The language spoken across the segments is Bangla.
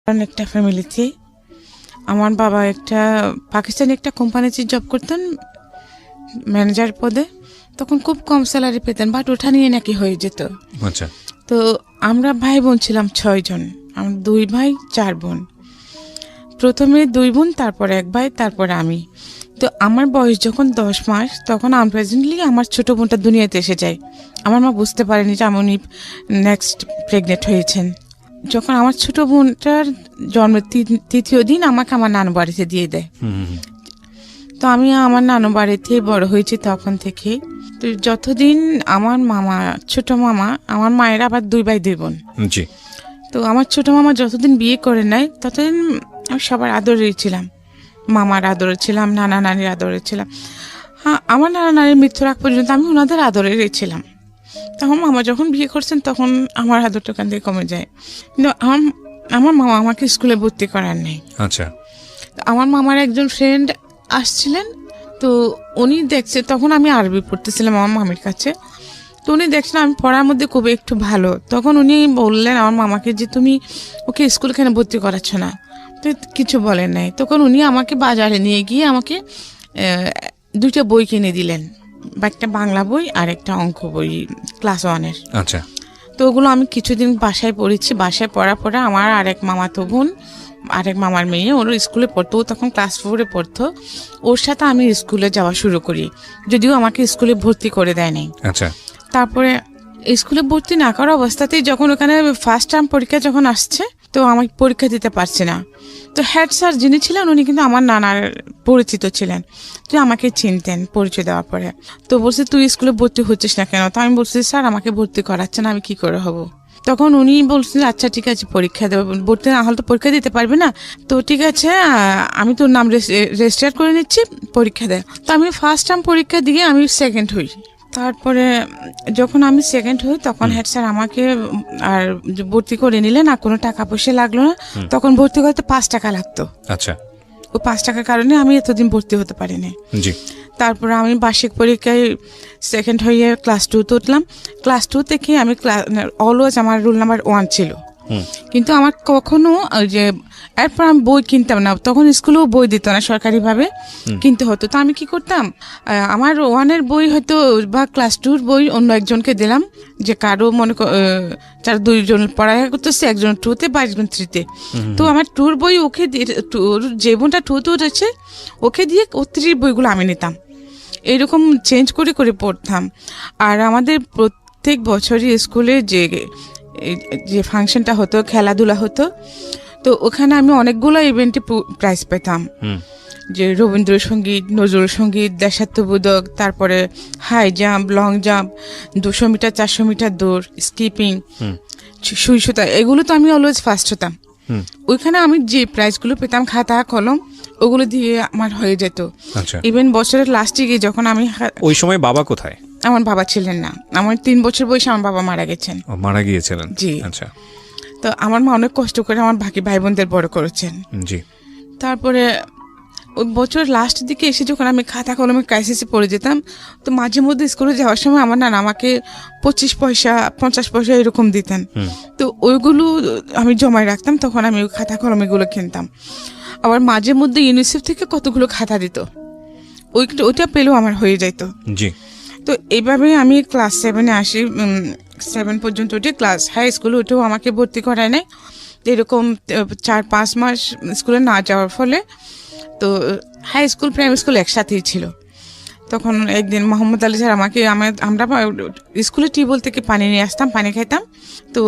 একটা ফ্যামিলিতে আমার বাবা একটা পাকিস্তানি একটা কোম্পানিতে জব করতেন ম্যানেজার পদে। তখন খুব কম স্যালারি পেতেন, বাট ওঠা নিয়ে নাকি হয়ে যেত। আচ্ছা। তো আমরা ভাই বোন ছিলাম 6 জন, আমার 2 ভাই 4 বোন। প্রথমে 2 বোন, তারপরে 1 ভাই, তারপরে আমি। তো আমার বয়স যখন 10 মাস তখন আনপ্রেজেন্টলি আমার ছোট বোনটা দুনিয়াতে এসে যায়। আমার মা বুঝতে পারেনি যে উনি নেক্সট প্রেগনেন্ট হয়েছেন। যখন আমার ছোট বোনটার জন্মের 3য় দিন আমাকে আমার নানু বাড়িতে দিয়ে দেয়। তো আমি আমার নানু বাড়িতে বড় হয়েছি তখন থেকে। তো যতদিন আমার মামা, ছোট মামা, আমার মায়ের আবার 2 ভাই 2 বোন। জি। তো আমার ছোট মামা যতদিন বিয়ে করে নেয় ততদিন আমি সবার আদরেই ছিলাম, মামার আদরে ছিলাম, নানা নানির আদরে ছিলাম। হ্যাঁ, আমার নানা নানির মৃত্যুর আগ পর্যন্ত আমি ওনাদের আদরেই ছিলাম। তখন মামা যখন বিয়ে করছেন তখন আমার আদরটা ওখান থেকে কমে যায়। কিন্তু আমার মামা আমাকে স্কুলে ভর্তি করার নেই। আচ্ছা। আমার মামার একজন ফ্রেন্ড আসছিলেন, তো উনি দেখছে, তখন আমি আরবি পড়তেছিলাম আমার মামির কাছে। তো উনি দেখছেন আমি পড়ার মধ্যে খুব একটু ভালো, তখন উনি বললেন আমার মামাকে যে তুমি ওকে স্কুল কেন ভর্তি করাচ্ছ না? তো কিছু বলেন নাই। তখন উনি আমাকে বাজারে নিয়ে গিয়ে আমাকে 2টা বই কিনে দিলেন, বা একটা বাংলা বই আর একটা অঙ্ক বই ক্লাস 1-এর। আচ্ছা। তো ওগুলো আমি কিছুদিন বাসায় পড়েছি। বাসায় পড়ার পরে আমার আরেক মামাতো বোন, আরেক মামার মেয়ে, ওর স্কুলে পড়তো, ও তখন ক্লাস 4-এ পড়তো। ওর সাথে আমি স্কুলে যাওয়া শুরু করি, যদিও আমাকে স্কুলে ভর্তি করে দেয়নি। আচ্ছা। তারপরে স্কুলে ভর্তি না করা অবস্থাতেই যখন ওখানে ফার্স্ট টার্ম পরীক্ষা যখন আসছে, তো আমি পরীক্ষা দিতে পারছি না। তো হেড স্যার যিনি ছিলেন উনি কিন্তু আমার নানার পরিচিত ছিলেন, তো আমাকে চিনতেন পরিচয় দেওয়ার পরে। তো বলছে তুই স্কুলে ভর্তি হচ্ছিস না কেন? তো আমি বলছি স্যার আমাকে ভর্তি করাচ্ছেন, আমি কি করে হব? তখন উনি বলছিলেন আচ্ছা ঠিক আছে পরীক্ষা দেবো, ভর্তি না হলে তো পরীক্ষা দিতে পারবে না, তো ঠিক আছে আমি তোর নাম রেজিস্টার করে নিচ্ছি, পরীক্ষা দেয়। তো আমি ফার্স্ট টার্ম পরীক্ষা দিয়ে আমি সেকেন্ড হই। তারপরে যখন আমি সেকেন্ড হই তখন হেড স্যার আমাকে আর ভর্তি করে নিলেন, আর কোনো টাকা পয়সা লাগলো না। তখন ভর্তি করতে 5 টাকা লাগতো। আচ্ছা। ওই 5 টাকার কারণে আমি এতদিন ভর্তি হতে পারিনি। জি। তারপরে আমি বার্ষিক পরীক্ষায় সেকেন্ড হয়ে ক্লাস 2-তে উঠলাম। ক্লাস 2 থেকে আমি অলওয়েজ আমার রোল নাম্বার 1 ছিল। কিন্তু আমার কখনো যে এরপর আমি বই কিনতাম না, তখন স্কুলেও বই দিত না, সরকারিভাবে কিনতে হতো। তো আমি কি করতাম, আমার 1-এর বই হয়তো বা ক্লাস 2-র বই অন্য একজনকে দিলাম, যে কারো মনে যারা 2 জন পড়ালেখা করতেছে, একজন 2-তে বা একজন 3-তে। তো আমার 2-র বই ওকে দিয়ে, যে বোনটা 2-তে উঠেছে ওকে দিয়ে, ও 3-র বইগুলো আমি নিতাম। এইরকম চেঞ্জ করে করে পড়তাম। আর আমাদের প্রত্যেক বছরই স্কুলে যে ফাংশনটা হতো, খেলাধুলা হতো, তো ওখানে আমি অনেকগুলো ইভেন্টে প্রাইজ পেতাম, যে রবীন্দ্রসঙ্গীত, নজরুল সঙ্গীত, দেশাত্মবোধক, তারপরে high jump, long jump, 200 meter, 400 meter দৌড়, স্কিপিং, সুই সুতা, এগুলো তো আমি অলওয়েজ ফার্স্ট হতাম। ওইখানে আমি যে প্রাইজগুলো পেতাম, খাতা কলম ওগুলো দিয়ে আমার হয়ে যেত। ইভেন বছরের লাস্টে গিয়ে যখন আমি, ওই সময় বাবা কোথায়? আমার বাবা ছিলেন না, আমার 3 বছর বয়সে আমার বাবা মারা গেছেন। মারা গিয়েছিলেন? জি। আচ্ছা। তো আমার মা অনেক কষ্ট করে আমার বাকি ভাই বোনদের বড় করেছেন। জি। তারপরে ওই বছর লাস্টের দিকে এসে যখন আমি খাতা কলমে ক্রাইসিসে পড়ে যেতাম, তো মাঝে মধ্যে স্কুলে যাওয়ার সময় আমার নানা আমাকে 25 পয়সা 50 পয়সা এরকম দিতেন। তো ওইগুলো আমি জমায় রাখতাম, তখন আমি ওই খাতা কলমেগুলো কিনতাম। আবার মাঝে মধ্যে ইউনিসেফ থেকে কতগুলো খাতা দিত, ওইটা পেলেও আমার হয়ে যেত। জি। তো এইভাবে আমি ক্লাস 7-এ আসি। 7 পর্যন্ত উঠে ক্লাস হাই স্কুলে উঠেও আমাকে ভর্তি করায় নাই। এরকম 4-5 মাস স্কুলে না যাওয়ার ফলে, তো হাই স্কুল প্রাইমারি স্কুল একসাথেই ছিল। তখন একদিন মোহাম্মদ আলী স্যার আমরা স্কুলে টিউবওয়েল থেকে পানি নিয়ে আসতাম, পানি খাইতাম। তো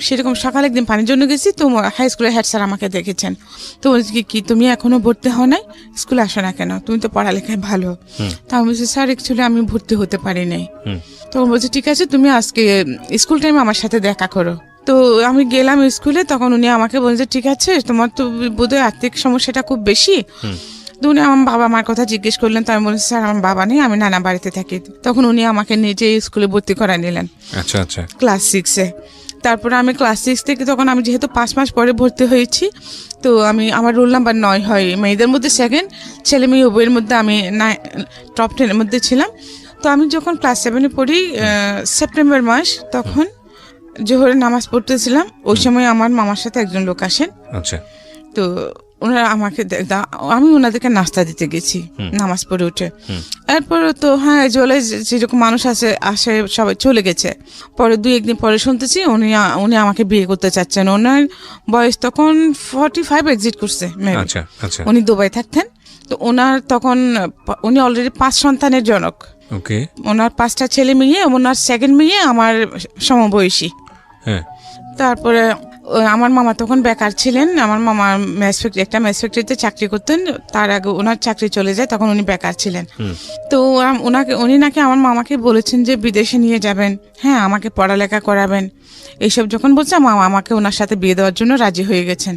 সেরকম সকালে একদিন পানির জন্য গেছি, তো হাই স্কুলের হেড স্যার আমাকে দেখেছেন। তো বলছি কি তুমি এখনো ভর্তি হও নাই, স্কুলে আসো না কেন, তুমি তো পড়ালেখায় ভালো। তা আমি বলছি স্যার অ্যাকচুয়ালি আমি ভর্তি হতে পারি নাই। তখন বলছি ঠিক আছে তুমি আজকে স্কুল টাইমে আমার সাথে দেখা করো। তো আমি গেলাম স্কুলে, তখন উনি আমাকে বলছে ঠিক আছে তোমার তো বোধহয় আর্থিক সমস্যাটা খুব বেশি। তো উনি আমার বাবা মার কথা জিজ্ঞেস করলেন, তো আমি বলছি স্যার আমার বাবা নেই, আমি নানা বাড়িতে থাকি। তখন উনি আমাকে নিজে স্কুলে ভর্তি করায় নিলেন। আচ্ছা আচ্ছা। ক্লাস 6-এ। তারপরে আমি ক্লাস 6 থেকে, তখন আমি যেহেতু 5 মাস পরে ভর্তি হয়েছি, তো আমার রোল নাম্বার 9 হয়, মেয়েদের মধ্যে সেকেন্ড, ছেলে মেয়ে উভয়ের মধ্যে আমি টপ 10-এর মধ্যে ছিলাম। তো আমি যখন ক্লাস 7-এ পড়ি, সেপ্টেম্বর মাস, তখন জোহরের নামাজ পড়তেছিলাম, ওই সময় আমার মামার সাথে একজন লোক আসেন। আচ্ছা। তো ওনারা আমাকে আমি ওনাদেরকে নাস্তা দিতে গেছি নামাজ পড়ে উঠে। এরপরে তো হ্যাঁ চলে যেরকম মানুষ আসে সবাই চলে গেছে। পরে 2-1 দিন পরে শুনতেছি উনি আমাকে বিয়ে করতে চাচ্ছেন। ওনার বয়স তখন 45 এক্সিট করছে। আচ্ছা আচ্ছা। উনি দুবাই থাকতেন। তো ওনার তখন উনি অলরেডি 5 সন্তানের জনক। ওকে। ওনার 5টা ছেলে মেয়ে, ওনার সেকেন্ড মেয়ে আমার সমবয়সী। হ্যাঁ। তারপরে আমার মামা তখন বেকার ছিলেন। আমার মামা একটা ম্যাচ ফ্যাক্টরিতে চাকরি করতেন। তার আগে ওনার চাকরি চলে যায়, তখন উনি বেকার ছিলেন। তো উনি নাকি আমার মামাকে বলেছেন যে বিদেশে নিয়ে যাবেন, হ্যাঁ আমাকে পড়ালেখা করাবেন, এইসব যখন বলছে মামা আমাকে ওনার সাথে বিয়ে দেওয়ার জন্য রাজি হয়ে গেছেন।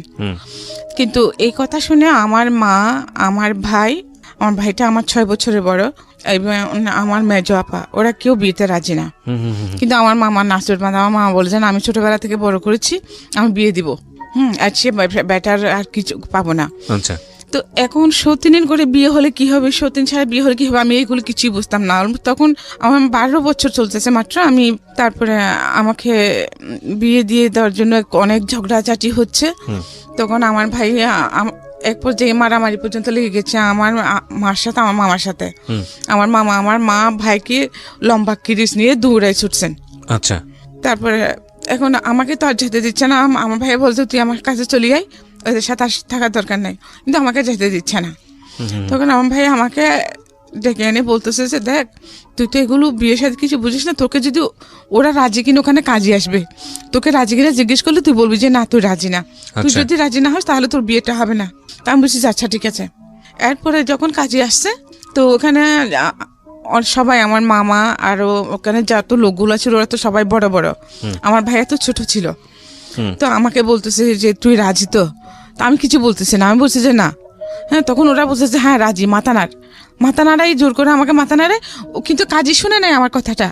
কিন্তু এই কথা শুনে আমার মা, আমার ভাইটা আমার 6 বছরের বড়, এবং আমার মেজো আপা, ওরা কেউ বিয়েতে রাজি না। কিন্তু আমার মামা নাসুর বাঁধা, আমার মামা বলেছেন আমি ছোটবেলা থেকে বড় করেছি, আমি বিয়ে দিব, আর সে বেটার আর কিছু পাবো না। আচ্ছা। তো এখন সতীনের করে বিয়ে হলে কি হবে, সতীন ছাড়া বিয়ে হলে কি হবে, আমি এইগুলো কিছুই বুঝতাম না। তখন আমার 12 বছর চলতেছে মাত্র। তারপরে আমাকে বিয়ে দিয়ে দেওয়ার জন্য অনেক ঝগড়াঝাটি হচ্ছে। তখন আমার ভাই এক পর্যায়ে মারামারি পর্যন্ত লেগে গেছে আমার মার সাথে, আমার মামার সাথে। আমার মা ভাইকে লম্বা কিরিচ নিয়ে দৌড়ায় ছুটছেন। আচ্ছা। তারপরে এখন আমাকে তো আর যেতে দিচ্ছে না। আমার ভাই বলছে তুই আমার কাছে চলে আয়, ওদের সাথে আর থাকার দরকার নাই, কিন্তু আমাকে যেতে দিচ্ছে না। তখন আমার ভাই আমাকে ডেকে এনে বলতেছে যে দেখ তুই তো এগুলো বিয়ের সাথে কিছু বুঝিস না, তোকে যদি ওরা রাজি কিনা ওখানে কাজে আসবে, তোকে রাজি কিনা জিজ্ঞেস করলে তুই বলবি যে না তুই রাজি না। তুই যদি রাজি না হস তাহলে তোর বিয়েটা হবে না। তা আমি বলছি আচ্ছা ঠিক আছে। এরপরে যখন কাজে আসছে তো ওখানে সবাই, আমার মামা আরো ওখানে যত লোকগুলো ছিল ওরা তো সবাই বড় বড়, আমার ভাইয়া তো ছোট ছিল। তো আমাকে বলতেছে যে তুই রাজি তো? আমি কিছু বলতেছি না, আমি বলছি যে না। হ্যাঁ, তখন ওরা বলছে যে হ্যাঁ রাজি, মাথা নাড়াই জোর করে আমাকে মাথা নাড়ে, কিন্তু কাজই শুনে নাই আমার কথাটা,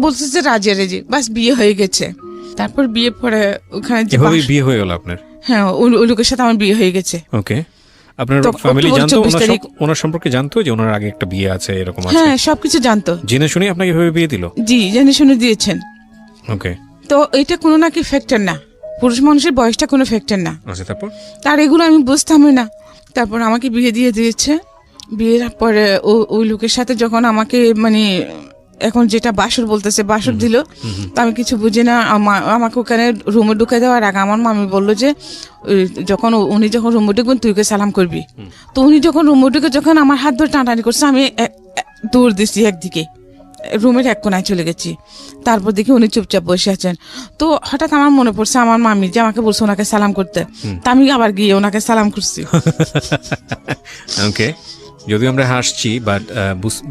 বলছে যে রাজি, বাস বিয়ে হয়ে গেছে। তারপর বিয়ে পরে ওখানে বিয়ে হয়ে গেল আপনার? হ্যাঁ, ওই লোকের সাথে আমার বিয়ে হয়ে গেছে। ওকে। আপনার ফ্যামিলি জানতো ওনার সম্পর্কে, জানতো যে ওনার আগে একটা বিয়ে আছে এরকম আছে? হ্যাঁ, সবকিছু জানতো। জেনে শুনে আপনাকে এভাবে বিয়ে দিল? জি, জেনে শুনে দিয়েছেন। ওকে। তো এটা কোনো নাকি ফ্যাক্টর না, পুরুষ মানুষের বয়সটা কোনো ফ্যাক্টর না। আচ্ছা, তার এগুলো আমি বুঝতামই না। তারপর আমাকে বিয়ে দিয়ে দিয়েছে। বিয়ের পরে ওই লোকের সাথে যখন আমাকে এখন যেটা বাসর বলতেছে, বাসর দিল, তো আমি কিছু বুঝি না। আমাকে ওখানে রুমে ঢুকে দেওয়ার আগে আমার মামি বললো যে উনি যখন রুমে ঢুকবেন তুই ওকে সালাম করবি। তো উনি যখন রুমে ঢুকে যখন আমার হাত ধরে টানাটানি করছে, আমি দৌড় দিচ্ছি একদিকে, রুমের এক কোনায় চলে গেছি। তারপর দেখি উনি চুপচাপ বসে আছেন। তো হঠাৎ আমার মনে পড়ছে আমার মামি যে আমাকে বলছে ওনাকে সালাম করতে, তা আমি আবার গিয়ে ওনাকে সালাম করছি। ওকে। যদিও আমরা হাসছি, বাট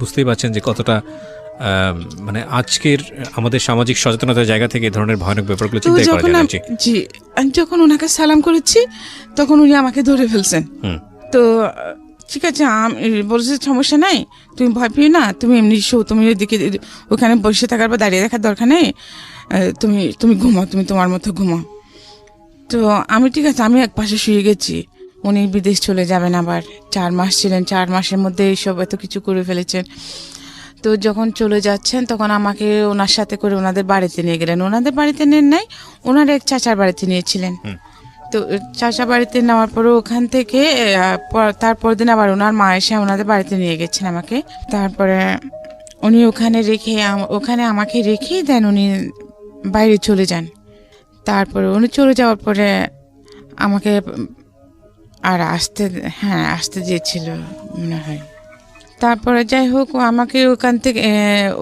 বুঝতেই পারছেন যে কতটা আজকের আমাদের সামাজিক সচেতনতার জায়গা থেকে এই ধরনের ভয়ানক ব্যাপারগুলো চিন্তা করা যায়। জি, আমি যখন ওনাকে সালাম করেছি তখন উনি আমাকে ধরে ফেলছেন। তো ঠিক আছে, আমি বলছি সমস্যা নাই, তুমি ভয় পেও না, তুমি এমনি শো, তুমি ওইদিকে ওখানে বসে থাকার বা দাঁড়িয়ে রাখার দরকার নেই, তুমি ঘুমাও, তুমি তোমার মতো ঘুমাও। তো আমি ঠিক আছে, আমি এক পাশে শুয়ে গেছি। উনি বিদেশ চলে যাবেন আবার, 4 মাস ছিলেন, 4 মাসের মধ্যে এইসব এত কিছু করে ফেলেছেন। তো যখন চলে যাচ্ছেন তখন আমাকে ওনার সাথে করে ওনাদের বাড়িতে নিয়ে গেলেন। ওনাদের বাড়িতে নেন নাই, ওনার এক চাচার বাড়িতে নিয়েছিলেন। তো চাচা বাড়িতে নেওয়ার পরে ওখান থেকে তারপর দিন আবার ওনার মা এসে ওনাদের বাড়িতে নিয়ে গেছেন আমাকে। তারপরে উনি ওখানে আমাকে রেখেই দেন, উনি বাইরে চলে যান। তারপরে উনি চলে যাওয়ার পরে আমাকে আর আসতে দিয়েছিল মনে হয়। তারপরে যাই হোক, আমাকে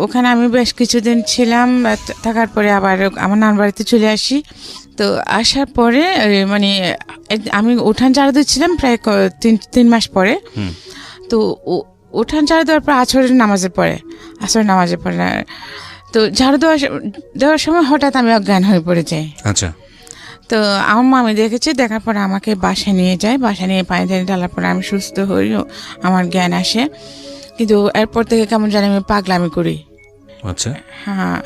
ওখানে আমি বেশ কিছুদিন ছিলাম। থাকার পরে আবার আমার নানার বাড়িতে চলে আসি। তো আসার পরে আমি উঠান ঝাড়ু দিচ্ছিলাম প্রায় 3 মাস পরে। তো উঠান ঝাড়ু দেওয়ার পর আসরের নামাজের পরে তো ঝাড়ু দেওয়ার সময় হঠাৎ আমি অজ্ঞান হয়ে পড়ে যাই। আচ্ছা। তো আমার মামি দেখেছে, দেখার পরে আমাকে বাসায় নিয়ে যায়। বাসায় নিয়ে পানি টানি ঢালার পরে আমি সুস্থ হই, আমার জ্ঞান আসে। কিন্তু এরপর থেকে কেমন জানি আমি পাগলামি করি। আচ্ছা। হ্যাঁ,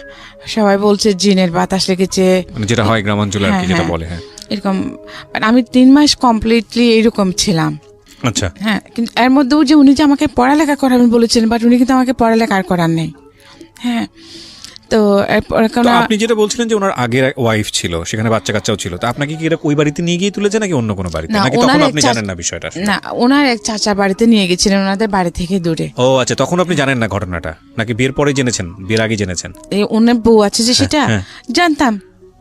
সবাই বলছে জিনের বাতাস লেগেছে, যেটা হয় গ্রামাঞ্চলে যেটা বলে। হ্যাঁ, এরকম। আমি 3 মাস কমপ্লিটলি এরকম ছিলাম। আচ্ছা। হ্যাঁ, কিন্তু এর মধ্যেও যে উনি যে আমাকে পড়ালেখা করাবেন বলেছিলেন, বাট উনি কিন্তু আমাকে পড়ালেখা আর করার নেই। হ্যাঁ, তো এরপর তো আপনি যেটা বলছিলেন যে ওনার আগের ওয়াইফ ছিল, সেখানে বাচ্চা কাচ্চাও ছিল, তো আপনাকে কি এটা ওই বাড়িতে নিয়ে গিয়ে তুলেছে নাকি অন্য কোনো বাড়িতে, নাকি তখন আপনি জানেন না বিষয়টা? না, ওনার এক চাচার বাড়িতে নিয়ে গেছিলেন, ওনাদের বাড়ি থেকে দূরে। ও আচ্ছা, তখন আপনি জানেন না ঘটনাটা, নাকি বিয়ের পরে জেনেছেন, বিয়ের আগে জেনেছেন? ওনার বউ আছে যে সেটা জানতাম।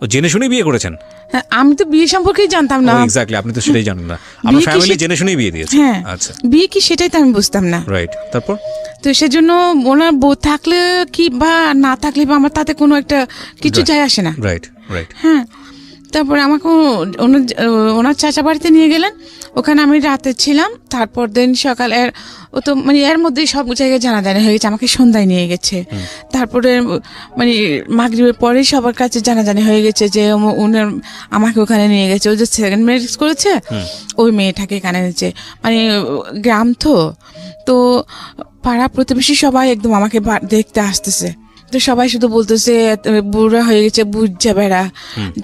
ও জেনে শুনে বিয়ে করেছেন? হ্যাঁ, আমি তো বিয়ে সম্পর্কেই জানতাম না। এক্স্যাক্টলি, আপনি তো সেটাই জানেন না, আপনার ফ্যামিলি জেনে শুনেই বিয়ে দিয়েছে। হ্যাঁ, আচ্ছা, বিয়ে কি সেটাই তো আমি বুঝতাম না। রাইট, তারপর? তো সেজন্য ওনার বউ থাকলে কি বা না থাকলে বা আমার তাতে কোনো একটা কিছু যায় আসে না। Right right. হ্যাঁ, তারপরে আমাকে ওনার চাচা বাড়িতে নিয়ে গেলেন, ওখানে আমি রাতে ছিলাম। তারপর দিন সকালে ও তো মানে এর মধ্যেই সব জায়গায় জানাজানি হয়ে গেছে, আমাকে সন্ধ্যায় নিয়ে গেছে। তারপরে মানে মাগরিবের পরেই সবার কাছে জানাজানি হয়ে গেছে যে উনার আমাকে ওখানে নিয়ে গেছে। ও যে সেকেন্ড ম্যারেজ করেছে ওই মেয়েটাকে এখানে নিয়েছে। মানে গ্রাম তো পাড়া প্রতিবেশী সবাই একদম আমাকে দেখতে আসতেছে। তো সবাই শুধু বলতেছে বুড়া হয়ে গেছে, বুঝছে বেড়া,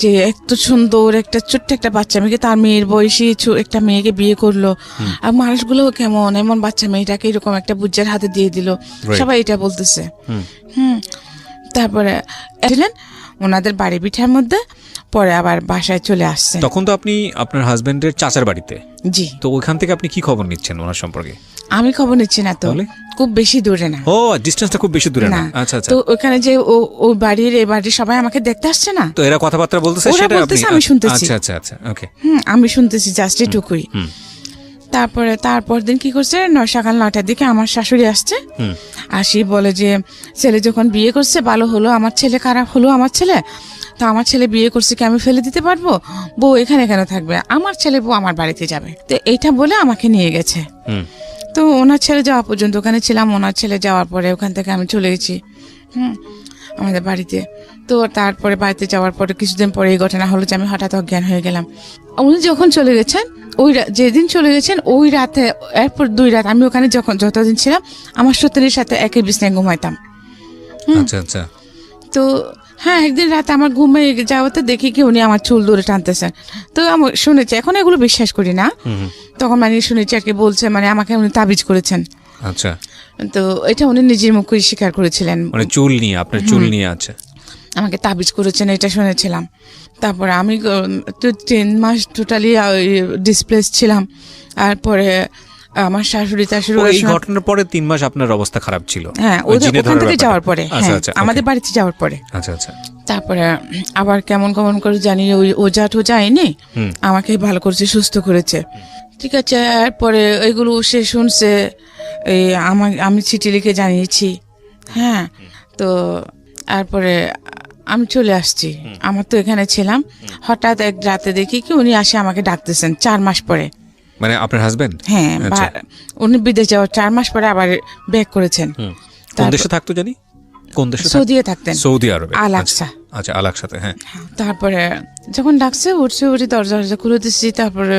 যে এত সুন্দর একটা ছোট্ট একটা বাচ্চা মেয়েকে, তার মেয়ের বয়সী একটা মেয়েকে বিয়ে করলো, আর মানুষগুলো কেমন এমন বাচ্চা মেয়েটাকে এরকম একটা বুজ্জার হাতে দিয়ে দিল, সবাই এটা বলতেছে। তারপরে এলেন ওনাদের বাড়ি পিঠার মধ্যে, পরে আবার বাসায় চলে আসছে। তখন তো আপনি আপনার হাজবেন্ডের চাচার বাড়িতে। জি। তো ওইখান থেকে আপনি কি খবর নিচ্ছেন ওনার সম্পর্কে? আমি খবর নিচ্ছি না, তো খুব বেশি দূরে না। ও, ডিসটেন্সটা খুব বেশি দূরে না। আচ্ছা আচ্ছা। তো ওখানে যে ওই বাড়ির এই বাড়ির সবাই আমাকে দেখতে আসছে না, তো এরা কথাবার্তা বলতেছে, সেটা আমি শুনতেছি। আচ্ছা আচ্ছা আচ্ছা, ওকে। আমি শুনতেছি জাস্ট এটুকুই। তারপর দিন কি করছে, সকাল 9টার দিকে আমার শাশুড়ি আসছে, আসি বলে যে ছেলে যখন বিয়ে করছে ভালো হলো, আমার ছেলে খারাপ হলো, আমার ছেলে তো আমার ছেলে বিয়ে করছে কি আমি ফেলে দিতে পারবো, বউ এখানে কেন থাকবে, আমার ছেলে বউ আমার বাড়িতে যাবে। তো এইটা বলে আমাকে নিয়ে গেছে। তো ওনার ছেলে যাওয়া পর্যন্ত ওখানে ছিলাম, ওনার ছেলে যাওয়ার পরে ওখান থেকে আমি চলে গেছি আমাদের বাড়িতে। তো তারপরে বাড়িতে যাওয়ার পরে কিছুদিন পরে এই ঘটনা হলো যে আমি হঠাৎ অজ্ঞান হয়ে গেলাম। উনি যখন চলে গেছেন, যেদিন চলে গেছেন ওই রাতে, এরপর 2 রাত আমি ওখানে যতদিন ছিলাম আমার সত্যির সাথে একই বিছানায় ঘুমাইতাম। আচ্ছা আচ্ছা। তো হ্যাঁ, একদিন রাতে আমার ঘুমে যাওয়াতে দেখি কি উনি আমার চুল ধরে টানতেছেন। তো আমি শুনেছি, এখন এগুলো বিশ্বাস করি না, তখন মানে শুনেছি আর কি বলছে, মানে আমাকে উনি তাবিজ করেছেন। আচ্ছা। তো এটা উনি নিজের মুখে স্বীকার করেছিলেন, মানে চুল নিয়ে, আপনার চুল নিয়ে। আচ্ছা, আমাকে তাবিজ করেছেন, এটা শুনেছিলাম। তারপরে আমি 3 মাস টোটালি ডিসপ্লেস ছিলাম। আর পরে আমার শাশুড়ি এই ঘটনার পরে 3 মাস আপনার অবস্থা খারাপ ছিল? হ্যাঁ, ওখান থেকে যাওয়ার পরে, আমাদের বাড়িতে যাওয়ার পরে। আচ্ছা আচ্ছা। তারপরে আবার কেমন করে জানি ওই ওজা টোজা এনে আমাকে ভালো করেছে, সুস্থ করেছে, ঠিক আছে। এরপরে ওইগুলো সে শুনছে, এই আমি চিঠি লিখে জানিয়েছি। হ্যাঁ, তো তারপরে আমি চলে আসছি, আমার তো এখানে ছিলাম। হঠাৎ এক রাতে দেখি কি উনি আসে আমাকে ডাকতেছেন 4 মাস পরে। মানে আপনার হাজবেন্ড? হ্যাঁ, উনি বিদেশ যাওয়ার 4 মাস পরে আবার ব্যাক করেছেন। কোন দেশে থাকতো জানি? কোন দেশে? সৌদিতে থাকতেন। সৌদি আরবে। আল-আকসা। আচ্ছা, আল-আকসাতে। হ্যাঁ। তারপরে যখন ডাকছে উঠে দরজা খুলে দিচ্ছি। তারপরে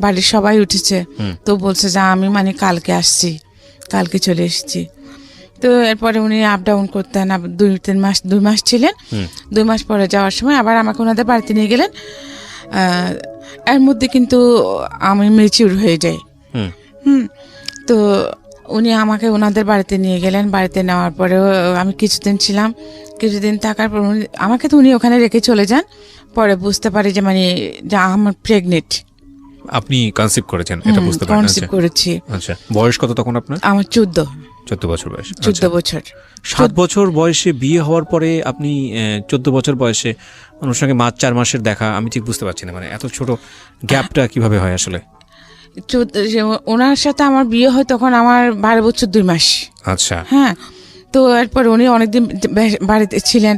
বাড়ির সবাই উঠেছে, তো বলছে যে আমি মানে কালকে আসছি, কালকে চলে এসেছি। তো এরপরে উনি আপ ডাউন করতেন, 2 মাস ছিলেন। 2 মাস পরে যাওয়ার সময় আবার আমাকে ওনাদের বাড়িতে নিয়ে গেলেন। এর মধ্যে কিন্তু আমি ম্যাচিউর হয়ে যাই। তো উনি আমাকে ওনাদের বাড়িতে নিয়ে গেলেন। বাড়িতে নেওয়ার পরেও আমি কিছুদিন ছিলাম। কিছুদিন থাকার পর আমাকে তো উনি ওখানে রেখে চলে যান। পরে বুঝতে পারি যে মানে আমার প্রেগনেন্ট। আপনি কনসিভ করেছেন, এটা বুঝতে পারেন? কনসিভ করেছি। আচ্ছা, বয়স কত তখন আপনার? আমার 14 বছর বয়স। 14 বছর। 7 বছর বয়সে বিয়ে হওয়ার পরে আপনি 14 বছর বয়সে ওনার সঙ্গে 4 মাসের দেখা, আমি ঠিক বুঝতে পারছি না, মানে এত ছোট গ্যাপটা কিভাবে হয় আসলে? ওনার সাথে আমার বিয়ে হয় তখন আমার 12 বছর 2 মাস। আচ্ছা। হ্যাঁ, তো এরপর উনি অনেকদিন বাড়িতে ছিলেন।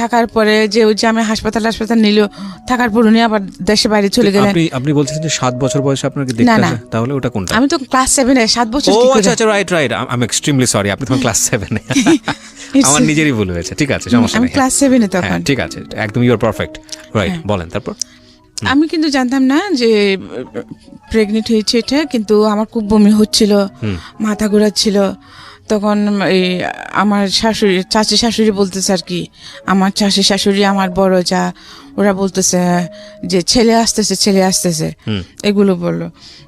থাকার পরে যে ওই যে আমি হাসপাতাল নিল, থাকার পর উনি আবার দেশে বাইরে চলে গেলেন। আপনি বলছেন যে 7 বছর বয়সে আপনাকে দেখতে আসে, তাহলে ওটা কোনটা? আমি তো ক্লাস 7 এ, 7 বছর। ও আচ্ছা আচ্ছা, right. I am extremely sorry, আপনি তখন ক্লাস 7 এ। আমার নিজেরই ভুল হয়েছে, ঠিক আছে, সমস্যা নেই। আমি ক্লাস 7 এ তখন। ঠিক আছে, একদম ইউ আর পারফেক্ট। রাইট, বলেন তারপর। আমি কিন্তু জানতাম না যে প্রেগনেন্ট হয়েছে এটা, কিন্তু আমার খুব বমি হচ্ছিল, মাথা ঘোরাচ্ছিল। তখন এই আমার চাচি শাশুড়ি বলতেছে আর কি, আমার চাচি শাশুড়ি, আমার বড় যা, ওরা বলতেছে যে ছেলে আসতেছে এগুলো বললো।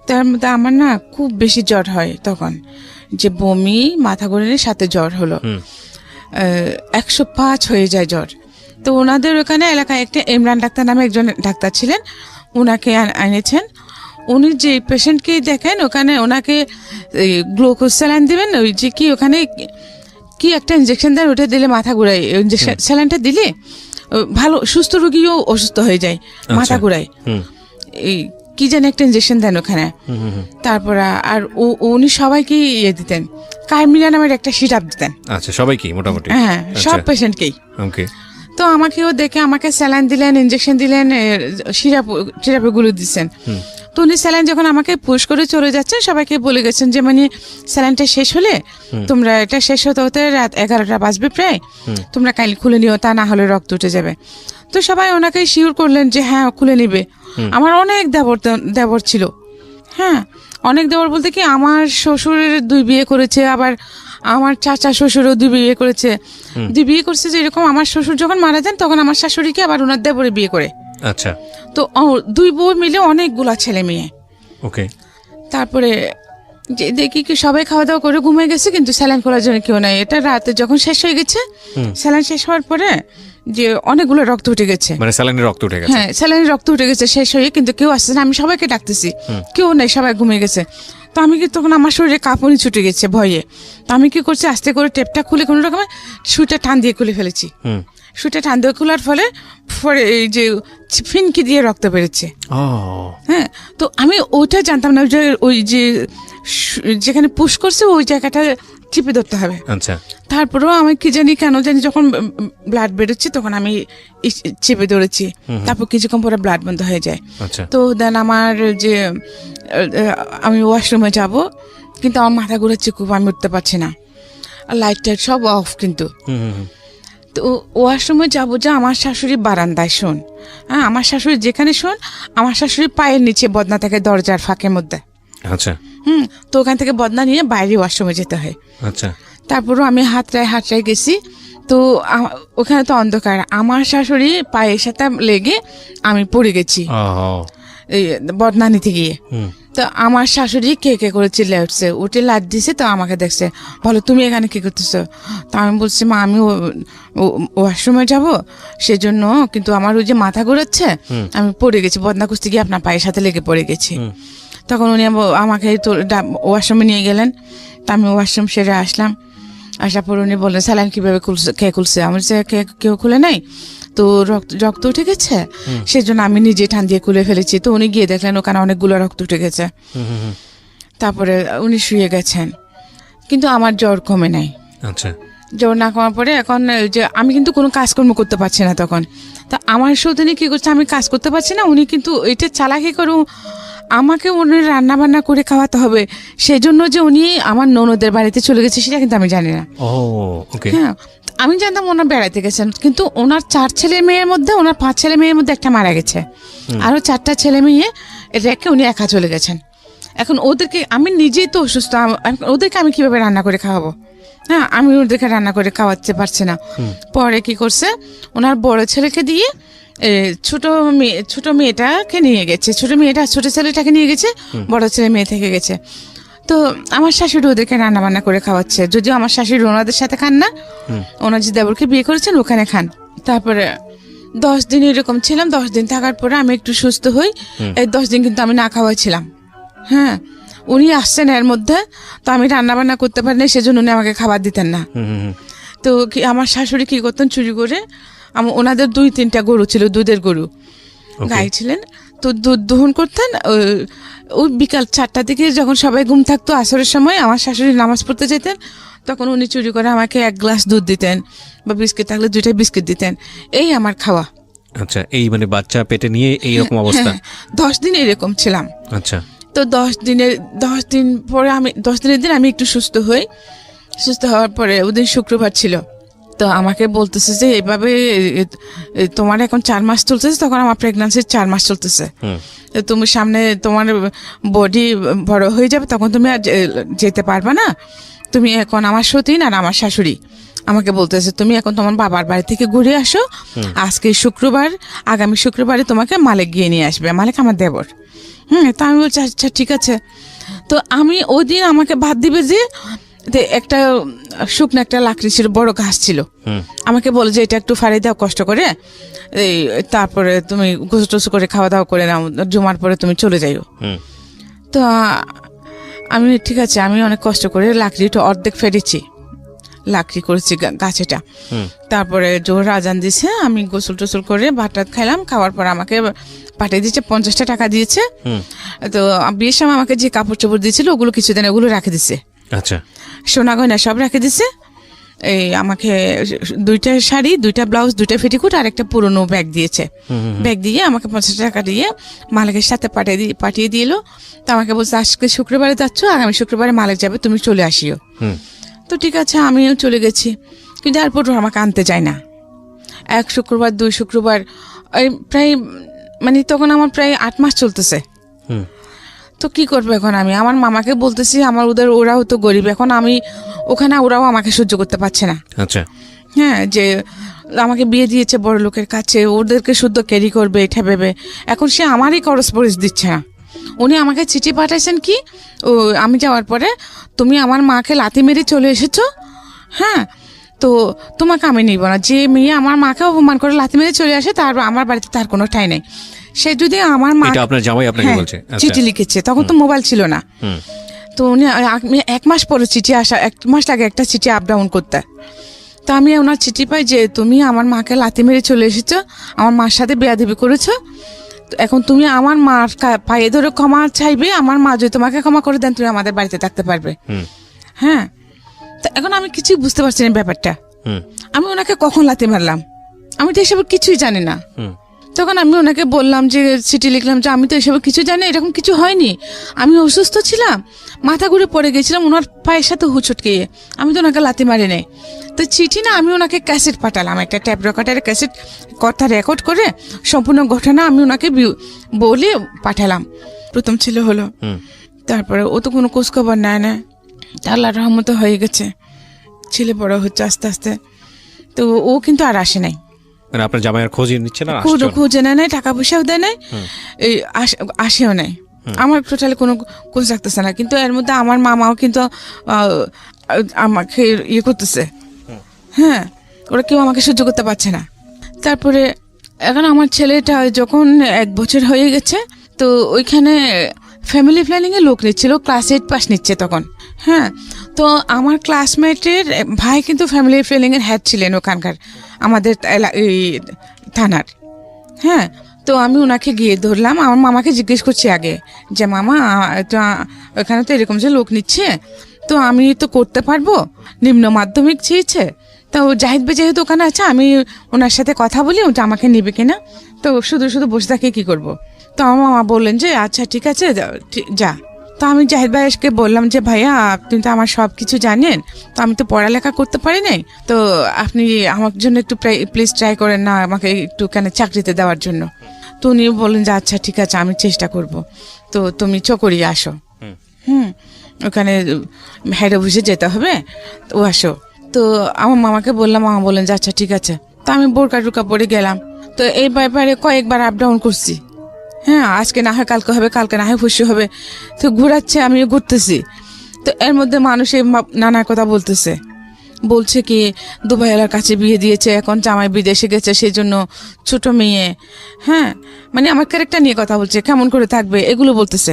তার মধ্যে আমার না খুব বেশি জ্বর হয় তখন, যে বমি, মাথা ঘোরানোর সাথে জ্বর হলো। 105 হয়ে যায় জ্বর। তো ওনাদের ওখানে এলাকায় একটা ইমরান ডাক্তার নামে একজন ডাক্তার ছিলেন, ওনাকে এনেছেন। উনি যে পেশেন্টকে দেখেন ওখানে ওনাকে গ্লুকোজ স্যালাইন দিবেন, ওই যে কি ওখানে কি একটা ইঞ্জেকশন দেন, ওটা দিলে মাথা ঘুরায়, ইঞ্জেকশন স্যালাইনটা দিলে ভালো সুস্থ রোগীও অসুস্থ হয়ে যায়, মাথা ঘুরায়। এই কি জানি একটা ইঞ্জেকশন দেন ওখানে। তারপর আর উনি সবাইকে দিতেন, কার্মিলা নামের একটা সিরাপ দিতেন। আচ্ছা, সবাইকে মোটামুটি? হ্যাঁ, সব পেশেন্টকেই। ওকে। তো আমাকেও দেখে আমাকে স্যালাইন দিলেন, ইঞ্জেকশন দিলেন, সিরাপগুলো দিচ্ছেন। তো উনি স্যালাইন যখন আমাকে পুশ করে চলে যাচ্ছেন, সবাইকে বলে গেছেন যে মানে স্যালাইনটা শেষ হলে তোমরা, এটা শেষ হতে হতে রাত 11টা বাজবে প্রায়, তোমরা কাইন্ডলি খুলে নিও, তা না হলে রক্ত উঠে যাবে। তো সবাই ওনাকে শিওর করলেন যে হ্যাঁ খুলে নিবে। আমার অনেক দেবর ছিল, হ্যাঁ অনেক দেবর বলতে কি আমার শ্বশুরের 2 বিয়ে করেছে, আবার আমার চাচা শ্বশুরও 2 বিয়ে করেছে। 2 বিয়ে করছে, যে এরকম আমার শ্বশুর যখন মারা যান তখন আমার শাশুড়িকে আবার ওনার দেবরে বিয়ে করে। আচ্ছা। তো 2 বউ মিলে অনেকগুলা ছেলে মেয়ে। ওকে। তারপরে যে দেখি কি সবাই খাওয়া দাওয়া করে ঘুমিয়ে গেছে, কিন্তু স্যালাইন খোলার জন্য কেউ নাই। এটা রাতে যখন শেষ হয়ে গেছে, স্যালাইন শেষ হওয়ার পরে যে অনেকগুলো রক্ত উঠে গেছে, মানে স্যালাইনের রক্ত উঠে গেছে? হ্যাঁ, স্যালাইনের রক্ত উঠে গেছে শেষ হয়ে, কিন্তু কেউ আসছে না। আমি সবাইকে ডাকতেছি, কেউ নাই, সবাই ঘুমিয়ে গেছে। তো আমি কি তখন আমার শরীরে কাঁপুনি ছুটে গেছে ভয়ে। তো আমি কি করছি, আস্তে করে টেপটা খুলে কোনো রকমের সুইটা টান দিয়ে খুলে ফেলেছি। সুইটা টান দিয়ে খোলার ফলে এই যে ফিনকি দিয়ে রক্ত বেরোচ্ছে। হ্যাঁ, তো আমি ওইটা জানতাম না যে ওই যে যেখানে পুশ করছে ওই জায়গাটা চিপে ধরতে হবে। আচ্ছা। তারপরেও আমি কি জানি কেন জানি যখন ব্লাড বেরোচ্ছে তখন আমি চেপে ধরেছি, তারপর কিছুক্ষণ পরে ব্লাড বন্ধ হয়ে যায়। তো দেন আমার যে আমি ওয়াশরুমে যাব, কিন্তু আমার মাথা ঘুরাচ্ছে খুব, আমি উঠতে পারছি না, লাইট টাইট সব অফ। কিন্তু তো ওয়াশরুমে যাবো, যে আমার শাশুড়ি বারান্দায় শোন, হ্যাঁ আমার শাশুড়ি যেখানে শোন, আমার শাশুড়ি পায়ের নিচে বদনা থাকে দরজার ফাঁকের মধ্যে। আচ্ছা। তো ওখান থেকে বদনা নিয়ে বাইরে ওয়াশরুমে যেতে হয়। আচ্ছা। তারপরও আমি হাতটায় গেছি, তো ওখানে তো অন্ধকার, আমার শাশুড়ি পায়ের সাথে লেগে আমি পড়ে গেছি এই বদনা নিতে গিয়ে। তো আমার শাশুড়ি কে করে চিল্লে উঠছে, উঠে লাট দিছে। তো আমাকে দেখছে, বলো তুমি এখানে কি করতেছো? তো আমি বলছি মা আমি ওয়াশরুমে যাব সেজন্য, কিন্তু আমার ওই যে মাথা ঘোরাচ্ছে, আমি পড়ে গেছি, বদনা কুস্তি গিয়ে আপনার পায়ের সাথে লেগে পড়ে গেছি। তখন উনি আমাকে ওয়াশরুমে নিয়ে গেলেন। তা আমি ওয়াশরুম সেরে আসলাম, আসার পর উনি বললেন স্যালাইন কিভাবে কে খুলছে? আমার কেউ খুলে নাই, তো রক্ত উঠে গেছে, সেজন্য আমি নিজে টান দিয়ে খুলে ফেলেছি। তো উনি গিয়ে দেখলেন ওখানে অনেকগুলো রক্ত উঠে গেছে। তারপরে উনি শুয়ে গেছেন, কিন্তু আমার জ্বর কমে নাই। আচ্ছা। জ্বর না কমার পরে এখন যে আমি কিন্তু কোনো কাজকর্ম করতে পারছি না তখন। তা আমার সৌদিনী কি করছে, আমি কাজ করতে পারছি না, উনি কিন্তু এটা চালাকি করু আমাকে উনি রান্না বান্না করে খাওয়াতে হবে, সেজন্য যে উনি আমার ননদের বাড়িতে চলে গেছে সেটা কিন্তু আমি জানি না। হ্যাঁ, আমি জানতাম ওনার বেড়াতে গেছেন, কিন্তু ওনার 4 ছেলে মেয়ের মধ্যে, ওনার 5 ছেলে মেয়ের মধ্যে একটা মারা গেছে, আরো 4টা ছেলে মেয়ে রেখে উনি একা চলে গেছেন। এখন ওদেরকে আমি নিজেই তো অসুস্থ, ওদেরকে আমি কিভাবে রান্না করে খাওয়াবো? হ্যাঁ, আমি ওদেরকে রান্না করে খাওয়াতে পারছি না। পরে কি করছে, ওনার বড় ছেলেকে দিয়ে ছোট মেয়েটাকে নিয়ে গেছে, ছোট ছেলেটাকে নিয়ে গেছে, বড় ছেলে মেয়ে থেকে গেছে। তো আমার শাশুড়ি ওদেরকে রান্না বান্না করে খাওয়াচ্ছে, যদিও আমার শাশুড়ি ওনাদের সাথে খান না, ওনার যে দেবরকে বিয়ে করেছেন ওখানে খান। তারপরে 10 দিন এরকম ছিলাম। 10 দিন থাকার পরে আমি একটু সুস্থ হই। এই 10 দিন কিন্তু আমি না খাওয়াইছিলাম। হ্যাঁ, উনি আসছেন এর মধ্যে, তো আমি রান্না বান্না করতে পারি না, সেজন্য উনি আমাকে খাবার দিতেন না। তো আমার শাশুড়ি কি করতেন, চুরি করে ওনাদের 2-3টা গরু ছিল, দুধের গরু, গাই ছিলেন, তো দুধ দহন করতেন। ওই বিকাল 4টার দিকে যখন সবাই ঘুম থাকতো, আসরের সময় আমার শাশুড়ি নামাজ পড়তে যেতেন, তখন উনি চুরি করে আমাকে 1 গ্লাস দুধ দিতেন, বা বিস্কিট থাকলে 2টা বিস্কিট দিতেন। এই আমার খাওয়া। আচ্ছা, এই মানে বাচ্চা পেটে নিয়ে এইরকম অবস্থা? 10 দিন এরকম ছিলাম। আচ্ছা। তো 10 দিন পরে 10 দিনের দিন আমি একটু সুস্থ হই। সুস্থ হওয়ার পরে ওদিন শুক্রবার ছিল, তো আমাকে বলতেছে যে এভাবে তোমার এখন 4 মাস চলতেছে, তখন আমার প্রেগন্যান্সির 4 মাস চলতেছে, তুমি সামনে তোমার বডি বড় হয়ে যাবে, তখন তুমি আর যেতে পারবে না, তুমি এখন আমার সতীন আর আমার শাশুড়ি আমাকে বলতেছে তুমি এখন তোমার বাবার বাড়ি থেকে ঘুরে আসো, আজকে শুক্রবার, আগামী শুক্রবারে তোমাকে মালিক গিয়ে নিয়ে আসবে, মালিক আমার দেবর। তা আমি বলছি আচ্ছা ঠিক আছে। তো আমি ওই দিন আমাকে ভাত দিবে যে একটা শুকনো একটা লাকড়ি ছিল, বড় ঘাস ছিল। আমাকে বলে যে এটা একটু ফাড়ি দাও কষ্ট করে, তারপরে তুমি গোসল টোসল করে খাওয়া দাওয়া করে নাও, জুমার পরে তুমি চলে যাইও। তো আমি ঠিক আছে, আমি অনেক কষ্ট করে লাকড়িটা অর্ধেক ফেটেছি, লাকড়ি করেছি গাছেটা। তারপরে জোহর আজান দিছে, আমি গোসল টোসল করে ভাত টাত খাইলাম। খাওয়ার পর আমাকে পাঠিয়ে দিয়েছে, 50 টাকা দিয়েছে। তো বিয়ের সময় আমাকে যে কাপড় চোপড় দিয়েছিল ওগুলো কিছুদিন ওগুলো রেখে দিছে। আচ্ছা, সোনা গয়না সব রেখে দিছে। এই আমাকে 2টা শাড়ি, 2টা ব্লাউজ, 2টা পেটিকোট আর একটা পুরনো ব্যাগ দিয়েছে। ব্যাগ দিয়ে আমাকে 50 টাকা দিয়ে মালিকের সাথে পাঠিয়ে দিল। তো আমাকে বলছে আজকে শুক্রবারে যাচ্ছ, আগামী শুক্রবারে মালিক যাবে, তুমি চলে আসিও। তো ঠিক আছে, আমিও চলে গেছি। কিন্তু এয়ারপোর্ট আমাকে আনতে যায় না। 1 শুক্রবার, 2 শুক্রবার, প্রায় মানে তখন আমার প্রায় 8 মাস চলতেছে। তো কি করবো এখন আমি? আমার মামাকে বলতেছি, আমার ওরাও তো গরিব, এখন আমি ওখানে, ওরাও আমাকে সহ্য করতে পারছে না। আচ্ছা, হ্যাঁ, যে আমাকে বিয়ে দিয়েছে বড় লোকের কাছে, ওদেরকে শুদ্ধ ক্যারি করবে এটা ভেবে। এখন সে আমারই করসপরেন্স দিচ্ছে না। উনি আমাকে চিঠি পাঠাইছেন কি, ও আমি যাওয়ার পরে, তুমি আমার মাকে লাথি মেরে চলে এসেছো, হ্যাঁ, তো তোমাকে আমি নিব না। যে মেয়ে আমার মাকে অপমান করে লাথি মেরে চলে আসে, তার আমার বাড়িতে তার কোনো ঠাঁই নেই। সে যদি আমার মা, আপনার জামাই আপনাকে বলছে, চিঠি লিখেছে, তখন তো মোবাইল ছিল না। তো উনি 1 মাস পরে চিঠি আসা, 1 মাস লাগে একটা চিঠি আপ ডাউন করতে। তো আমি ওনার চিঠি পাই যে তুমি আমার মাকে লাথি মেরে চলে এসেছো, আমার মার সাথে বেয়াদবি করেছো, এখন তুমি আমার মার পায়ে ধরে ক্ষমা চাইবে, আমার মা যদি তোমাকে ক্ষমা করে দেন তুমি আমাদের বাড়িতে থাকতে পারবে। হ্যাঁ, তো এখন আমি কিছুই বুঝতে পারছি না ব্যাপারটা। আমি ওনাকে কখন লাথি মারলাম, আমি তো এসব কিছুই জানি না। তখন আমি ওনাকে বললাম যে চিঠি লিখলাম যে আমি তো এসব কিছু জানি, এরকম কিছু হয়নি, আমি অসুস্থ ছিলাম, মাথা ঘুরে পড়ে গেছিলাম ওনার পায়ের সাথে হুচটকে, আমি তো ওনাকে লাথি মারি নাই। তো চিঠি না, আমি ওনাকে ক্যাসেট পাঠালাম, একটা ট্যাপ রেকর্ডারে ক্যাসেট কথা রেকর্ড করে সম্পূর্ণ ঘটনা আমি ওনাকে বলে পাঠালাম। প্রথম ছেলে হলো, তারপরে ও তো কোনো খোঁজখবর নেয় না। আল্লাহর রহমতে হয়ে গেছে, ছেলে বড় হচ্ছে আস্তে আস্তে। তো ও কিন্তু আর আসে নাই, মানে আপনার জামাইয়ের খোঁজ নিচ্ছে না, খোঁজে নেয় নাই, টাকা পয়সাও দেয় নাই, এই আসেও নাই, আমার টোটালি কোনো খোঁজ রাখতেছে না। কিন্তু এর মধ্যে আমার মামাও কিন্তু আমাকে ইয়ে করতেছে, হ্যাঁ, ওরা কেউ আমাকে সহ্য করতে পারছে না। তারপরে এখন আমার ছেলেটা যখন 1 বছর হয়ে গেছে, তো ওইখানে ফ্যামিলি প্ল্যানিং এ লোক নিচ্ছিল, ক্লাস 8 পাস নিচ্ছে তখন। হ্যাঁ, তো আমার ক্লাসমেটের ভাই কিন্তু ফ্যামিলি প্ল্যানিং এর হেড ছিলেন ওখানকার, আমাদের এই থানার। হ্যাঁ, তো আমি ওনাকে গিয়ে ধরলাম, আমার মামাকে জিজ্ঞেস করছি আগে যে মামা ওখানে তো এরকম যে লোক নিচ্ছে, তো আমি তো করতে পারবো, নিম্ন মাধ্যমিক চেয়েছে, তো জাহিদ ভাই যেহেতু ওখানে আছে, আমি ওনার সাথে কথা বলি ওটা আমাকে নেবে কিনা, তো শুধু শুধু বসে থাকে কি করব। তো আমার মামা বললেন যে আচ্ছা ঠিক আছে যা। তো আমি জাহিদ ভাইকে বললাম যে ভাইয়া আপনি তো আমার সব কিছু জানেন, তো আমি তো পড়ালেখা করতে পারি নাই, তো আপনি আমার জন্য একটু প্লিজ ট্রাই করেন না আমাকে একটুখানি চাকরিতে দেওয়ার জন্য। তো উনি বললেন যে আচ্ছা ঠিক আছে আমি চেষ্টা করব, তো তুমি চকরি আসো, ওখানে হেড অফিসে যেতে হবে, ও আসো। তো আমার মামাকে বললাম, মামা বললেন যে আচ্ছা ঠিক আছে। তো আমি বোরকা টুকা পরে গেলাম। তো এই ব্যাপারে কয়েকবার আপ ডাউন করছি, হ্যাঁ, আজকে না হয় কালকে হবে, কালকে না হয় পরশু হবে, তো ঘোরাচ্ছে, আমিও ঘুরতেছি। তো এর মধ্যে মানুষ নানা কথা বলছে কি দুবাইওয়ালার কাছে বিয়ে দিয়েছে, এখন জামাই বিদেশে গেছে, সেই জন্য ছোট মেয়ে, হ্যাঁ, মানে আমার ক্যারেক্টার নিয়ে কথা বলছে, কেমন করে থাকবে এগুলো বলতেছে।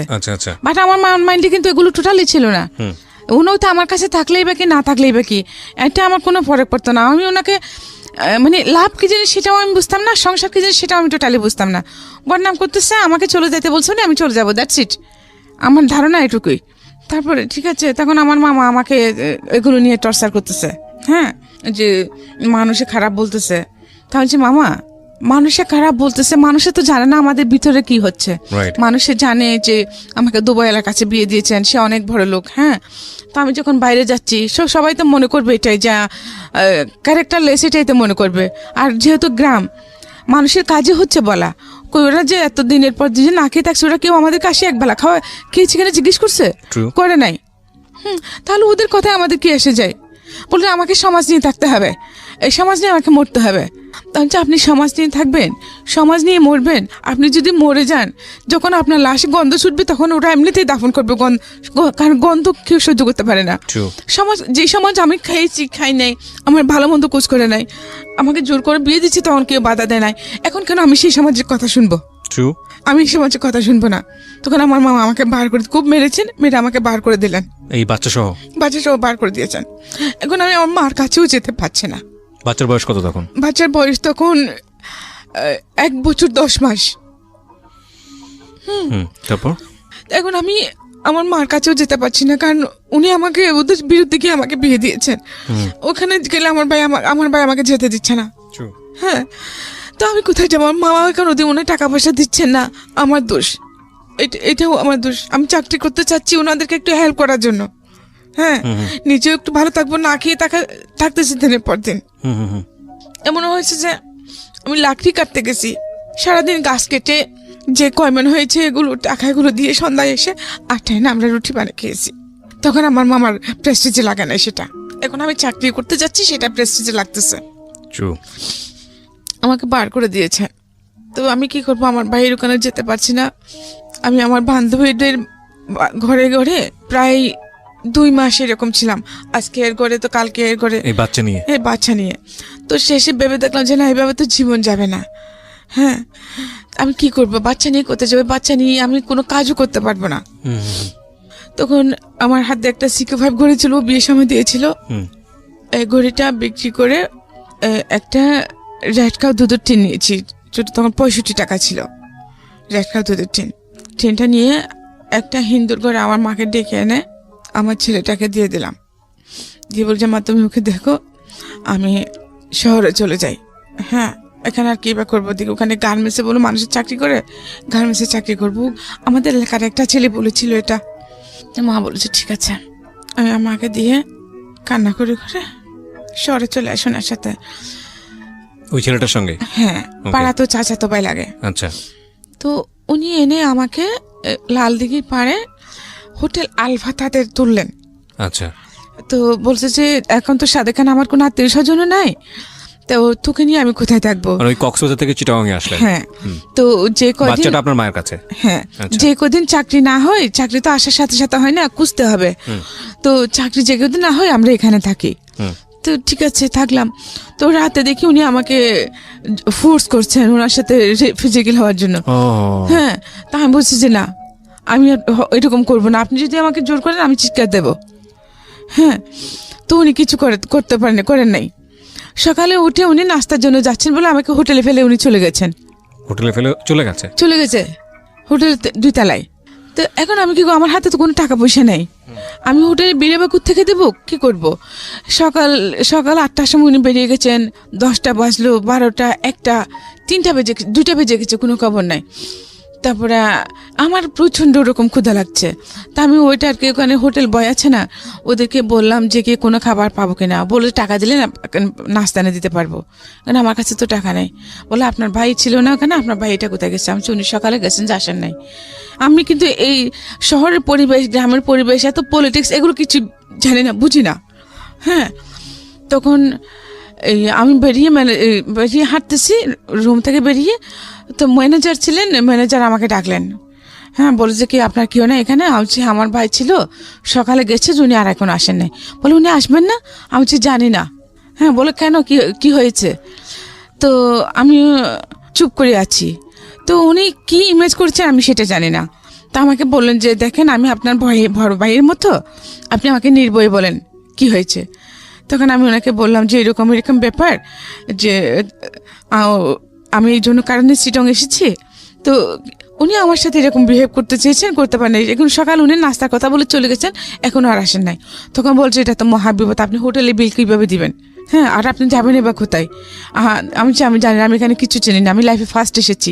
বাট আমার মাইন্ডে কিন্তু এগুলো টোটালি ছিল না। উনিও তো আমার কাছে থাকলেই বা কি না থাকলেই বা কি, এটা আমার কোনো ফরক পড়তো না। আমি ওনাকে মানে লাভ কি জিনিস সেটাও আমি বুঝতাম না, সংসার কি জিনিস সেটাও আমি টোটালি বুঝতাম না। বদনাম করতেছে, আমাকে চলে যেতে বলছে, আমি চলে যাবো, দ্যাটস ইট, আমার ধারণা এটুকুই। তারপরে ঠিক আছে, তখন আমার মামা আমাকে এগুলো নিয়ে টর্চার করতেছে, হ্যাঁ, যে মানুষে খারাপ বলতেছে। তাহলে যে মামা মানুষে খারাপ বলতেছে, মানুষে তো জানে না আমাদের ভিতরে কি হচ্ছে। মানুষে জানে যে আমাকে দুবাইওয়ালার কাছে বিয়ে দিয়েছেন, সে অনেক বড় লোক, হ্যাঁ, তো আমি যখন বাইরে যাচ্ছি সবাই তো মনে করবে এটাই, যা ক্যারেক্টারলেস এটাই তো মনে করবে। আর যেহেতু গ্রাম, মানুষের কাজে হচ্ছে বলা, ওরা যে এত দিনের পর যে না খেয়ে থাকছে, ওরা কেউ আমাদের কাছে একবেলা খাওয়া খেয়েছি কিনা জিজ্ঞেস করছে, করে নাই। তাহলে ওদের কথায় আমাদের কি এসে যায়? বললে আমাকে সমাজ নিয়ে থাকতে হবে, এই সমাজ নিয়ে আমাকে মরতে হবে। তাহলে আপনি সমাজ নিয়ে থাকবেন, সমাজ নিয়ে মরবেন। আপনি যদি মরে যান, যখন আপনার লাশে গন্ধ ছুটবে তখন ওরা এমনিতেই দাফন করবে, কারণ গন্ধ কেউ সহ্য করতে পারে না। সমাজ, যে সমাজ আমি খেয়েছি খাই নাই, আমার ভালো মন্দ কোচ করে নাই, আমাকে জোর করে বিয়ে দিচ্ছে, তখন কেউ বাধা দেয় নাই, এখন কেন আমি সেই সমাজের কথা শুনবো? আমি এই সমাজের কথা শুনবো না। তখন আমার মামা আমাকে বার করে, খুব মেরেছেন, মেরে আমাকে বার করে দিলেন, এই বাচ্চা সহ বার করে দিয়েছেন। এখন আমি আমার মার কাছেও যেতে পারছি না। বাচ্চার বয়স কত তখন? বাচ্চার বয়স তখন 1 বছর 10 মাস। তারপর এখন আমি আমার মার কাছেও যেতে পারছি না, কারণ উনি আমাকে ওদের বিরুদ্ধে গিয়ে আমাকে বিয়ে দিয়েছেন। ওখানে গেলে আমার ভাই আমাকে যেতে দিচ্ছে না। হ্যাঁ, তো আমি কোথায় যাবো? আমার মামা এখন ওদের উনি টাকা পয়সা দিচ্ছেন না, আমার দোষ, এটাও আমার দোষ। আমি চাকরি করতে চাচ্ছি ওনাদেরকে একটু হেল্প করার জন্য। হ্যাঁ, নিজেও একটু ভালো থাকবো, না খেয়ে থাকতেছি দিনের পর দিন। এমন হয়েছে যে আমি লাকড়ি কাটতে গেছি, সারাদিন গাছ কেটে যে কয়মন হয়েছে এগুলো টাকাগুলো দিয়ে সন্ধ্যায় এসে 8টায় না আমরা রুটি বানিয়ে খেয়েছি। তখন আমার মামার প্রেস্টিজে লাগে না সেটা। এখন আমি চাকরি করতে যাচ্ছি, সেটা প্রেস্টিজে লাগতেছে। আমাকে বার করে দিয়েছে। তো আমি কি করবো? আমার ভাইয়ের ওখানে যেতে পারছি না। আমি আমার বান্ধবীদের ঘরে ঘরে প্রায় 2 মাস এরকম ছিলাম। আজকে এর ঘরে তো কালকে এর ঘরে, এই বাচ্চা নিয়ে। তো শেষে ভেবে দেখলাম যে না, এইভাবে তো জীবন যাবে না। হ্যাঁ, আমি কি করবো? বাচ্চা নিয়ে করতে যাবে, বাচ্চা নিয়ে আমি কোনো কাজও করতে পারবো না। তখন আমার হাতে একটা CK5 ঘড়ি ছিল, বিয়ের সময় দিয়েছিল। এই ঘড়িটা বিক্রি করে একটা রেড কাউ দুধের টিন নিয়েছি। তখন 65 টাকা ছিল রেড কাউ দুধের টিনটা নিয়ে একটা হিন্দুর ঘরে আমার মাকে ডেকে এনে আমার ছেলেটাকে দিয়ে দিলাম। দিয়ে বলছে, মা তুমি ওকে দেখো, আমি শহরে চলে যাই। হ্যাঁ, এখানে আর কি বা করবো? দিকে ওখানে গার্মেন্টসে বলো মানুষের চাকরি করে, গার্মেন্টসে চাকরি করবো। আমাদের এলাকার একটা ছেলে বলেছিল এটা। মা বলেছে ঠিক আছে। আমি আমাকে দিয়ে কান্না করে করে শহরে চলে আসো ওনার সাথে, ওই ছেলেটার সঙ্গে। হ্যাঁ, পাড়া তো চাচাতো ভাই লাগে। আচ্ছা। তো উনি এনে আমাকে লালদিঘির পাড়ে হোটেল আলফা তাদের তুললেন। আচ্ছা। তো বলছে যে এখন তো সাদেখান আমার কোনো আত্মীয় স্বজনও নাই, তো তোকে নিয়ে আমি কোথায় থাকবো? ওই কক্সবাজার থেকে চিটাগাং এ আসলেন। হ্যাঁ। তো যে কদিন বাচ্চাটা আপনার মায়ের কাছে। হ্যাঁ, যে কদিন চাকরি না হয়, চাকরি তো আসার সাথে সাথে হয় না, খুঁজতে হবে। তো চাকরি যে কদিন না হয় আমরা এখানে থাকি। তো ঠিক আছে, থাকলাম। তো রাতে দেখি উনি আমাকে ফোর্স করছেন ওনার সাথে ফিজিক্যাল হওয়ার জন্য। হ্যাঁ, তা আমি বলছি যে না, আমি এরকম করবো না, আপনি যদি আমাকে জোর করেন আমি চিৎকার দেব। হ্যাঁ, তো উনি কিছু করেন নাই। সকালে উঠে উনি নাস্তার জন্য যাচ্ছেন বলে আমাকে হোটেলে ফেলে উনি চলে গেছেন। চলে গেছে হোটেল 2 তলায়। তো এখন আমি কি করবো? আমার হাতে তো কোনো টাকা পয়সা নেই, আমি হোটেলে বেরিয়ে থেকে দেবো, কি করব? সকাল 8টার সময় উনি বেরিয়ে গেছেন, 10টা বাজলো, 12টা, 1টা, 3টা বেজে, 2টা বেজে গেছে, কোনো খবর নাই। তারপরে আমার প্রচণ্ড ওরকম ক্ষুধা লাগছে। তা আমি ওইটারকে ওখানে হোটেল বয় আছে না, ওদেরকে বললাম যে কি কোনো খাবার পাবো কিনা। বলে টাকা দিলে না নাস্তা এনে দিতে পারবো, কারণ আমার কাছে তো টাকা নেই। বলে আপনার ভাই ছিল না ওখানে, আপনার ভাই এটা কোথায় গেছে? আমি উনি সকালে গেছেন, যে আসেন নাই। আমি কিন্তু এই শহরের পরিবেশ, গ্রামের পরিবেশ, এত পলিটিক্স এগুলো কিছু জানি না, বুঝি না। হ্যাঁ, তখন আমি বেরিয়ে হাঁটতেছি রুম থেকে বেরিয়ে, তো ম্যানেজার ছিলেন, ম্যানেজার আমাকে ডাকলেন। হ্যাঁ, বলেছে কি আপনার কেউ না এখানে? আমি বলছি আমার ভাই ছিল, সকালে গেছে, উনি আর এখন আসেন নাই। বলে উনি আসবেন না? আমি বলছি জানি না। হ্যাঁ, বলে কেন, কি হয়েছে? তো আমি চুপ করে আছি। তো উনি কি ইমেজ করছেন আমি সেটা জানি না। তা আমাকে বললেন যে দেখেন, আমি আপনার বড় ভাইয়ের মতো, আপনি আমাকে নির্ভয়ে বলেন কি হয়েছে। তখন আমি ওনাকে বললাম যে এরকম ব্যাপার, যে আমি এই জন্য কারণে চিটং এসেছি। তো উনি আমার সাথে এরকম বিহেভ করতে চেয়েছেন, করতে পারেন। এখন সকাল উনি নাস্তার কথা বলে চলে গেছেন, এখনো আর আসেন নাই। তখন বলছে এটা তো মহাবিপদ, আপনি হোটেলে বিল কীভাবে দিবেন? হ্যাঁ, আর আপনি যাবেন এবার কোথায়? আমি জানি না, আমি এখানে কিছু চিনি না, আমি লাইফে ফার্স্ট এসেছি।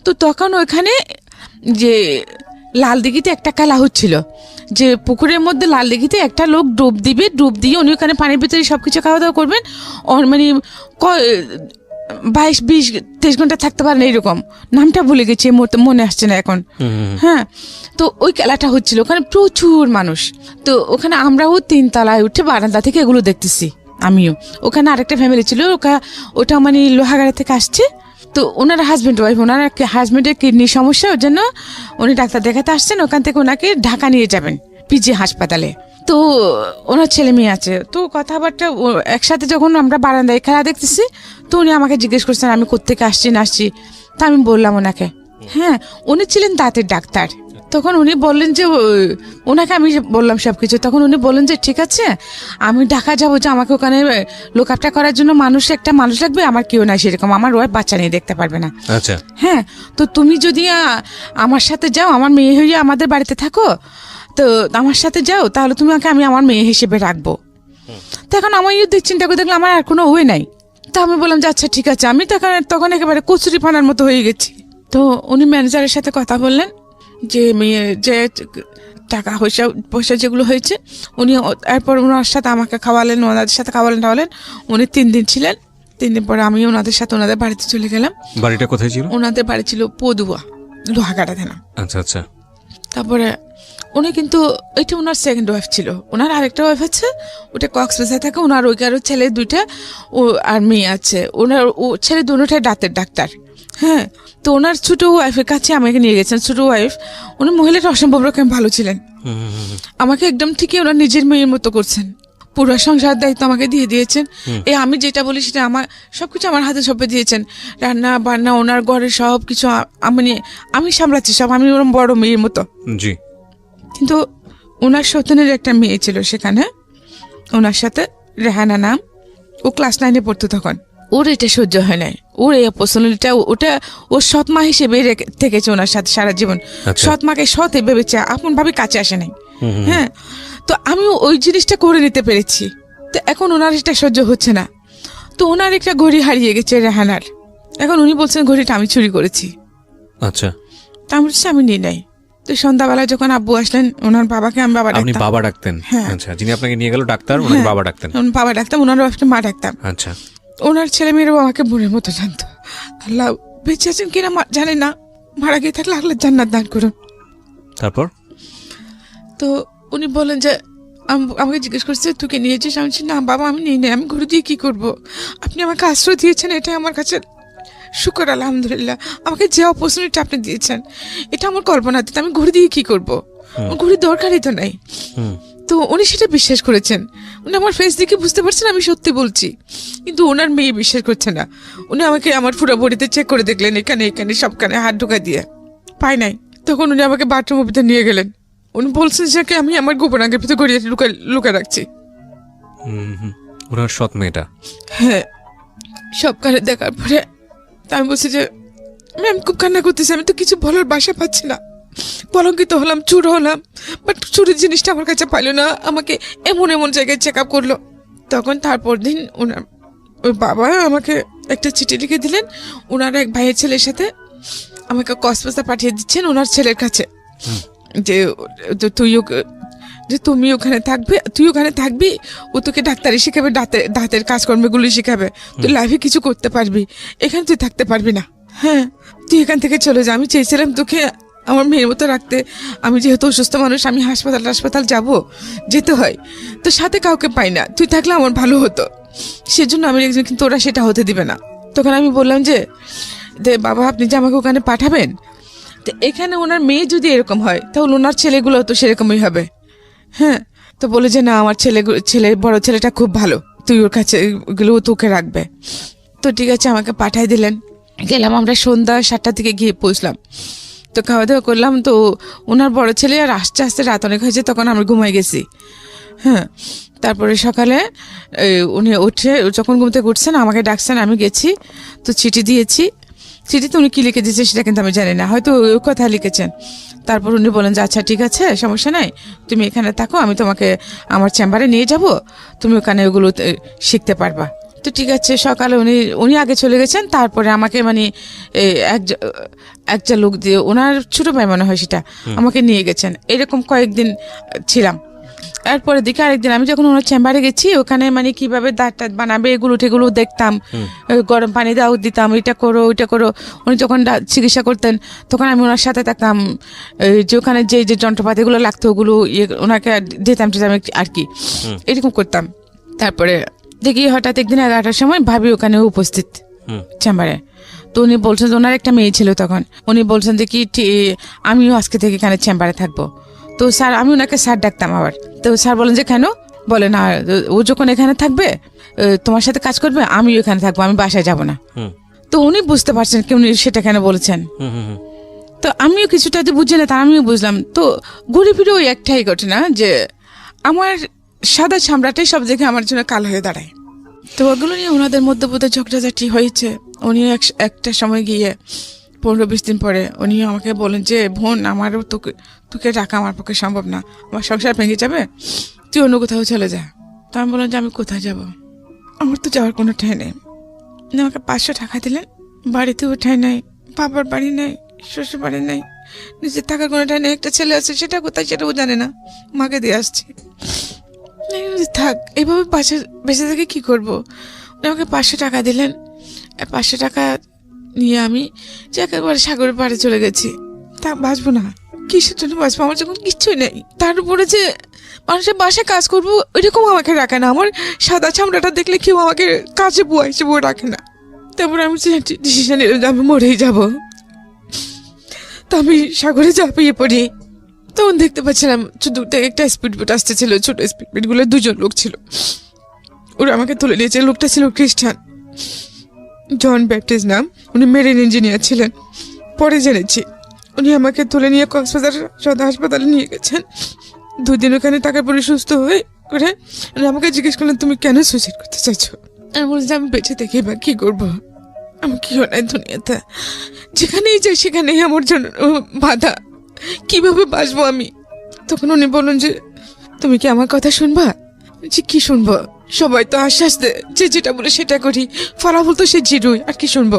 তো তখন ওইখানে যে লালদিঘিতে একটা খেলা হচ্ছিল, যে পুকুরের মধ্যে লালদিঘিতে একটা লোক ডুব দিবে, ডুব দিয়ে উনি ওখানে পানির ভিতরে সবকিছু খাওয়া দাওয়া করবেন, মানে 22-20-23 ঘন্টা থাকতে পারেন, এইরকম। নামটা ভুলে গেছি, মনে আসছে না এখন। হ্যাঁ, তো ওই খেলাটা হচ্ছিল, ওখানে প্রচুর মানুষ। তো ওখানে আমরাও 3 তলায় উঠে বারান্দা থেকে এগুলো দেখতেছি। আমিও। ওখানে আরেকটা ফ্যামিলি ছিল, ওটা মানে লোহাগাড়া থেকে আসছে। তো ওনার হাজব্যান্ড ওয়াইফ, ওনার হাজব্যান্ডের কিডনির সমস্যা, ওর জন্য উনি ডাক্তার দেখাতে আসছেন। ওখান থেকে ওনাকে ঢাকা নিয়ে যাবেন পিজি হাসপাতালে। তো ওনার ছেলে মেয়ে আছে, তো কথাবার্তা একসাথে যখন আমরা বারান্দায় খেলা দেখতেছি, তো উনি আমাকে জিজ্ঞেস করছেন আমি কোত্থেকে আসছি না আসছি। তা আমি বললাম ওনাকে, হ্যাঁ উনি ছিলেন দাঁতের ডাক্তার। তখন উনি বললেন যে ওনাকে আমি বললাম সবকিছু। তখন উনি বললেন যে ঠিক আছে, আমি ঢাকা যাবো, যে আমাকে ওখানে লোক আপটা করার জন্য একটা মানুষ লাগবে, আমার কেউ নাই সেরকম, আমার ওয়াইফ বাচ্চা নিয়ে দেখতে পারবে না। আচ্ছা, হ্যাঁ, তো তুমি যদি আমার সাথে যাও, আমার মেয়ে হয়ে আমাদের বাড়িতে থাকো, তো আমার সাথে যাও, তাহলে আমি আমার মেয়ে হিসেবে রাখবো। তো এখন আমার চিন্তা করে দেখলাম আমার আর কোনো ওয়ে নাই। তো আমি বললাম যে আচ্ছা ঠিক আছে। আমি তখন একেবারে কচুরি পানার মতো হয়ে গেছি। তো উনি ম্যানেজারের সাথে কথা বললেন যে মেয়ে যে টাকা পয়সা যেগুলো হয়েছে, উনি এরপর ওনার সাথে আমাকে খাওয়ালেন, ওনাদের সাথে খাওয়ালেন। উনি 3 দিন ছিলেন। 3 দিন পরে আমি ওনাদের সাথে ওনাদের বাড়িতে চলে গেলাম। বাড়িটা কোথায় ছিল? ওনাদের বাড়ি ছিল পদুয়া, লোহাগাড়া থানা। আচ্ছা আচ্ছা। তারপরে উনি কিন্তু এটা ওনার সেকেন্ড ওয়াইফ ছিল। ওনার আরেকটা ওয়াইফ আছে, ওটা কক্সবাজারে থাকে। ওনার ওইকারও ছেলে 2টা আর মেয়ে আছে। ওনার ছেলে দুটোটাই দাঁতের ডাক্তার। হ্যাঁ, তো ওনার ছোট ওয়াইফের কাছে আমাকে নিয়ে গেছেন। ছোট ওয়াইফ, উনি মহিলাটা অসম্ভব রকম ভালো ছিলেন। আমাকে একদম ঠিকই ওনার নিজের মেয়ের মতো করছেন। পুরো সংসার দায়িত্ব আমাকে দিয়ে দিয়েছেন। আমি যেটা বলি সেটা আমার সবকিছু আমার হাতে সঁপে দিয়েছেন। রান্না বান্না, ওনার ঘরের সব কিছু আমি সামলাচ্ছি সব, আমি ওরকম বড় মেয়ের মতো। জি। কিন্তু ওনার সন্তানের একটা মেয়ে ছিল সেখানে, ওনার সাথে রেহানা নাম। ও ক্লাস 9-এ পড়তো তখন। ওর এটা সহ্য হয় নাই। ওর এই অপরচুনিটিটা ওটা ওর সৎ মা হিসেবে থেকেছে ওনার সাথে সারা জীবন। সৎ মাকে সৎ ভেবেছে, আপন ভাবে কাছে আসে নাই। হ্যাঁ, তো আমি ওই জিনিসটা করে নিতে পেরেছি। তো এখন ওনার এটা সহ্য হচ্ছে না। তো ওনার একটা ঘড়ি হারিয়ে গেছে রেহানার। এখন উনি বলছেন ঘড়িটা আমি চুরি করেছি। আচ্ছা। তা আমি বলছি আমি নিই নাই। তো সন্ধ্যাবেলায় যখন আব্বু আসলেন, ওনার বাবাকে আমি বাবা ডাকতাম। আপনি বাবা ডাকতেন? হ্যাঁ। আচ্ছা, যিনি আপনাকে নিয়ে গেল ডাক্তার, ওনাকে বাবা ডাকতেন? বাবা ডাকতাম, ওনার ওয়াইফকে মা ডাকতাম। আচ্ছা। ওনার ছেলে মেয়েরাও আমাকে বোনের মতো জানতো। আল্লাহ বেঁচে আছেন কিনা জানে না, মারা গিয়ে থাকলে আল্লাহ জান্নাত দান করুন। তারপর তো উনি বলেন যে আমাকে জিজ্ঞেস করছে তুই কে নিয়েছিস? আমি বলছি না বাবা আমি নিই নাই, আমি ঘুরে দিয়ে কি করব? আপনি আমাকে আশ্রয় দিয়েছেন, এটাই আমার কাছে শুকর আলহামদুলিল্লাহ। আমাকে যে অপরচুনিটি আপনি দিয়েছেন, এটা আমার কল্পনাতীত। আমি ঘুরে দিয়ে কি করবো? ঘুরির দরকারই তো নাই। তো উনি সেটা বিশ্বাস করেছেন। উনি আমার ফেস দেখে বুঝতে পারছেন আমি সত্যি বলছি, কিন্তু ওনার মেয়ে বিশ্বাস করছে না। উনি আমাকে আমার পুরো বডিতে চেক করে দেখলেন, এখানে এখানে সবখানে হাত ঢোকা দিয়ে পাই নাই। তখন উনি আমাকে বাথরুমের ভিতরে নিয়ে গেলেন। উনি বলছেন যে আমি আমার গোপনাঙ্গের ভিতরে গড়িয়ে লুকা রাখছি। ওনার সৎ মেয়েটা? হ্যাঁ। সবখানে দেখার পরে আমি বলছি যে আমি খুব কান্না করতেছি, আমি তো কিছু বলার বাসা পাচ্ছি না। কলঙ্কিত হলাম, চুর হলাম, বাট চুরির জিনিসটা আমার কাছে পাইলো না। আমাকে এমন এমন জায়গায় চেক আপ করলো। তখন তারপর দিন ওই বাবা আমাকে একটা চিঠি লিখে দিলেন। ওনার এক ভাইয়ের ছেলের সাথে আমাকে কক্সবাজার পাঠিয়ে দিচ্ছেন ওনার ছেলের কাছে, যে তুমি ওখানে থাকবে, তুই ওখানে থাকবি, ও তোকে ডাক্তারি শিখাবে, দাঁতের কাজকর্মগুলি শিখাবে, তুই লাইফে কিছু করতে পারবি, এখানে তুই থাকতে পারবি না। হ্যাঁ, তুই এখান থেকে চলে যা। আমি চেয়েছিলাম তোকে আমার মেয়ের মতো রাখতে। আমি যেহেতু অসুস্থ মানুষ, আমি হাসপাতাল যাব, যেতে হয়, তো সাথে কাউকে পাই না। তুই থাকলে আমার ভালো হতো, সেজন্য আমি একজন, কিন্তু ওরা সেটা হতে দিবে না। তখন আমি বললাম যে বাবা আপনি যে আমাকে ওখানে পাঠাবেন, তো এখানে ওনার মেয়ে যদি এরকম হয় তাহলে ওনার ছেলেগুলো তো সেরকমই হবে। হ্যাঁ, তো বলে যে না আমার বড় ছেলেটা খুব ভালো, তুই ওর কাছে ওগুলো তোকে রাখবে। তো ঠিক আছে, আমাকে পাঠাই দিলেন। গেলাম, আমরা সন্ধ্যা 7টার দিকে গিয়ে পৌঁছলাম। তো খাওয়া দাওয়া করলাম। তো ওনার বড় ছেলে আর আস্তে আস্তে রাত অনেক হয়েছে, তখন আমরা ঘুমাই গেছি। হ্যাঁ, তারপরে সকালে উনি উঠে যখন ঘুম থেকে উঠছেন আমাকে ডাকছেন, আমি গেছি। তো চিঠি দিয়েছি। চিঠিতে উনি কি লিখে দিয়েছে সেটা কিন্তু আমি জানি না, হয়তো ওই কথা লিখেছেন। তারপর উনি বলেন যে আচ্ছা ঠিক আছে, সমস্যা নাই, তুমি এখানে থাকো, আমি তোমাকে আমার চেম্বারে নিয়ে যাব, তুমি ওখানে ওগুলো শিখতে পারবা। তো ঠিক আছে, সকালে উনি আগে চলে গেছেন। তারপরে আমাকে মানে একটা লোক দিয়ে, ওনার ছোট ভাই মনে হয় সেটা, আমাকে নিয়ে গেছেন। এরকম কয়েকদিন ছিলাম। এরপরে দেখি আরেকদিন আমি যখন ওনার চেম্বারে গেছি, ওখানে মানে কিভাবে দাঁত বানাবে এগুলো দেখতাম, গরম পানি দাও দিতাম, এটা করো ওইটা করো। উনি যখন চিকিৎসা করতেন তখন আমি ওনার সাথে থাকতাম, যে ওখানে যে যন্ত্রপাতিগুলো লাগতো ওগুলো ওনাকে দিতাম আর কি, এরকম করতাম। তারপরে দেখি হঠাৎ একদিন 11টার সময় ভাবি ওখানে উপস্থিত হুম। চেম্বারে। তো উনি বলছেন যে ওনার একটা মেয়ে ছিল তখন, উনি বলছেন যে কি আমিও আজকে থেকে এখানে চেম্বারে থাকবো। তো স্যার, আমি ওনাকে স্যার ডাকতাম আবার। তো স্যার বলেন যে কেন? বলে না, ও যখন এখানে থাকবে তোমার সাথে কাজ করবে, আমিও এখানে থাকবো, আমি বাসায় যাব না। তো উনি বুঝতে পারছেন কি উনি সেটা কেন বলেছেন। তো আমিও কিছুটা যে বুঝি না, তা আমিও বুঝলাম। তো ঘুরে ফিরে ওই একটাই ঘটনা যে আমার সাদা চামড়াটাই সব দেখে আমার জন্য কালো হয়ে দাঁড়ায়। তো ওগুলো নিয়ে ওনাদের মধ্যে বোধহয় ঝগড়াঝাটি হয়েছে। উনি একটা সময় গিয়ে 15-20 দিন পরে উনি আমাকে বলেন যে বোন, আমারও তোকে রাখা আমার পক্ষে সম্ভব না, আমার সংসার ভেঙে যাবে, তুই অন্য কোথাও চলে যা। তো আমি বললাম যে আমি কোথায় যাব, আমার তো যাওয়ার কোনো ঠাঁই নেই। উনি আমাকে 500 টাকা দিলেন, বাড়িতেও ঠাঁই নাই, বাবার বাড়ি নাই, শ্বশুর বাড়ি নাই, নিজের থাকার কোনো ঠাঁই নেই। একটা ছেলে আছে, সেটা কোথায় সেটাও জানে না, মাকে দিয়ে আসছি। থাক, এইভাবে বেঁচে থেকে কি করবো? উনি আমাকে 500 টাকা দিলেন। 500 টাকা নিয়ে আমি যে একেবারে সাগরের পাড়ে চলে গেছি। তা বাঁচবো না, কিসের জন্য বাঁচবো? আমার যখন কিচ্ছুই নেই। তার উপরে যে মানুষের বাসায় কাজ করবো ওইরকম আমাকে রাখে না। আমার সাদা চামড়াটা দেখলে কেউ আমাকে কাছে বুয়া হিসেবে রাখে না। তারপরে আমি ডিসিশন নিলাম যে আমি মরেই যাবো। তো আমি সাগরে ঝাঁপিয়ে পড়ি। তখন দেখতে পাচ্ছিলাম শুধু একটা স্পিড বোট আসতেছিল, ছোট স্পিড বোটগুলো 2জন লোক ছিল। ওরা আমাকে তুলে নিয়েছে। লোকটা ছিল খ্রিস্টান, জন ব্যাপটিস্ট নাম। উনি মেরিন ইঞ্জিনিয়ার ছিলেন। পরে জেনেছি উনি আমাকে তুলে নিয়ে কক্সবাজার সদর হাসপাতালে নিয়ে গেছেন। 2 দিন ওখানে থাকার পরে সুস্থ হয়ে করে উনি আমাকে জিজ্ঞেস করলেন তুমি কেন সুইসাইড করতে চাইছো? আমি বলছি আমি বেঁচে থেকে বা কি করবো, আমি কি হয় দুনিয়াতে, যেখানেই যাই সেখানেই আমার জন্য বাধা, কিভাবে বাঁচবো আমি? তখন উনি বললেন যে তুমি কি আমার কথা শুনবা? যে কি শুনবো, সবাই তো আশ্বাস দেয় যে যেটা বলে সেটা করি, ফলাফল তো সে জিরোই, আর কি শুনবো?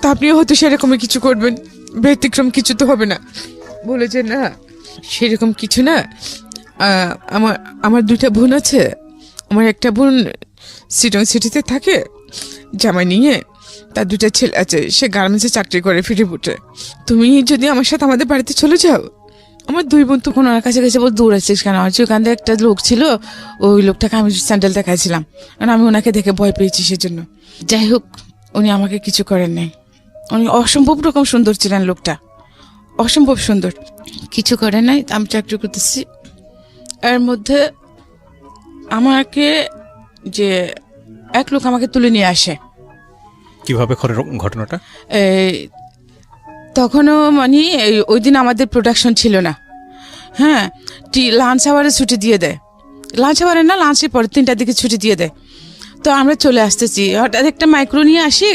তা আপনিও হয়তো সেরকমই কিছু করবেন, ব্যতিক্রম কিছু তো হবে না। বলে যে না, সেরকম কিছু না। আমার 2টা বোন আছে। আমার একটা বোন সিটং সিটিতে থাকে জামাই নিয়ে, তার 2টা ছেলে আছে, সে গার্মেন্টসে চাকরি করে ফিরিপুটে। তুমি যদি আমার সাথে আমাদের বাড়িতে চলে যাও। আমার 2 বোন তখন ওনার কাছে গেছে, বল দৌড়াচ্ছিস কেন? আর ওখান থেকে একটা লোক ছিল, ওই লোকটাকে আমি স্যান্ডেল দেখাইছিলাম, কারণ আমি ওনাকে দেখে ভয় পেয়েছি সেজন্য। যাই হোক, উনি আমাকে কিছু করেন নাই। উনি অসম্ভব রকম সুন্দর ছিলেন, লোকটা অসম্ভব সুন্দর, কিছু করেন নাই। আমি চাকরি করতেছি, এর মধ্যে আমাকে যে এক লোক আমাকে তুলে নিয়ে আসে। কিভাবে ঘটনাটা? তখনও মানে ওই দিন আমাদের প্রোডাকশন ছিল না। হ্যাঁ, লাঞ্চ আওয়ারে ছুটি দিয়ে দেয়। লাঞ্চ আওয়ারে না, লাঞ্চের পরে 3টার দিকে ছুটি দিয়ে দেয়। তো আমরা চলে আসতেছি, হঠাৎ একটা মাইক্রো নিয়ে আসি,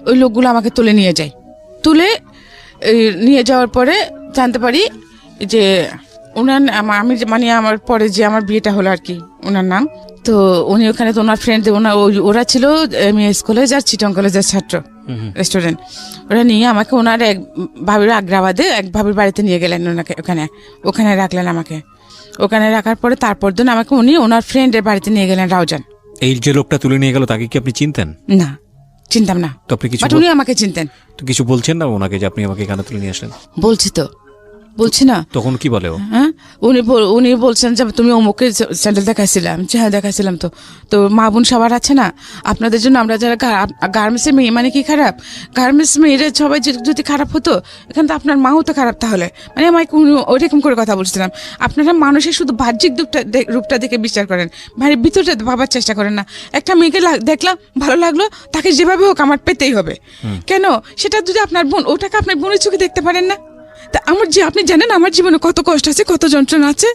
ওই লোকগুলো আমাকে তুলে নিয়ে যায়। তুলে নিয়ে যাওয়ার পরে জানতে পারি যে ওনার আমি মানে আমার পরে যে আমার বিয়েটা হলো আর কি, ওনার নাম। তো উনি ওখানে তো ওনার ফ্রেন্ড, ওরা ছিল এমএস কলেজ আর চিটং কলেজের ছাত্র স্টুডেন্ট। ওরা নিয়ে আমাকে ওনার এক ভাবির আগ্রাবাদে এক ভাবির বাড়িতে নিয়ে গেলেন। ওনাকে ওখানে রাখলেন আমাকে। ওখানে রাখার পরে তারপর দিন আমাকে উনি ওনার ফ্রেন্ডের বাড়িতে নিয়ে গেলেন, রাউজান। এই যে লোকটা তুলে নিয়ে গেল, তাকে কি আপনি চিনতেন? না, চিনতাম না। তো আপনি কিছু উনি আমাকে চিনতেন। তো কিছু বলছেন না ওনাকে যে আপনি আমাকে এখানে তুলে নিয়ে আসলেন? বলছি না। তখন কি বলে ও? হ্যাঁ, উনি বলছেন যে তুমি অমুকে স্যান্ডেল দেখাইছিলাম। হ্যাঁ, দেখাইছিলাম। তো মা বোন সবার আছে না, আপনাদের জন্য আমরা যারা গার্মেন্টসের মেয়ে, মানে কি খারাপ? গার্মেন্টস মেয়েরা সবাই যদি খারাপ হতো, এখানে তো আপনার মাও তো খারাপ তাহলে। মানে আমাকে ওইরকম করে কথা বলছিলাম। আপনারা মানুষের শুধু বাহ্যিক রূপটা দেখে বিচার করেন, ভারী ভিতরটা ভাবার চেষ্টা করেন না। একটা মেয়েকে দেখলাম, ভালো লাগলো, তাকে যেভাবে হোক আমার পেতেই হবে। কেন? সেটা যদি আপনার বোন, ওটাকে আপনার বোনের চোখে দেখতে পারেন না? তা আমার যে আপনি জানেন আমার জীবনে কত কষ্ট আছে, কত যন্ত্রণা আছে।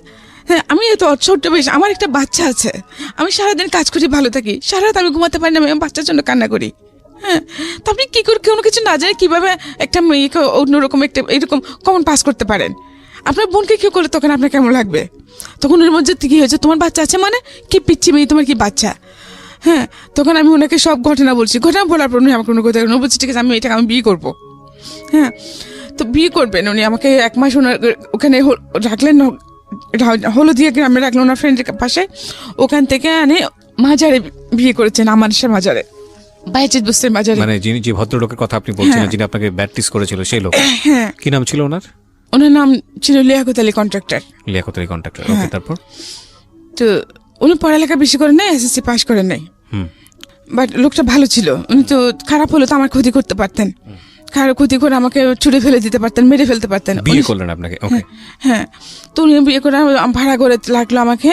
হ্যাঁ, আমি এত ছোট্ট বয়স, আমার একটা বাচ্চা আছে। আমি সারাদিন কাজ করি, ভালো থাকি, সারা রাত আমি ঘুমাতে পারি না, আমি বাচ্চার জন্য কান্না করি। হ্যাঁ, তো আপনি কি করে কোনো কিছু না জানে কিভাবে একটা মেয়েকে অন্যরকম একটা এরকম কমন পাস করতে পারেন? আপনার বোনকে কেউ করলে তখন আপনার কেমন লাগবে? তখন ওর মধ্যে কি হয়েছে, তোমার বাচ্চা আছে মানে কি পিচ্ছি মেয়ে, তোমার কি বাচ্চা? হ্যাঁ, তখন আমি ওনাকে সব ঘটনা বলছি। ঘটনা বলার পর উনি আমার কোনো কথা বলছি, ঠিক আছে আমি এটাকে আমি বিয়ে করবো। হ্যাঁ, তো বিয়ে করবেন উনি আমাকে 1 মাস ওখানে রাখলেন, হলদিয়া গ্রামে রাখলেন ওনার ফ্রেন্ডের পাশে। ওখান থেকে আনে মাজারে বিয়ে করেছেন, আমার সে মাজারে, বাইজিদ বুস্তের মাজারে। মানে যিনি যে ভদ্রলোকের কথা আপনি বলছেন, যিনি আপনাকে ব্যাপটিস করেছিল, সেই লোক? হ্যাঁ। কি নাম ছিল ওনার? ওনার নাম ছিল লিয়াকত আলী কন্ট্রাক্টর। লিয়াকত আলী কন্ট্রাক্টর, ওকে। তারপর? তো উনি পড়ালেখা বেশি করেন নাই, এসএসসি পাস করেন নাই। বাট লোকটা ভালো ছিল, উনি তো খারাপ হলো তো আমার ক্ষতি করতে পারতেন, খারাপ ক্ষতি করে আমাকে ছুড়ে ফেলে দিতে পারতেন, মেরে ফেলতে পারতেন। বিয়ে করলেন আপনাকে? ওকে। হ্যাঁ, তো উনি বিয়ে করে ভাড়া করে লাগলো আমাকে।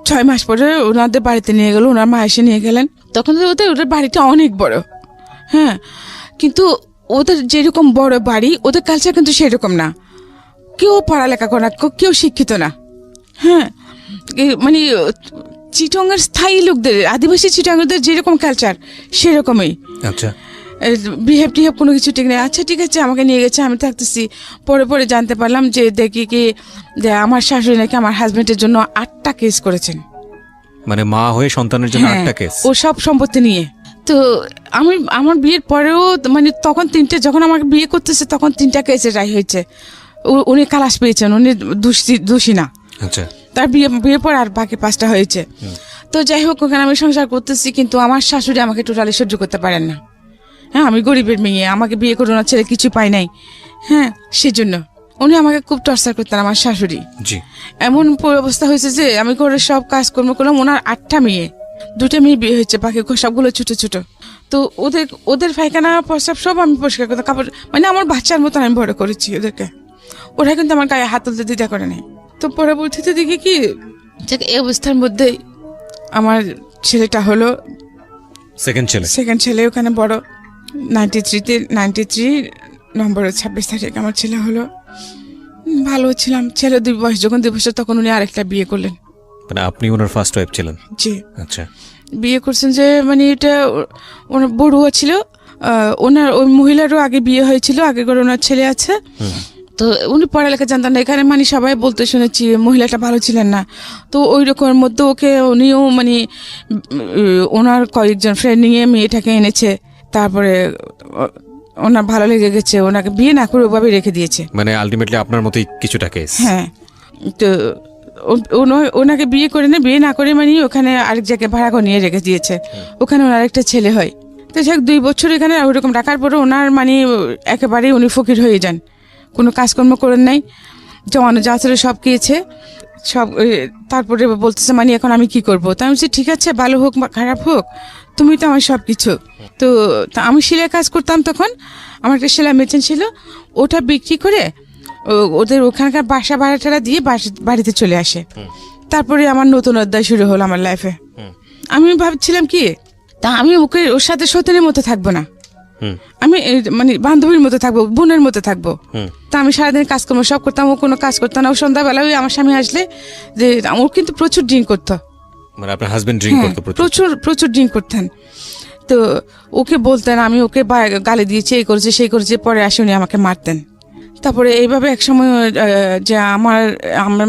6 মাস পরে ওনাদের বাড়িতে নিয়ে গেল, ওনার মা এসে নিয়ে গেলেন। তখন তো ওদের বাড়িটা অনেক বড়, হ্যাঁ, কিন্তু ওদের যেরকম বড় বাড়ি ওদের কালচার কিন্তু সেরকম না, কেউ পড়ালেখা করে না, কেউ শিক্ষিত না। হ্যাঁ, মানে চিটংয়ের স্থায়ী লোকদের, আদিবাসী চিটংদের যেরকম কালচার সেরকমই। আচ্ছা, বিহেভ টিহেভ কোনো কিছু ঠিক নেই। আচ্ছা ঠিক আছে, আমাকে নিয়ে গেছে, আমি থাকতেছি। পরে পরে জানতে পারলাম যে দেখি কি যে আমার শাশুড়ি নাকি আমার হাজবেন্ডের জন্য 8টা কেস করেছেন। মানে মা হয়ে সন্তানের জন্য 8টা কেস? ও সব সম্পত্তি নিয়ে। তো আমি আমার বিয়ের পরেও মানে তখন 3টে, যখন আমাকে বিয়ে করতেছে তখন 3টা কেসে রায় হয়েছে। উনি খালাস পেয়েছেন, উনি দোষী না। আচ্ছা, তার বিয়ের পর আর বাকি 5টা হয়েছে। তো যাই হোক, ওখানে আমি সংসার করতেছি, কিন্তু আমার শাশুড়ি আমাকে টোটালি সহ্য করতে পারেন না। হ্যাঁ, আমি গরিবের মেয়ে, আমাকে বিয়ে করে ওনার ছেলে কিছু পাই নাই। হ্যাঁ, সেজন্য উনি আমাকে খুব টর্চার করতেন আমার শাশুড়ি। জি। এমন অবস্থা হয়েছে যে আমি করে সব কাজকর্ম করলাম, ওনার 8টা মেয়ে, 2টা মেয়ে বিয়ে হয়েছে, বাকি সবগুলো ছোট ছোট। তো ওদের পায়খানা প্রস্রাব সব আমি পরিষ্কার করতাম, কাপড়, মানে আমার বাচ্চার মতন আমি বড় করেছি ওদেরকে। ওরা কিন্তু আমার গায়ে হাত তুলতে দ্বিধা করে নাই। তো পরবর্তীতে দেখি কি এই অবস্থার মধ্যেই আমার ছেলেটা হলো, সেকেন্ড ছেলে, ওখানে বড় 93 নম্বরের 26 তারিখ আমার ছেলে হলো। ভালো ছিলাম, ছেলে 2 বয়স, যখন 2 বছর তখন উনি আরেকটা বিয়ে করলেন। মানে আপনি ওনার ফার্স্ট ওয়াইফ ছিলেন? জি। আচ্ছা, বিয়ে করছেন যে মানে এটা ওনার বড়ুয়া ছিল, ওনার ওই মহিলারও আগে বিয়ে হয়েছিল, আগে করে ওনার ছেলে আছে। তো উনি পড়ালেখা জানতেন না, এখানে মানে সবাই বলতে শুনেছি মহিলাটা ভালো ছিলেন না। তো ওই রকমের মধ্যে উনিও মানে ওনার কয়েকজন ফ্রেন্ড নিয়ে মেয়েটাকে এনেছে, তারপরে ওনার ভালো লেগে গেছে, ওনাকে বিয়ে না করে ওভাবে রেখে দিয়েছে। মানে আলটিমেটলি আপনার মতোই কিছুটা কেস? হ্যাঁ, তো ওনাকে বিয়ে করে না, বিয়ে না করে মানে ওখানে আরেক জায়গায় ভাড়া করে নিয়ে রেখে দিয়েছে, ওখানে ওনার একটা ছেলে হয়। তো যাক 2 বছর এখানে ওইরকম রাখার পরে ওনার মানে একেবারেই উনি ফকির হয়ে যান, কোনো কাজকর্ম করেন নাই, জমানো যা ছিল সব খেয়েছে সব। তারপরে বলতেছে মানে এখন আমি কি করবো? তা আমি বলছি ঠিক আছে, ভালো হোক বা খারাপ হোক, তুমি তো আমার সব কিছু। তো আমি সেলাই কাজ করতাম, তখন আমার একটা সেলাই মেশিন ছিল, ওটা বিক্রি করে ওদের ওখানকার বাসা ভাড়াটা দিয়ে বাড়িতে চলে আসে। তারপরে আমার নতুন অধ্যায় শুরু হলো আমার লাইফে। আমি ভাবছিলাম কি, তা আমি ওর সাথে সতীনের মতো থাকবো না, আমি মানে বান্ধবীর মতো থাকবো, বোনের মতো থাকবো। তা আমি সারাদিন কাজকর্ম সব করতাম, ও কোনো কাজ করতো না। ও সন্ধ্যাবেলা ওই আমার স্বামী আসলে যে ও কিন্তু প্রচুর ড্রিঙ্ক করতো। মানে আপনার হাজবেন্ড ড্রিঙ্ক করতো? প্রচুর ড্রিঙ্ক করতেন। তো ওকে বলতেন, আমি ওকে গালি দিয়েছি, এই করেছে সেই করেছে, পরে আসে উনি আমাকে মারতেন। তারপরে এইভাবে এক সময় যে আমার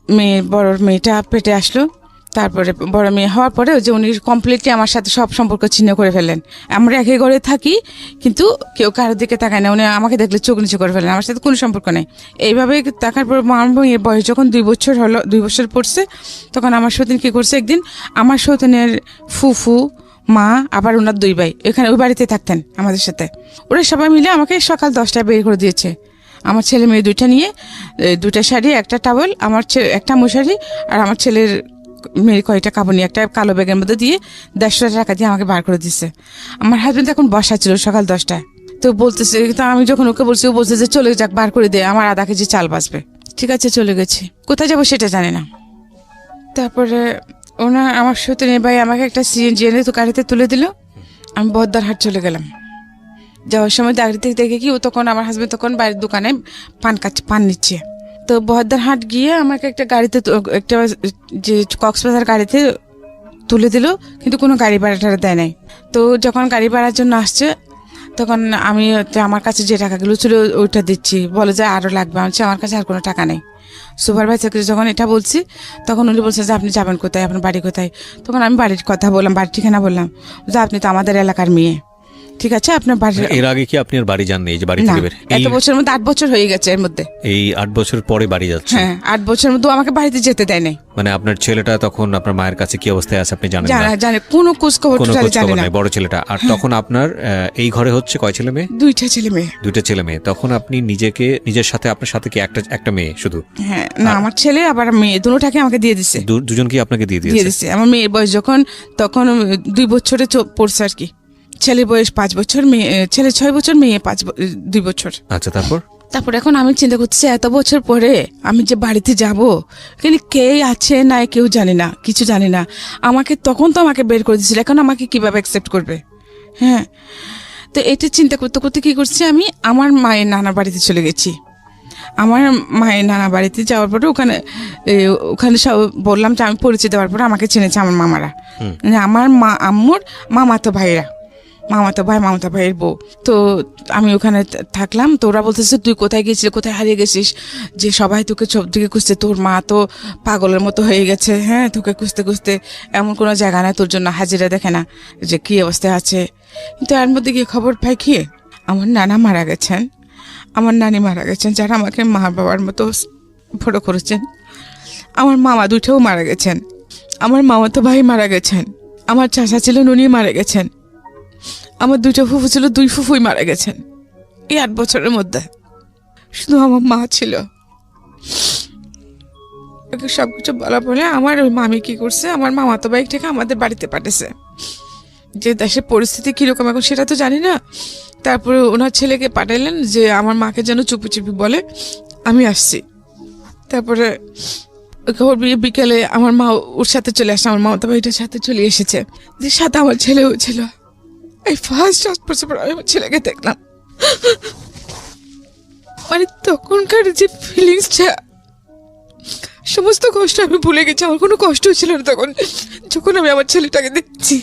মেয়ে, বড় মেয়েটা পেটে আসলো, তারপরে বড় মেয়ে হওয়ার পরে যে উনি কমপ্লিটলি আমার সাথে সব সম্পর্ক ছিন্ন করে ফেললেন। আমরা একই ঘরে থাকি, কিন্তু কেউ কারোর দিকে তাকায় না, উনি আমাকে দেখলে চোখ নিচু করে ফেলেন, আমার সাথে কোনো সম্পর্ক নেই। এইভাবে তাকার পর আমার মেয়ের বয়স যখন 2 বছর হলো, 2 বছর পড়ছে, তখন আমার সতীন কি করছে, একদিন আমার সতীনের ফুফু, মা, আবার ওনার 2 ভাই এখানে ওই বাড়িতে থাকতেন আমাদের সাথে। ওরা সবাই মিলে আমাকে সকাল 10টায় বের করে দিয়েছে। আমার ছেলে মেয়ে 2টা নিয়ে, 2টা শাড়ি, একটা টাওয়েল, আমার একটা মশারি, আর আমার ছেলের মেয়ের কয়েকটা কাপড় নিয়ে একটা কালো ব্যাগের মধ্যে দিয়ে 150 টাকা দিয়ে আমাকে বার করে দিচ্ছে। আমার হাজবেন্ড এখন বসা ছিল সকাল 10টায়। তো বলতেছে, তো আমি যখন ওকে বলছি, ও বলছে যে চলে যাক, বার করে দে, আমার আধা কেজি চাল বাঁচবে। ঠিক আছে, চলে গেছি, কোথায় যাবো সেটা জানি না। তারপরে আমার সতীনের ভাই আমাকে একটা সিএনজি এনে তো গাড়িতে তুলে দিল, আমি বহদ্দার হাট চলে গেলাম। যাওয়ার সময় গাড়িতে দেখে কি, ও তখন আমার হাজবেন্ড তখন বাড়ির দোকানে পান নিচ্ছে। তো বহদ্দার হাট গিয়ে আমাকে একটা গাড়িতে, একটা যে কক্সবাজার গাড়িতে তুলে দিল, কিন্তু কোনো গাড়ি ভাড়াটা দেয় নাই। তো যখন গাড়ি ভাড়ার জন্য আসছে, তখন আমি আমার কাছে যে টাকাগুলো ছিল ওইটা দিচ্ছি, বলে যে আরও লাগবে। আমি আমার কাছে আর কোনো টাকা নেই। সুপারভাইজারকে যখন এটা বলছি, তখন উনি বলছে যে আপনি যাবেন কোথায়, আপনার বাড়ি কোথায়? তখন আমি বাড়ির কথা বললাম, বাড়ির ঠিকানা বললাম, যে আপনি তো আমাদের এলাকার মেয়ে, ঠিক আছে আপনার বাড়ি। এর আগে কি আপনি আর বাড়ি যাননি? এই যে বাড়ি না, থেকে বের এত বছরের মধ্যে 8 বছর হয়ে গেছে এর মধ্যে। এই 8 বছর পরে বাড়ি যাচ্ছে? হ্যাঁ, 8 বছরের মধ্যে আমাকে বাড়িতে যেতে দেয় নাই। মানে আপনার ছেলেটা তখন আপনার মায়ের কাছে কি অবস্থায় আছে আপনি জানেন না? জানে কোনো খোঁজ খবর কোনো খোঁজ জানে খবর না। নাই বড় ছেলেটা। আর তখন আপনার এই ঘরে হচ্ছে কয় ছেলে মেয়ে? 2টা ছেলে মেয়ে। 2টা ছেলে মেয়ে। তখন আপনি নিজের সাথে আপনার সাথে কি একটা মেয়ে শুধু? হ্যাঁ, না আমার ছেলে আবার মেয়ে দুটোটাকে আমাকে দিয়ে দিছে। দুজনকে আপনাকে দিয়ে দিয়ে দিয়েছে? দিছে। আমার মেয়ের বয়স তখন 2 বছরে পড়ছে আর কি। ছেলের বয়স 5 বছর, ছেলে 6 বছর, মেয়ে 2 বছর। আচ্ছা, তারপর এখন আমি চিন্তা করতেছি এত বছর পরে আমি যে বাড়িতে যাব, কিন্তু কে আছে না কেউ জানে না, কিছু জানে না। আমাকে তখন তো আমাকে বের করে দিয়েছিল, এখন আমাকে কিভাবে অ্যাকসেপ্ট করবে? হ্যাঁ, তো এটা চিন্তা করতে করতে কি করছি, আমি আমার মায়ের নানার বাড়িতে চলে গেছি। আমার মায়ের নানা বাড়িতে যাওয়ার পরে ওখানে সব বললাম যে আমি পরিচয় দেওয়ার পরে আমাকে চিনেছে আমার মামারা, আমার আম্মুর মামাতো ভাইয়ের বউ। তো আমি ওখানে থাকলাম। তো ওরা বলতেছে তুই কোথায় গেছিস, কোথায় হারিয়ে গেছিস, যে সবাই তোকে সব দিকে খুঁজতে, তোর মা তো পাগলের মতো হয়ে গেছে। হ্যাঁ, তোকে খুঁজতে খুঁজতে এমন কোনো জায়গা নাই তোর জন্য হাজিরা দেখে না যে কি অবস্থায় আছে। কিন্তু এর মধ্যে গিয়ে খবর পাই কি আমার নানা মারা গেছেন, আমার নানি মারা গেছেন, যারা আমাকে মা বাবার মতো বড় করেছেন। আমার মামা 2টাও মারা গেছেন, আমার মামাতো ভাই মারা গেছেন, আমার চাচা ছিল উনি মারা গেছেন, আমার 2টা ফুফু ছিল, 2 ফুফুই মারা গেছেন এই 8 বছরের মধ্যে। শুধু আমার মা ছিল। সবকিছু বলার পরে আমার ওই মামি কি করছে, আমার মামাতো ভাইটাকে আমাদের বাড়িতে পাঠিয়েছে। যে দেশের পরিস্থিতি কিরকম এখন সেটা তো জানি না। তারপরে ওনার ছেলেকে পাঠাইলেন যে আমার মাকে যেন চুপি চুপি বলে আমি আসছি। তারপরে খবর বিকেলে আমার মা ওর সাথে চলে আসে, আমার মামাতো ভাইটার সাথে চলে এসেছে, যে সাথে আমার ছেলেও ছিল। এই ফার্স্ট 8 বছর পর আমি আমার ছেলেকে দেখলাম। মানে তখনকার যে ফিলিংসটা, সমস্ত কষ্ট আমি ভুলে গেছি। আমার কোনো কষ্ট ছিল না তখন, যখন আমি আমার ছেলেটাকে দেখছি।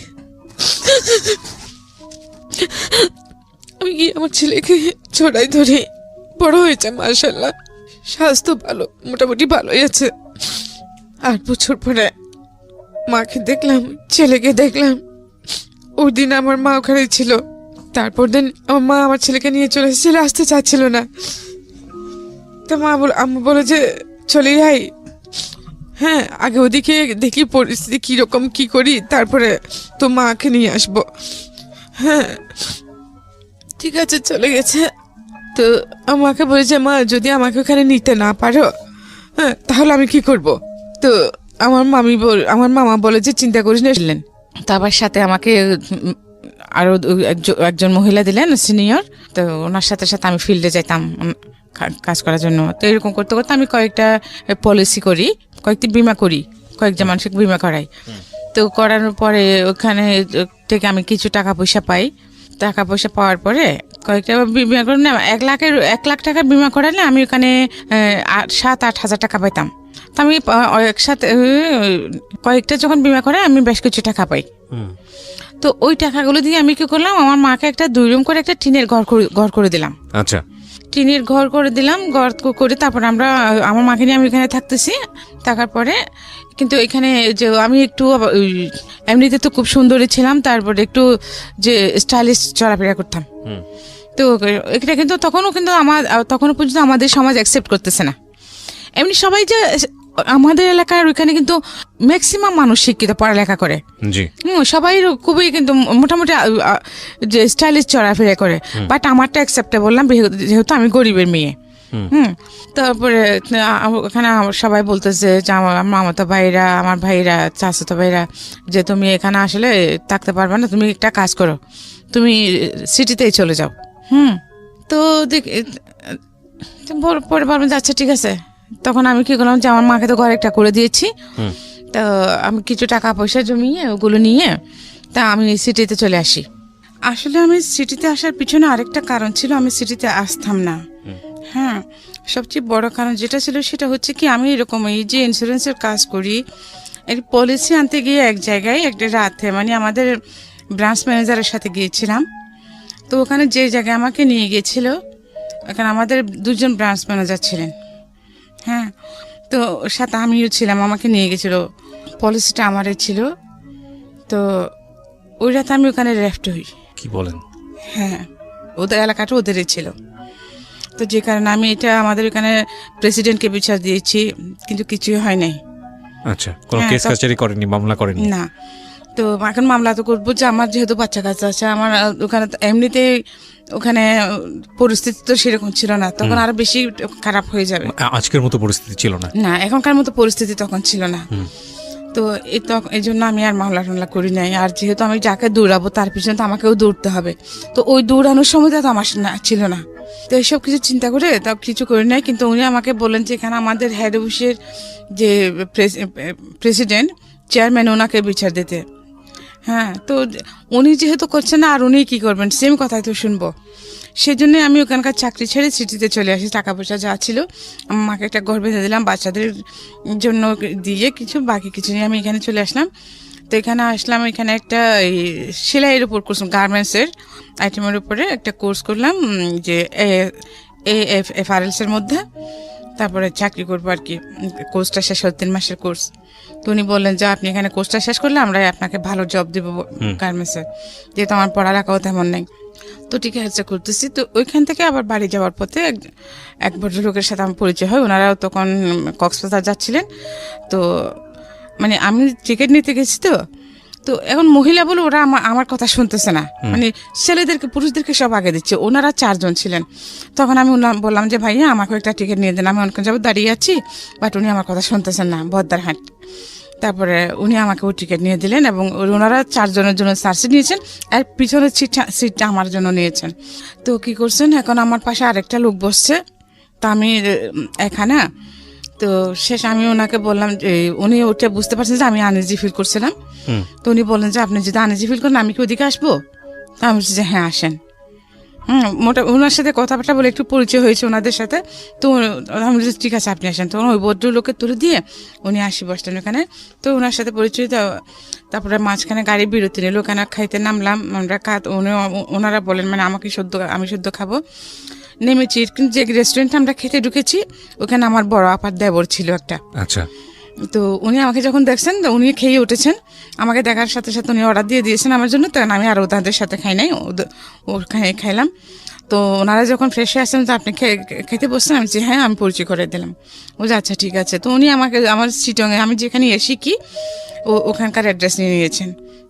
আমি গিয়ে আমার ছেলেকে ছড়াই ধরে বড় হয়েছে মাশাআল্লাহ, স্বাস্থ্য ভালো, মোটামুটি ভালোই আছে। 8 বছর পরে মাকে দেখলাম, ছেলেকে দেখলাম। ওই দিন আমার মা ওখানে ছিল। তারপর দিন আমার মা আমার ছেলেকে নিয়ে চলে এসেছিল, আসতে চাচ্ছিল না। তো আম্মু বলে যে চলে যাই, হ্যাঁ আগে ওদিকে দেখি পরিস্থিতি কিরকম, কি করি, তারপরে তো মাকে নিয়ে আসবো। হ্যাঁ ঠিক আছে, চলে গেছে। তো আমাকে বলেছে মা যদি আমাকে ওখানে নিতে না পারো, হ্যাঁ তাহলে আমি কি করব? তো আমার মামা বলে যে চিন্তা করিস না। তারপর সাথে আমাকে আরো একজন মহিলা দিলেন সিনিয়র। তো ওনার সাথে সাথে আমি ফিল্ডে যাইতাম কাজ করার জন্য। তো এরকম করতে করতে আমি কয়েকটা পলিসি করি, কয়েকটি বিমা করি, কয়েকজন মানুষকে বিমা করাই। তো করানোর পরে ওখানে থেকে আমি কিছু টাকা পয়সা পাই। টাকা পয়সা পাওয়ার পরে কয়েকটা বিমা করে না, 1 লাখ টাকার বিমা করালে আমি ওখানে 7-8 হাজার টাকা পাইতাম। তো আমি একসাথে কয়েকটা যখন বিমা করে আমি বেশ কিছু টাকা পাই। তো ওই টাকাগুলো দিয়ে আমি কি করলাম, আমার মাকে একটা 2 রুম করে একটা টিনের ঘর করে দিলাম। আচ্ছা, টিনের ঘর করে দিলাম। ঘর করে তারপর আমার মাকে নিয়ে আমি এখানে থাকতেছি। থাকার পরে কিন্তু এখানে যে আমি একটু এমনিতে তো খুব সুন্দরী ছিলাম, তারপরে একটু যে স্টাইলিশ চলাফেরা করতাম। তো এটা কিন্তু তখনও পর্যন্ত আমাদের সমাজ অ্যাকসেপ্ট করতেছে না। এমনি সবাই যে আমাদের এলাকার ওইখানে কিন্তু ম্যাক্সিমাম মানুষ শিক্ষিত, পড়ালেখা করে, সবাই খুবই কিন্তু মোটামুটি যে স্টাইলিশ চলাফেরা করে। বাট আমারটা অ্যাকসেপ্টেবল না, যেহেতু আমি গরিবের মেয়ে। তারপরে ওখানে সবাই বলতেছে যে আমার মামাতো ভাইরা, আমার ভাইরা, চাচাতো ভাইরা, যে তুমি এখানে আসলে থাকতে পারবে না, তুমি একটা কাজ করো, তুমি সিটিতেই চলে যাও। তো পরে ভাবলাম যে আচ্ছা ঠিক আছে। তখন আমি কি করলাম যে আমার মাকে তো ঘর একটা করে দিয়েছি। তো আমি কিছু টাকা পয়সা জমিয়ে ওগুলো নিয়ে তা আমি সিটিতে চলে আসি। আসলে আমি সিটিতে আসার পিছনে আরেকটা কারণ ছিল, আমি সিটিতে আসতাম না। হ্যাঁ, সবচেয়ে বড় কারণ যেটা ছিল সেটা হচ্ছে কি, আমি এরকম এই যে ইন্স্যুরেন্সের কাজ করি, এই পলিসি আনতে গিয়ে এক জায়গায় একটা রাতে মানে আমাদের ব্রাঞ্চ ম্যানেজারের সাথে গিয়েছিলাম। তো ওখানে যে জায়গায় আমাকে নিয়ে গিয়েছিল, ওখানে আমাদের 2জন ব্রাঞ্চ ম্যানেজার ছিলেন। হ্যাঁ, তো সাথে আমিও ছিলাম, আমাকে নিয়ে গেছিল, পলিসিটা আমারই ছিল। তো ওই রাতে আমি ওখানে রেফট হই। কি বলেন? হ্যাঁ, ওদের এলাকাটা ওদেরই ছিল। তো যে কারণে আমি এটা আমাদের এখানে প্রেসিডেন্টকে বিচার দিয়েছি, কিন্তু কিছুই হয় নাই। আচ্ছা, কোনো হ্যাঁ, কেস কাছারি করেনি, মামলা করেনি? না। তো এখন মামলা তো করবো যে আমার যেহেতু বাচ্চা কাচ্চা আছে, আমার ওখানে তো এমনিতেই ওখানে পরিস্থিতি তো সেরকম ছিল না, তখন আরো বেশি খারাপ হয়ে যাবে। আজকের মতো পরিস্থিতি ছিল না, না, এখনকার মতো পরিস্থিতি তখন ছিল না। তো এই জন্য আমি আর মামলা টামলা করি নাই। আর যেহেতু আমি যাকে দৌড়াবো তার পিছনে তো আমাকেও দৌড়তে হবে, তো ওই দৌড়ানোর সময়টা তো আমার ছিল না। তো এইসব কিছু চিন্তা করে তা কিছু করি নাই। কিন্তু উনি আমাকে বললেন যে এখানে আমাদের হেড অফিসের যে প্রেসিডেন্ট, চেয়ারম্যান, ওনাকে বিচার দিতে। হ্যাঁ, তো উনি যেহেতু করছেন না, আর উনি কি করবেন, সেম কথাই তো শুনবো। সেই জন্য আমি ওখানকার চাকরি ছেড়ে সিটিতে চলে আসি। টাকা পয়সা যা ছিল আমার মাকে একটা ঘর বেঁধে দিলাম, বাচ্চাদের জন্য দিয়ে কিছু, বাকি কিছু নিয়ে আমি এখানে চলে আসলাম। তো এখানে আসলাম, এখানে একটা সেলাইয়ের উপর কোর্স, গার্মেন্টসের আইটেমের উপরে একটা কোর্স করলাম, যে AFRLs-এর মধ্যে। তারপরে চাকরি করবো আর কি। কোর্সটা শেষ হল 3 মাসের কোর্স। তো উনি বললেন যে আপনি এখানে কোর্সটা শেষ করলে আমরা আপনাকে ভালো জব দেবো গার্মেন্টসে, যেহেতু আমার পড়ালেখাও তেমন নেই। তো ঠিক আছে, করতেছি। তো ওইখান থেকে আবার বাড়ি যাওয়ার পথে এক ভদ্রলোকের সাথে আমার পরিচয় হয়। ওনারাও তখন কক্সবাজার যাচ্ছিলেন। তো মানে আমি টিকিট নিতে গেছি, তো এখন মহিলা বলে ওরা আমার কথা শুনতেছে না, মানে ছেলেদেরকে পুরুষদেরকে সব আগে দিচ্ছে। ওনারা 4 জন ছিলেন। তখন আমি বললাম যে ভাইয়া আমাকে একটা টিকিট নিয়ে দেন, আমি অনেক যাবো দাঁড়িয়ে আছি, বাট উনি আমার কথা শুনতেছেন না, বদ্দারহাট। তারপরে উনি আমাকে ওই টিকিট নিয়ে দিলেন, এবং ওনারা 4 জনের জন্য সার্সি নিয়েছেন, আর পিছনের সিটটা আমার জন্য নিয়েছেন। তো কি করছেন, এখন আমার পাশে আরেকটা লোক বসছে, তা আমি এখানে। তো শেষ আমি ওনাকে বললাম, উনি ওটা বুঝতে পারছেন যে আমি আনইজি ফিল করছিলাম। তো উনি বললেন যে আপনি যদি আনইজি ফিল করেন আমি কি ওদিকে আসবো? তা আমি বলছি যে হ্যাঁ আসেন। ওনার সাথে কথাবার্তা বলে একটু পরিচয় হয়েছে ওনাদের সাথে। তো আমি বলছি ঠিক আছে আপনি আসেন। তখন ওই ভদ্রলোকের তুলে দিয়ে উনি বসলেন ওখানে। তো ওনার সাথে পরিচয়, তারপরে মাঝখানে গাড়ি বিরতি নিল, ওখানে খাইতে নামলাম আমরা। ওনারা বলেন মানে আমি শুদ্ধ খাবো। নেমেছি, কিন্তু যে রেস্টুরেন্টে আমরা খেতে ঢুকেছি ওখানে আমার বড় আপার দেবর ছিল একটা। আচ্ছা। তো উনি আমাকে যখন দেখছেন, তো উনি খেয়ে উঠেছেন, আমাকে দেখার সাথে সাথে উনি অর্ডার দিয়ে দিয়েছেন আমার জন্য। তখন আমি আর ওদের সাথে খাই নাই, খাইলাম। তো ওনারা যখন ফ্রেশ হয়ে আসছেন, তো আপনি খেতে বসছেন, আমি হ্যাঁ, আমি পরিচয় করে দিলাম। ও যে আচ্ছা ঠিক আছে। তো উনি আমাকে আমার চিটংয়ে আমি যেখানে শিখি ওখানকার অ্যাড্রেস নিয়ে নিয়েছেন।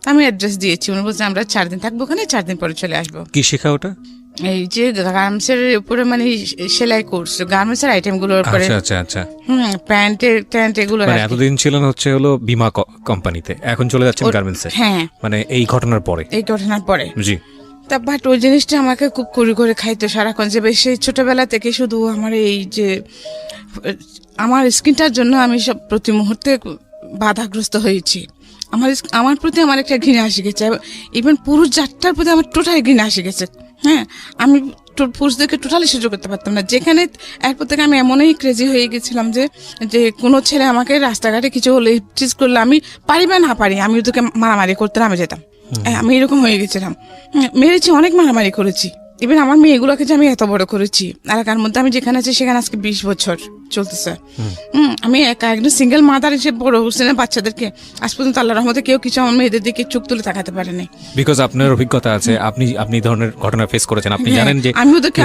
আমি অ্যাড্রেস দিয়েছি, উনি বলছেন আমরা 4 দিন থাকবো ওখানে, 4 দিন পরে চলে আসবো। কি শেখা ওটা? এই যে গার্মেন্টসের উপরে মানে সেলাই কোর্স, গার্মেন্টসের আইটেম গুলোর উপরে। আচ্ছা আচ্ছা। প্যান্ট এগুলো। মানে এতদিন ছিলেন হলো বীমা কোম্পানিতে, এখন চলে যাচ্ছেন গার্মেন্টসে। হ্যাঁ, মানে এই ঘটনার পরে। জি। তা বাট ওই জিনিসটা আমাকে খুব করে খাইতো সারাক্ষণ, যে সেই ছোটবেলা থেকে শুধু আমার এই যে আমার স্কিনটার জন্য আমি সব প্রতি মুহূর্তে বাধাগ্রস্ত হয়েছি। আমার প্রতি আমার একটা ঘৃণা আসে গেছে, ইভেন পুরুষ জাতটার প্রতি আমার টোটালি ঘৃণা আসে গেছে। হ্যাঁ, আমি পুরুষদেরকে টোটালি সহ্য করতে পারতাম না। যেখানে এরপর থেকে আমি এমনই ক্রেজি হয়ে গেছিলাম যে কোনো ছেলে আমাকে রাস্তাঘাটে কিছু হলে চিজ করলে, আমি পারি বা না পারি, আমি ওদেরকে মারামারি করতে নামে যেতাম। আমি এরকম হয়ে গেছিলাম। মেরেছি, অনেক মারামারি করেছি। ইভেন আমার মেয়েগুলোকে যে আমি এত বড় করেছি, এলাকার মধ্যে আমি যেখানে আছি সেখানে আজকে 20 বছর চলতেছে। আমি একজন সিঙ্গেল মাদার হিসেবে বড় হচ্ছি না বাচ্চাদেরকে। আজ পর্যন্ত আল্লাহর রহমতে কেউ কিছু আমার মেয়েদের দিকে চোখ তুলে তাকাতে পারেনি। বিকজ আপনার অভিজ্ঞতা আছে, আপনি ধরনের ঘটনা ফেস করেছেন, আপনি জানেন যে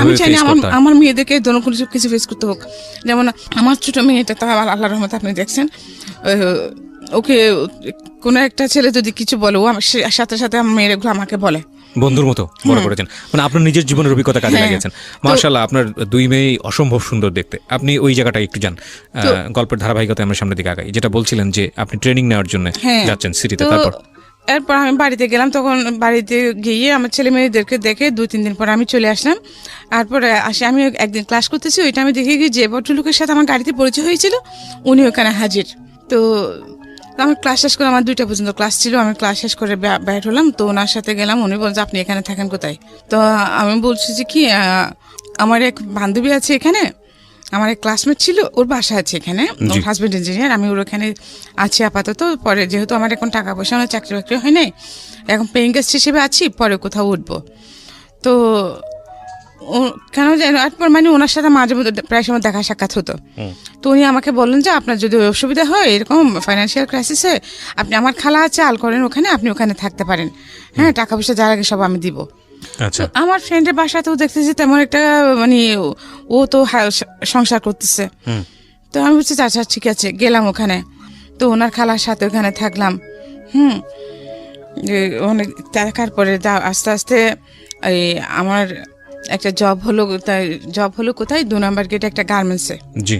আমি চাই না আমার মেয়েদেরকে কোনো কিছু ফেস করতে হোক। যেমন আমার ছোট মেয়েটা, তো আল্লাহর রহমতে আপনি দেখছেন, ওকে কোনো একটা ছেলে যদি কিছু বলে, ও আমার সাথে সাথে আমার মেয়েগুলো আমাকে বলে, বন্ধুর মতো বড় করেছেন। মানে আপনার নিজের জীবনের অভিজ্ঞতা কাজে লাগিয়েছেন। মাশাআল্লাহ, আপনার 2 মেয়ে অসম্ভব সুন্দর দেখতে। আপনি ওই জায়গাটা একটু যান, গল্পের ধারাবাহিকতা আমরা সামনের দিকে আগাই। যেটা বলছিলেন যে আপনি ট্রেনিং নেওয়ার জন্য যাচ্ছেন সিটিতে, এরপর আমি বাড়িতে গেলাম। তখন বাড়িতে গিয়ে আমার ছেলে মেয়েদেরকে দেখে 2-3 দিন পর আমি চলে আসলাম। তারপরে আমি একদিন ক্লাস করতেছি, ওইটা আমি দেখে গিয়ে যে ভদ্রলোকের সাথে আমার গাড়িতে পরিচয় হয়েছিল উনি ওখানে হাজির। তো আমি ক্লাস শেষ করে, আমার 2টা পর্যন্ত ক্লাস ছিল, আমি ক্লাস শেষ করে বের হলাম। তো ওনার সাথে গেলাম, উনি বলছে আপনি এখানে থাকেন কোথায়? তো আমি বলছি যে কি, আমার এক বান্ধবী আছে এখানে, আমার এক ক্লাসমেট ছিল, ওর বাসা আছে এখানে, ওর হাজব্যান্ড ইঞ্জিনিয়ার, আমি ওর ওখানে আছি আপাতত। পরে যেহেতু আমার এখন টাকা পয়সা, আমার চাকরি বাকরি হয় নাই, এখন পেইং গেস্ট হিসেবে আছি, পরে কোথাও উঠবো। তো কেন জানো, এরপর মানে ওনার সাথে মাঝে মধ্যে প্রায় সময় দেখা সাক্ষাৎ হতো। তো উনি আমাকে বললেন যে আপনার যদি অসুবিধা হয়, এরকম ফাইন্যান্সিয়াল ক্রাইসিসে, আপনি আমার খালা আছে আলকরেন ওখানে, আপনি ওখানে থাকতে পারেন। হ্যাঁ, টাকা পয়সা যার আগে সব আমি দিব। আচ্ছা তো আমার ফ্রেন্ডের বাসাতেও দেখতেছি তেমন একটা মানে ও তো সংসার করতেছে। তো আমি বলছি আচ্ছা ঠিক আছে, গেলাম ওখানে। তো ওনার খালার সাথে ওখানে থাকলাম। অনেক দেখার পরে আস্তে আস্তে এই আমার একটা জব হলো কোথায়, 2 নম্বর গেটে একটা গার্মেন্টসে। জি।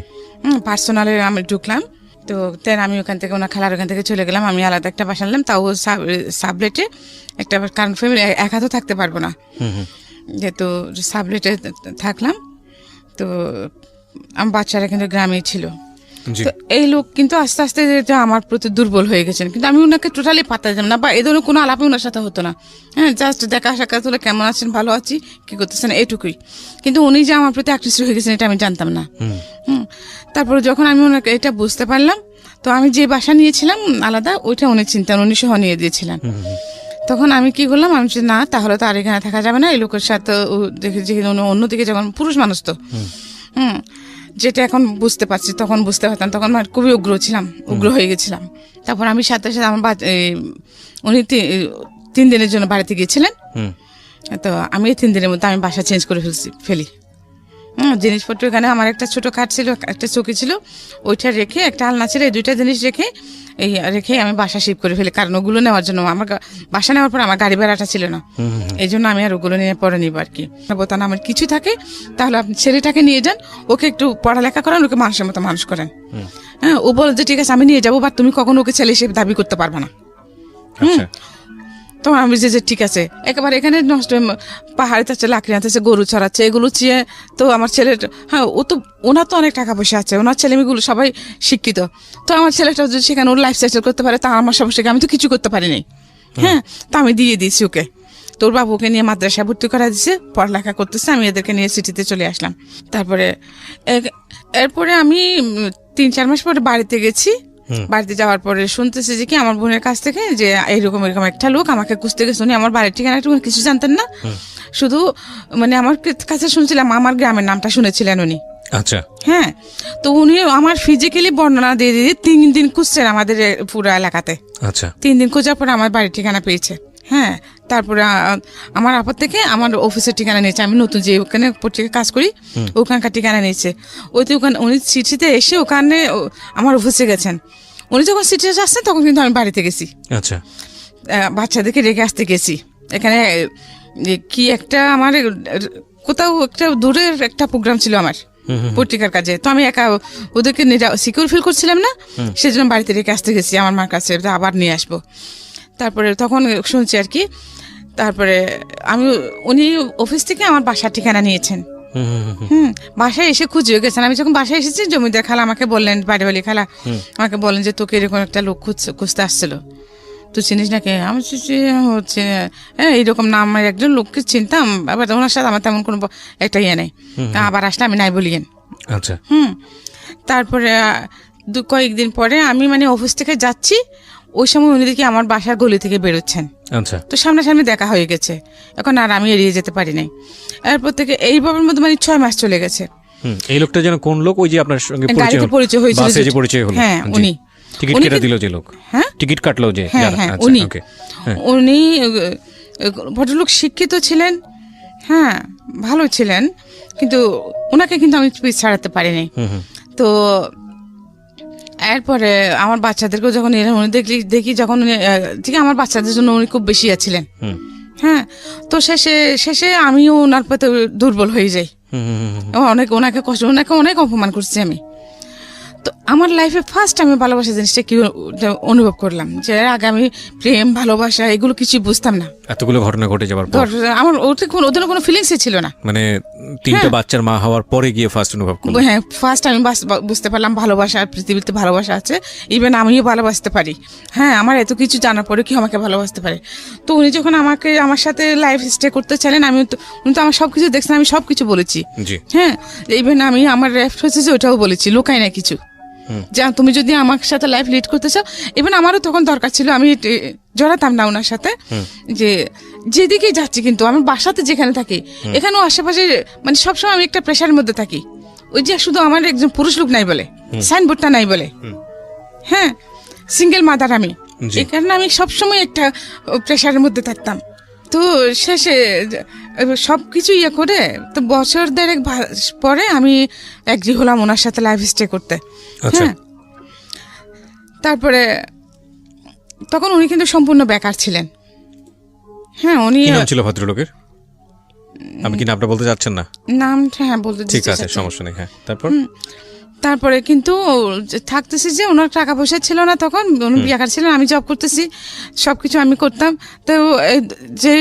পার্সোনালে আমি ঢুকলাম। তো দেন আমি ওখান থেকে ওনার খালার ওখান থেকে চলে গেলাম। আমি আলাদা একটা বাসা নিলাম, তাও সাবলেটে একটা, কারণ ফ্যামিলি একা তো থাকতে পারবো না, যেহেতু সাবলেটে থাকলাম। তো আমার বাচ্চারা কিন্তু গ্রামেই ছিল। তো এই লোক কিন্তু আস্তে আস্তে আমার প্রতি দুর্বল হয়ে গেছেন, কিন্তু আমি ওনাকে টোটালি পাত্তা দিতাম না, বা এ ধরনের কোনো আলাপই ওনার সাথে হতো না। হ্যাঁ, জাস্ট দেখা সাক্ষাৎ হলে কেমন আছেন, ভালো আছি, কি করতেছেন, এইটুকুই। কিন্তু উনি যে আমার প্রতি আকৃষ্ট হয়ে গেছেন এটা আমি জানতাম না। তারপরে যখন আমি ওনাকে এটা বুঝতে পারলাম, তো আমি যে বাসা নিয়েছিলাম আলাদা, ওইটা উনি চিন্তান, উনি সহ নিয়ে দিয়েছিলেন। তখন আমি কি করলাম, আমি না তাহলে তো আর এখানে থাকা যাবে না, এই লোকের সাথে দেখে যে অন্যদিকে, যখন পুরুষ মানুষ তো যেটা এখন বুঝতে পারছি, তখন বুঝতে পারতাম, তখন খুবই উগ্র হয়ে গেছিলাম। তারপর আমি সাথে সাথে আমার উনি 3 দিনের জন্য বাড়িতে গিয়েছিলেন। তো আমি এই 3 দিনের মধ্যে আমি বাসা চেঞ্জ করে ফেলি। জিনিসপত্র এখানে আমার একটা ছোট খাট ছিল, একটা চৌকি ছিল, ওইটা রেখে একটা আলনা ছিল, এই 2টা জিনিস রেখে আমি বাসা শিফট করে ফেলি। কারণ ওগুলো নেওয়ার জন্য আমার বাসা নেওয়ার পর আমার গাড়ি ভাড়াটা ছিল না, এই জন্য আমি আর ওগুলো নিয়ে পরে নিব আর কি। বোতান আমার কিছু থাকে তাহলে আপনি ছেলেটাকে নিয়ে যান, ওকে একটু পড়ালেখা করান, ওকে মানুষের মতো মানুষ করেন। হ্যাঁ, ও বলে যে ঠিক আছে আমি নিয়ে যাবো, বাট তুমি কখনো ওকে ছেলে হিসেবে দাবি করতে পারবে না। তো আমি যে ঠিক আছে, একেবারে এখানে নষ্ট পাহাড়ে যাচ্ছে, লাকড়ি আনতেছে, গরু চড়াচ্ছে, এগুলো চেয়ে তো আমার ছেলের, হ্যাঁ ওনার তো অনেক টাকা পয়সা আছে, ওনার ছেলেমেয়েগুলো সবাই শিক্ষিত, তো আমার ছেলেটা যদি সেখানে ওর লাইফ সেটেল করতে পারে, তা আমার সমস্যা, আমি তো কিছু করতে পারিনি। হ্যাঁ, তো আমি দিয়ে দিয়েছি ওকে। তোর বাবুকে নিয়ে মাদ্রাসায় ভর্তি করা দিয়েছে, পড়ালেখা করতেছে, আমি এদেরকে নিয়ে সিটিতে চলে আসলাম। তারপরে এরপরে আমি 3-4 মাস পরে বাড়িতে গেছি। বাড়িতে যাওয়ার পরে শুনতেছি যে কি আমার বোনের কাছ থেকে যে এরকম একটা লোক আমাকে খুঁজতে গেছে। উনি আমার বাড়ির ঠিকানা কিছু জানতেন না, শুধু মানে আমার কাছে শুনছিলাম, আমার গ্রামের নামটা শুনেছিলেন উনি। আচ্ছা। হ্যাঁ, তো উনি আমার ফিজিক্যালি বর্ণনা দিয়ে 3 দিন খুঁজছেন আমাদের পুরো এলাকাতে। আচ্ছা, 3 দিন খোঁজার পরে আমার বাড়ির ঠিকানা পেয়েছে। হ্যাঁ, তারপরে আমার আপদ থেকে আমার অফিসের ঠিকানা নিয়েছে, আমি নতুন যে ওখানে পত্রিকা কাজ করি ওখানকার ঠিকানা নিয়েছে। ওইতে ওখানে উনি চিঠিতে এসে ওখানে আমার অফিসে গেছেন। উনি যখন সিটিতে আসছেন তখন কিন্তু আমি বাড়িতে গেছি। আচ্ছা, বাচ্চাদেরকে রেখে আসতে গেছি। এখানে কি একটা আমার কোথাও একটা দূরের একটা প্রোগ্রাম ছিল আমার পত্রিকার কাজে, তো আমি একা ওদেরকে সিকিউর ফিল করছিলাম না, সেজন্য বাড়িতে রেখে আসতে গেছি আমার মার কাছে, আবার নিয়ে আসবো। তারপরে তখন শুনছি আর কি, তারপরে উনি অফিস থেকে আমার বাসার ঠিকানা নিয়েছেন। বাসায় এসে খুঁজে গেছেন। আমি যখন বাসায় এসেছি, জমিদার খালা আমাকে বললেন, বাড়িওয়ালি খালা আমাকে বললেন যে তোকে এরকম একটা লোক খুঁজতে আসছিল, তুই চিনিস নাকি? আমি হচ্ছে হ্যাঁ, এইরকম নাম একজন লোককে চিনতাম, আবার ওনার সাথে আমার তেমন কোনো একটা ইয়ে নেই, আবার আসলে আমি নাই বলিয়েন। আচ্ছা। তারপরে কয়েকদিন পরে আমি মানে অফিস থেকে যাচ্ছি, ওই সময় উনি দেখি আমার বাসার গলি থেকে বেরোচ্ছেন। আচ্ছা, তো সামনাসামনি দেখা হয়ে গেছে, এখন আর আমি এড়িয়ে যেতে পারি নাই। এরপর থেকে এইভাবে মধ্যে মানে 6 মাস চলে গেছে। এই লোকটা যেন কোন লোক? ওই যে আপনার সঙ্গে পরিচয় হয়েছিল, হ্যাঁ উনি। টিকিট কেটে দিল যে লোক, হ্যাঁ টিকিট কাটলো যে, হ্যাঁ উনি ভদ্রলোক, শিক্ষিত ছিলেন, হ্যাঁ ভালো ছিলেন, কিন্তু ওনাকে কিন্তু আমি ছাড়াতে পারিনি। তো এরপরে আমার বাচ্চাদেরকেও যখন উনি দেখি যখন ঠিক আমার বাচ্চাদের জন্য উনি খুব বেশি ছিলেন। হ্যাঁ, তো শেষে আমিও ওনার প্রতি দুর্বল হয়ে যাই। ওনাকে অনেক অপমান করছি আমি। তো আমার লাইফে ফার্স্ট আমি ভালোবাসা জিনিসটা কি অনুভব করলাম, যে আগে আমি প্রেম ভালোবাসা এগুলো কিছু বুঝতাম না। এতগুলো ঘটনা ঘটে যাবার পর আমার ওদের কোনো ফিলিংসই ছিল না। মানে 3টা বাচ্চার মা হওয়ার পরে গিয়ে ফার্স্ট অনুভব করলাম। হ্যাঁ, ফার্স্ট আমি বুঝতে পারলাম ভালোবাসা, পৃথিবীতে ভালোবাসা আছে, ইভেন আমিও ভালোবাসতে পারি। হ্যাঁ, আমার এত কিছু জানার পরে কি আমাকে ভালোবাসতে পারে। তো উনি যখন আমার সাথে লাইফ স্টে করতে চাইলেন, উনি তো আমার সবকিছু দেখছেন, আমি সবকিছু বলেছি। হ্যাঁ, ইভেন আমি আমার রেফার হয়েছে ওটাও বলেছি, লোকাই না কিছু, যে তুমি যদি আমার সাথে লাইফ লিড করতে চাও। ইভেন আমারও তখন দরকার ছিল, আমি জড়াতাম না ওনার সাথে, যে যেদিকে যাচ্ছি, কিন্তু আমার বাসাতে যেখানে থাকি এখানেও আশেপাশে মানে সবসময় আমি একটা প্রেশারের মধ্যে থাকি। ওই যে শুধু আমার একজন পুরুষ লোক নাই বলে, সাইনবোর্ডটা নাই বলে, হ্যাঁ সিঙ্গেল মাদার আমি, এই কারণে আমি সবসময় একটা প্রেশারের মধ্যে থাকতাম। তো শেষে সব কিছু ইয়ে করে তো বছর দেড়েক পরে আমি এগ্রি হলাম ওনার সাথে লাইফ স্টে করতে। আচ্ছা। হ্যাঁ, তারপরে তখন উনি কিন্তু সম্পূর্ণ বেকার ছিলেন। হ্যাঁ, উনি কি নাম ছিল ভদ্রলোকের? আমি কি নামটা বলতে চাচ্ছেন না? নামটা হ্যাঁ বলতে ঠিক দিতে আছে, চাচ্ছি। সমস্যা নেই। হ্যাঁ, তারপর? তারপরে কিন্তু থাকতেছি যে ওনার টাকা পয়সা ছিল না, তখন উনি বেকার ছিলেন, আমি জব করতেছি, সবকিছু আমি করতাম। তো যে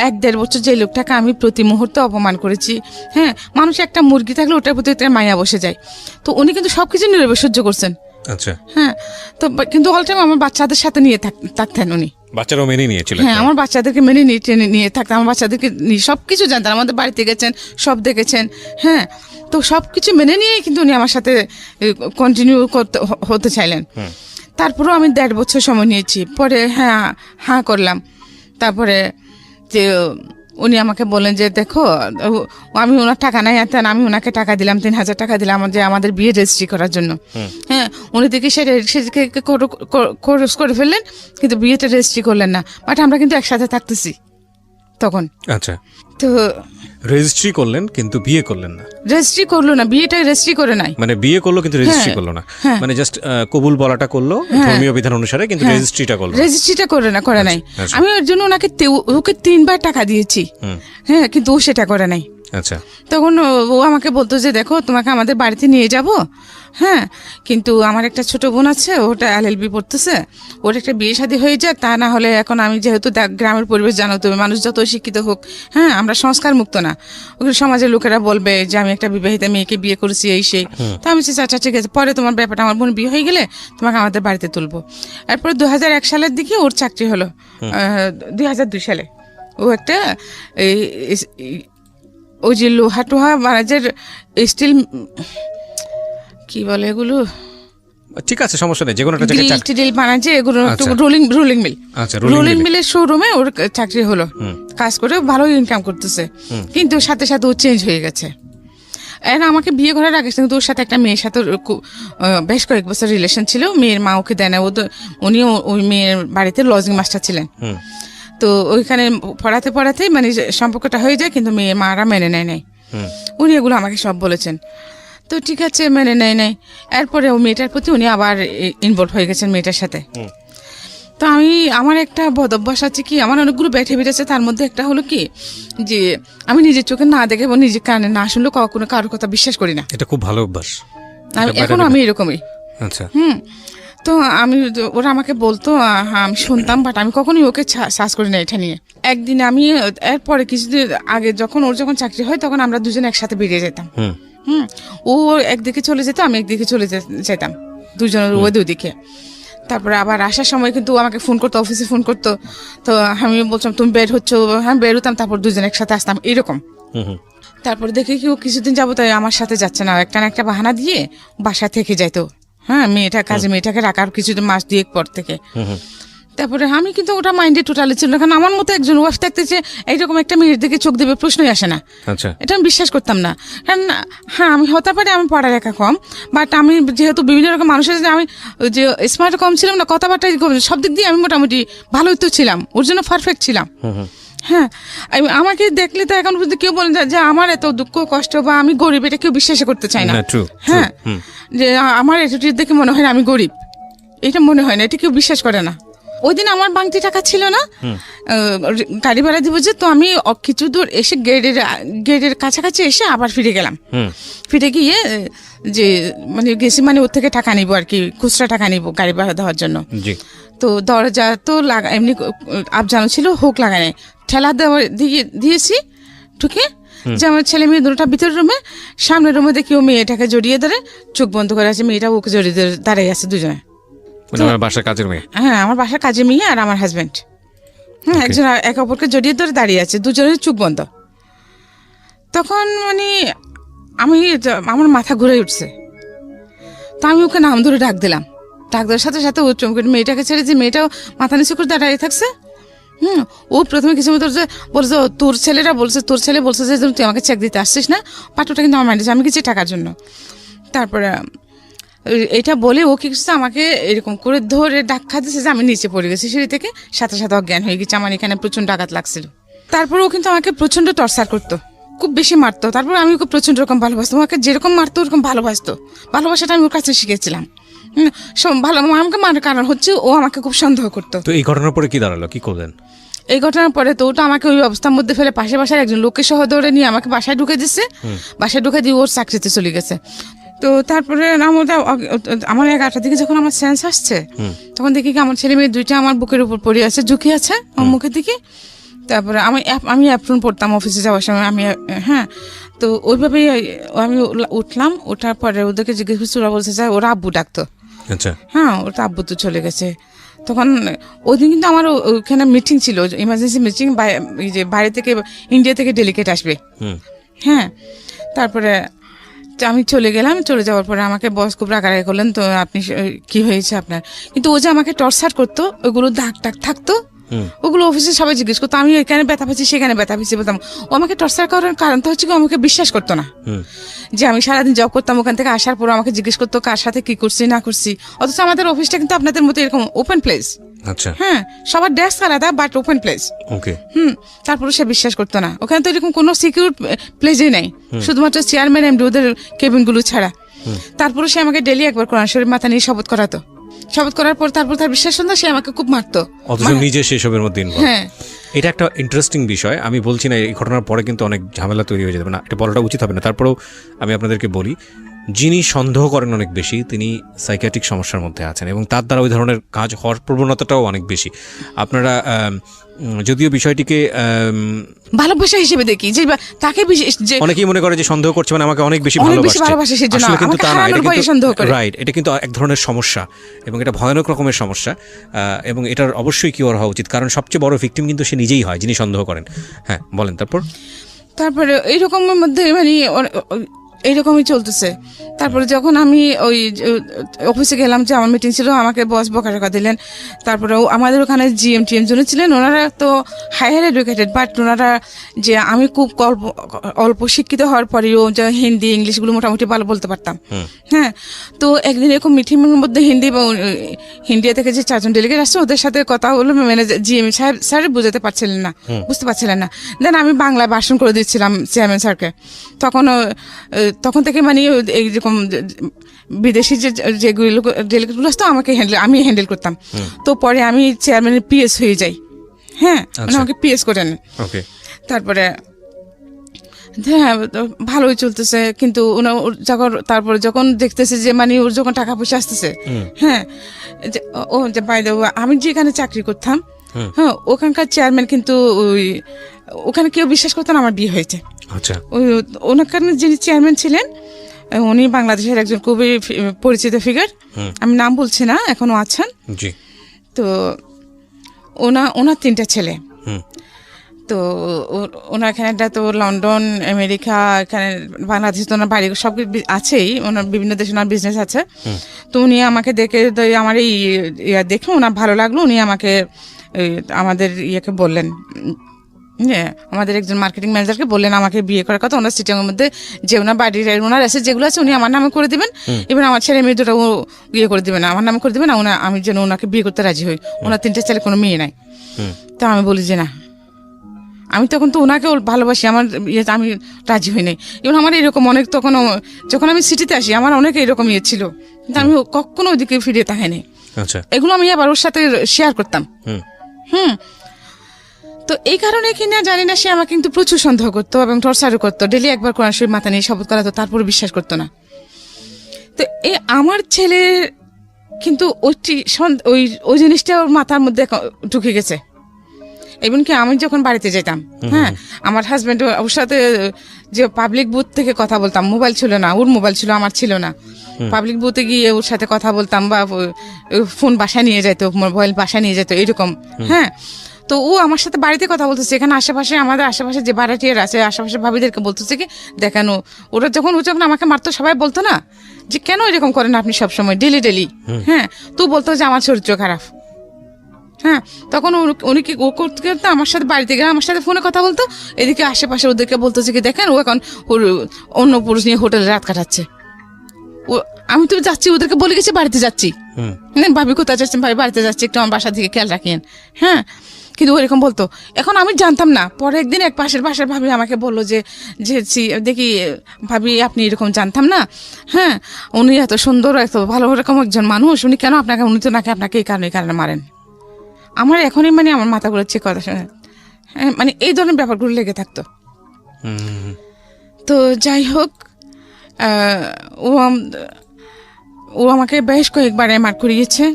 1-1.5 বছর যে লোকটাকে আমি প্রতি মুহূর্তে অপমান করেছি, হ্যাঁ, মানুষ একটা মুরগি থাকলে ওটার প্রতি একটা মায়া বসে যায়। তো উনি কিন্তু সবকিছু নীরবে সহ্য করছেন। আচ্ছা। হ্যাঁ, তো কিন্তু অল টাইম আমার বাচ্চাদের সাথে নিয়ে থাকতেন উনি। বাচ্চারাও মেনে নিয়েছিলেন? হ্যাঁ, আমার বাচ্চাদেরকে মেনে নিয়ে থাকতেন, আমার বাচ্চাদেরকে নিয়ে সবকিছু জানতেন, আমাদের বাড়িতে গেছেন, সব দেখেছেন। হ্যাঁ, তো সবকিছু মেনে নিয়েই কিন্তু উনি আমার সাথে কন্টিনিউ হতে চাইলেন। তারপরেও আমি 1.5 বছর সময় নিয়েছি, পরে হ্যাঁ করলাম। তারপরে যে উনি আমাকে বলেন যে দেখো, আমি ওনার টাকা নাই আনতেন, আমি ওনাকে টাকা দিলাম, 3,000 টাকা দিলাম যে আমাদের বিয়ে রেজিস্ট্রি করার জন্য। হ্যাঁ, উনি দেখি সেটা খরচ করে ফেললেন, কিন্তু বিয়েটা রেজিস্ট্রি করলেন না। বাট আমরা কিন্তু একসাথে থাকতেছি তখন। আচ্ছা, তো রেজিস্ট্রি করলেন কিন্তু বিয়ে করলেন না? রেজিস্ট্রি করলো না, বিয়েটা রেজিস্ট্রি করে নাই। মানে বিয়ে করলো কিন্তু রেজিস্ট্রি করলো না, মানে জাস্ট কবুল বলাটা করলো ধর্মীয় বিধান অনুসারে, কিন্তু রেজিস্ট্রিটা করলো না। রেজিস্ট্রিটা করে নাই। আচ্ছা। আমি ওর জন্য ওকে 3 বার টাকা দিয়েছি। হ্যাঁ, কিন্তু ও সেটা করে নাই। আচ্ছা। তখন ও আমাকে বলতো যে দেখো, তোমাকে আমাদের বাড়িতে নিয়ে যাব। হ্যাঁ, কিন্তু আমার একটা ছোট বোন আছে, ওটা LLB পড়তেছে, ওর একটা বিয়ে শাদী হয়ে যাক, তা না হলে এখন আমি যেহেতু গ্রামের পরিবেশ জানো তুমি, মানুষ যত শিক্ষিত হোক, হ্যাঁ, আমরা সংস্কার মুক্ত না, ওগুলো সমাজের লোকেরা বলবে যে আমি একটা বিবাহিতা মেয়েকে বিয়ে করেছি, এই সেই। তো আমি আচ্ছা ঠিক আছে, পরে তোমার ব্যাপারটা, আমার বোন বিয়ে হয়ে গেলে তোমাকে আমাদের বাড়িতে তুলবো। এরপরে 2001 সালের দিকে ওর চাকরি হলো। 2002 সালে ও একটা ওই যে লোহা টোহা বানাজের স্টিল, কি বলে এগুলো, ঠিক আছে, সমস্যা নেই, যে কোনো একটা জায়গায় গ্রিল বানাচ্ছে এগুলো, রোলিং মিল। আচ্ছা, রোলিং মিলের শোরুমে ওর চাকরি হলো, কাজ করে ভালো ইনকাম করতেছে। কিন্তু সাথে সাথে ও চেঞ্জ হয়ে গেছে। এর আমাকে বিয়ে করার আগে কিন্তু ওর সাথে একটা মেয়ের সাথে বেশ কয়েক বছর রিলেশন ছিল। মেয়ের মা ওকে দেয় না, উনিও ওই মেয়ের বাড়িতে লজিং মাস্টার ছিলেন। তো ওইখানে পড়াতেই মানে সম্পর্কটা হয়ে যায়, কিন্তু মেয়ের মারা মেনে নেয় নাই। উনি এগুলো আমাকে সব বলেছেন। তো ঠিক আছে, মেনে নেয় নাই। এরপরে ও মেয়েটার প্রতি উনি আবার ইনভলভ হয়ে গেছেন মেয়েটার সাথে। তো আমার একটা বদ অভ্যাস আছে কি, আমার অনেকগুলো ব্যাড হ্যাবিট আছে, তার মধ্যে একটা হলো কি যে আমি নিজের চোখে না দেখে এবং নিজের কানে না শুনলে কখনো কারোর কথা বিশ্বাস করি না। এটা খুব ভালো অভ্যাস। এখনো আমি এরকমই। আচ্ছা। তো ওরা আমাকে বলতো, আমি শুনতাম, বাট আমি কখনোই ওকে সার্চ করি না এটা নিয়ে। একদিন আমি এরপরে কিছুদিন আগে যখন চাকরি হয়, তখন আমরা দুজন একসাথে বেরিয়ে যেতাম। ও একদিকে চলে যেত, আমি একদিকে চলে যেতাম, দুজনের ওই দুদিকে। তারপরে আবার আসার সময় কিন্তু ও আমাকে ফোন করতো, অফিসে ফোন করতো। তো আমি বলতাম তুমি বের হচ্ছ, হ্যাঁ বের হতাম, তারপর দুজন একসাথে আসতাম এরকম। তারপরে দেখি কি ও কিছুদিন যাবো তাই আমার সাথে যাচ্ছে না, একটা না একটা বাহানা দিয়ে বাসা থেকে যাইতো। হ্যাঁ, মেয়েটাকে রাখার কিছুদিন, মাস 2 পর থেকে। তারপরে আমি কিন্তু ওটা মাইন্ডে টোটালি ছিল না, কারণ আমার মতো একজন ওয়াইফ থাকতেছে এইরকম একটা মেয়ের দিকে চোখ দেবে প্রশ্নই আসে না। আচ্ছা। এটা আমি বিশ্বাস করতাম না, কারণ হ্যাঁ আমি হতে পারে আমি পড়ালেখা কম, বাট আমি যেহেতু বিভিন্ন রকম মানুষের সাথে আমি যে স্মার্ট কম ছিলাম না, কথাবার্তা সব দিক দিয়ে আমি মোটামুটি ভালোই তো ছিলাম, ওর জন্য পারফেক্ট ছিলাম। হ্যাঁ, আমাকে দেখলে তো এখন পর্যন্ত কেউ বলেন যে আমার এত দুঃখ কষ্ট বা আমি গরিব, এটা কেউ বিশ্বাস করতে চায় না। হ্যাঁ, যে আমার অ্যাটিটিউড দেখে মনে হয় না আমি গরিব, এটা মনে হয় না, এটা কেউ বিশ্বাস করে না। ওই দিন আমার বাংতি টাকা ছিল না, গাড়ি ভাড়া দিব যে, তো আমি কিছু দূর এসে গেটের কাছাকাছি এসে আবার ফিরে গেলাম। ফিরে গিয়ে যে মানে গেছি, মানে ওর থেকে টাকা নিবো আর কি, খুচরা টাকা নিবো গাড়ি ভাড়া দেওয়ার জন্য। তো দরজা তো এমনি আবজানো ছিল, হোক লাগাই নাই, ঠেলা দিয়েছি ঢুকে, যে আমার ছেলে মেয়ে দুটোটা ভিতরের রুমে, সামনের রুমে দেখি ও মেয়েটাকে জড়িয়ে ধরে চোখ বন্ধ করে আছে, মেয়েটা ওকে জড়িয়ে ধরে দাঁড়িয়ে আছে দুজনে। আমার বাসার কাজের মেয়ে? হ্যাঁ, আমার বাসার কাজের মেয়ে আর আমার হাজবেন্ড। হ্যাঁ, একজন একে অপরকে জড়িয়ে ধরে দাঁড়িয়ে আছে, দুজনের চোখ বন্ধ। তখন মানে আমার মাথা ঘুরে উঠছে। তো আমি ওকে নাম ধরে ডাক দিলাম, ডাক দেওয়ার সাথে সাথে ও চমকে মেয়েটাকে ছেড়ে, যে মেয়েটাও মাথা নিচু করে দাঁড়িয়ে থাকছে। ও প্রথমে কিছু মতো বলছে তোর ছেলে বলছে যে তুই আমাকে চেক দিতে আসছিস না, পাঠটা কিন্তু আমার মাইন্ডে, আমি কিছু টাকার জন্য। তারপরে এটা বলে ও কি করছে, আমাকে এরকম করে ধরে ধাক্কা দিচ্ছে যে আমি নিচে পড়ে গেছি সিঁড়ি থেকে, সাথে সাথে অজ্ঞান হয়ে গেছে। আমার এখানে প্রচন্ড আঘাত লাগছিল। তারপর ও কিন্তু আমাকে প্রচন্ড টর্চার করতো, খুব বেশি মারতো। তারপর আমি ওকে প্রচন্ড রকম ভালোবাসতাম, আমাকে যেরকম মারতো ওরকম ভালোবাসতো। ভালোবাসাটা আমি ওর কাছে শিখেছিলাম। ভালো আমাকে মারার কারণ হচ্ছে ও আমাকে খুব সন্দেহ করতো। তো এই ঘটনার পরে কি দাঁড়ালো, কি করলেন? এই ঘটনার পরে তো ওটা আমাকে ওই অবস্থার মধ্যে ফেলে পাশে বাসায় একজন লোককে সহ ধরে নিয়ে আমাকে বাসায় ঢুকে দিচ্ছে। বাসায় ঢুকে দিয়ে ওর চাকরিতে চলে গেছে। তো তারপরে আমার 11টার দিকে যখন আমার সেন্স আসছে, তখন দেখি কি আমার ছেলে মেয়ে দুইটা আমার বুকের উপর পড়ে আছে, ঝুঁকি আছে আমার মুখের দিকে। তারপরে আমি অ্যাপ্রন পড়তাম অফিসে যাওয়ার সময়, আমি হ্যাঁ। তো ওইভাবেই আমি উঠলাম। ওঠার পরে ওদেরকে জিজ্ঞেস করছি, ওরা বলছে স্যার ওরা আব্বু ডাকতো। আচ্ছা, হ্যাঁ, ওটা আব্বু তো চলে গেছে। তখন ওই দিন কিন্তু আমার ওখানে মিটিং ছিল, ইমার্জেন্সি মিটিং, যে বাইরে থেকে ইন্ডিয়া থেকে ডেলিগেট আসবে। হ্যাঁ, তারপরে আমি চলে গেলাম। চলে যাওয়ার পরে আমাকে বস খুব রাগারাগি করলেন, তো আপনি কি হয়েছে আপনার? কিন্তু ও যে আমাকে টর্চার করতো, ওইগুলো দাগ টাগ থাকতো, ওগুলো অফিসে সবাই জিজ্ঞেস করতো। আমি এখানে ব্যথা পাচ্ছি, সেখানে ব্যথা পাচ্ছি বলতাম। ও আমাকে টর্চার করার কারণ তো হচ্ছে কি, আমাকে বিশ্বাস করতো না যে আমি সারাদিন জব করতাম, ওখান থেকে আসার পর আমাকে জিজ্ঞেস করতো কার সাথে কি করছি না করছি। অথচ আমাদের অফিসটা কিন্তু আপনাদের মতো এরকম ওপেন প্লেস। আচ্ছা, হ্যাঁ, সবার ডেস্ক আলাদা বাট ওপেন প্লেস। ওকে। তারপরে সে বিশ্বাস করতো না। ওখানে তো এরকম কোনো সিকিউর প্লেসই নেই, শুধুমাত্র চেয়ারম্যান এমডি ওদের কেবিন গুলো ছাড়া। তারপরে সে আমাকে ডেলি একবার কোরআন শরীফ মাথা নিয়ে শপথ করাতো। শপথ করার পর তারপর তার বিশ্বাস হতো না, সে আমাকে খুব মারতো। অথচ নিজে সেসবের মধ্যে ইনভলভ। হ্যাঁ, এটা একটা ইন্টারেস্টিং বিষয়। আমি বলছি না এই ঘটনার পরে কিন্তু অনেক ঝামেলা তৈরি হয়ে যাবে না, এটা বলাটা উচিত হবে না। তারপরেও আমি আপনাদেরকে বলি, যিনি সন্দেহ করেন অনেক বেশি, তিনি সাইকিয়াট্রিক সমস্যার মধ্যে আছেন এবং তার দ্বারা ওই ধরনের কাজ হওয়ার প্রবণতাটাও অনেক বেশি। আপনারা যদিও বিষয়টিকে ভালোবাসা হিসেবে দেখি, যে তাকে যে অনেকেই মনে করে যে সন্দেহ করছে মানে আমাকে অনেক বেশি ভালোবাসে, সেজন্য আসলে কিন্তু তা না, এটা কিন্তু সন্দেহ করে। রাইট, এটা কিন্তু এক ধরনের সমস্যা এবং এটা ভয়ানক রকমের সমস্যা। এবং এটার অবশ্যই কিওর হওয়া উচিত, কারণ সবচেয়ে বড় ভিকটিম কিন্তু সে নিজেই হয় যিনি সন্দেহ করেন। হ্যাঁ, বলেন। তারপরে এইরকমের মধ্যে মানে এইরকমই চলতেছে। তারপরে যখন আমি ওই অফিসে গেলাম, যে আমার মিটিং ছিল, আমাকে বস বকাঝকা দিলেন। তারপরে আমাদের ওখানে জিএম টিএম জন ছিলেন, ওনারা তো হায়ার এডুকেটেড, বাট ওনারা যে আমি খুব অল্প শিক্ষিত হওয়ার পরেও যে হিন্দি ইংলিশগুলো মোটামুটি ভালো বলতে পারতাম। হ্যাঁ, তো একদিন এরকম মিটিংয়ের মধ্যে ইন্ডিয়া থেকে যে 4জন ডেলিগেট আসছে, ওদের সাথে কথা হলো, ম্যানেজার জিএম সাহেব স্যার বুঝতে পারছিলেন না, বুঝতে পারছিলেন না। দেন আমি বাংলায় ভাষণ করে দিচ্ছিলাম চেয়ারম্যান স্যারকে। তখন থেকে মানে এইরকম বিদেশি যেগুলো ডেলিগেটগুলো আসতো আমি হ্যান্ডেল করতাম। তো পরে আমি চেয়ারম্যানের পিএস হয়ে যাই। হ্যাঁ, মানে আমাকে পিএস করে নেন। তারপরে হ্যাঁ, ভালোই চলতেছে। কিন্তু তারপরে যখন দেখতেছে যে মানে ওর যখন টাকা পয়সা আসতেছে, হ্যাঁ, ও যে বাইরে আমি যেখানে চাকরি করতাম, হ্যাঁ, ওখানকার চেয়ারম্যান কিন্তু ওখানে কেউ বিশ্বাস করতো না আমার বিয়ে হয়েছে। আচ্ছা, ওনার কারণে যিনি চেয়ারম্যান ছিলেন, উনি বাংলাদেশের একজন খুবই পরিচিত ফিগার, আমি নাম বলছি না, এখনো আছেন। তো ওনার 3টা ছেলে। তো ওনার এখানে তো লন্ডন, আমেরিকা, এখানে বাংলাদেশ, তো ওনার বাড়ি সব আছেই, ওনার বিভিন্ন দেশে ওনার বিজনেস আছে। তো উনি আমাকে দেখে, আমার এই দেখে ওনার ভালো লাগলো। উনি আমাকে আমাদের ইয়েকে বললেন, আমাদের একজন মার্কেটিং ম্যানেজারকে বললেন আমাকে বিয়ে করার কথা। ওনার সিটিং এর মধ্যে যে ওনার বাড়ির ওনার এসে যেগুলো আছে উনি আমার নামে করে দিবেন, এবার আমার ছেলে মেয়ে দুটো বিয়ে করে দিবেন, আমার নামে করে দিবেন, আমি যেন ওনাকে বিয়ে করতে রাজি হই। ওনার 3টে ছেলে, কোনো মেয়ে নাই। তো আমি বলি যে না, আমি তখন তো ওনাকে ভালোবাসি, আমার আমি রাজি হই নাই। এবং আমার এরকম অনেক, তখন যখন আমি সিটিতে আসি আমার অনেক এরকম ইয়ে ছিল, কিন্তু আমি কখনো ওইদিকে ফিরে তাকাইনি। এগুলো আমি আবার ওর সাথে শেয়ার করতাম। তো এই কারণে কিনা জানি না, সে আমাকে কিন্তু প্রচুর সন্দেহ করতো এবং টর্চারও করতো। ডেলি একবার কোরআন শরীফ মাথা নিয়ে শপথ করাতো, তারপরে বিশ্বাস করতো না। তো আমার ছেলে কিন্তু ওই জিনিসটা ওর মাথার মধ্যে ঢুকে গেছে। এমনকি আমি যখন বাড়িতে যেতাম, হ্যাঁ, আমার হাজব্যান্ড ওর সাথে যে পাবলিক বুথ থেকে কথা বলতাম, মোবাইল ছিল না, ওর মোবাইল ছিল, আমার ছিল না। পাবলিক বুথে গিয়ে ওর সাথে কথা বলতাম, বা ফোন বাসায় নিয়ে যেত, মোবাইল বাসায় নিয়ে যেত, এরকম। হ্যাঁ, তো ও আমার সাথে বাড়িতে কথা বলতেছে, এখানে আশেপাশে আমাদের আশেপাশে যে ভাড়াটিয়ার আছে, আশেপাশে ভাবিদেরকে বলতেছে কি দেখানো, ওরা যখন আমাকে মারতো সবাই বলতো না যে কেন এরকম করেন আপনি সবসময় ডেলি ডেলি। হ্যাঁ, তো বলতো যে আমার চরিত্র খারাপ। হ্যাঁ, তখন উনি কি ও করতে করতে আমার সাথে বাড়িতে গেলে আমার সাথে ফোনে কথা বলতো, এদিকে আশেপাশে ওদেরকে বলতেছে কি দেখেন ও এখন ওর অন্য পুরুষ নিয়ে হোটেলে রাত কাটাচ্ছে। আমি তো যাচ্ছি, ওদেরকে বলে গেছি বাড়িতে যাচ্ছি। হুম। ভাবি কোথায় যাচ্ছেন? ভাই বাড়িতে যাচ্ছি, একটু আমার বাসা থেকে খেয়াল রাখেন। হ্যাঁ, কিন্তু ওইরকম বলতো। এখন আমি জানতাম না, পরে একদিন এক পাশের বাসার ভাবি আমাকে বললো যে দেখি ভাবি আপনি এরকম জানতাম না। হ্যাঁ, উনি এত সুন্দর, এত ভালো রকম একজন মানুষ, উনি কেন আপনাকে, উনি তো নাকি আপনাকে এই কারণে মারেন। আমার এখনই মানে আমার মাথাগুলো চেক কথা শুনে, হ্যাঁ, মানে এই ধরনের ব্যাপারগুলো লেগে থাকতো। তো যাই হোক, ও আমাকে বেশ কয়েকবার এমআর করিয়েছে।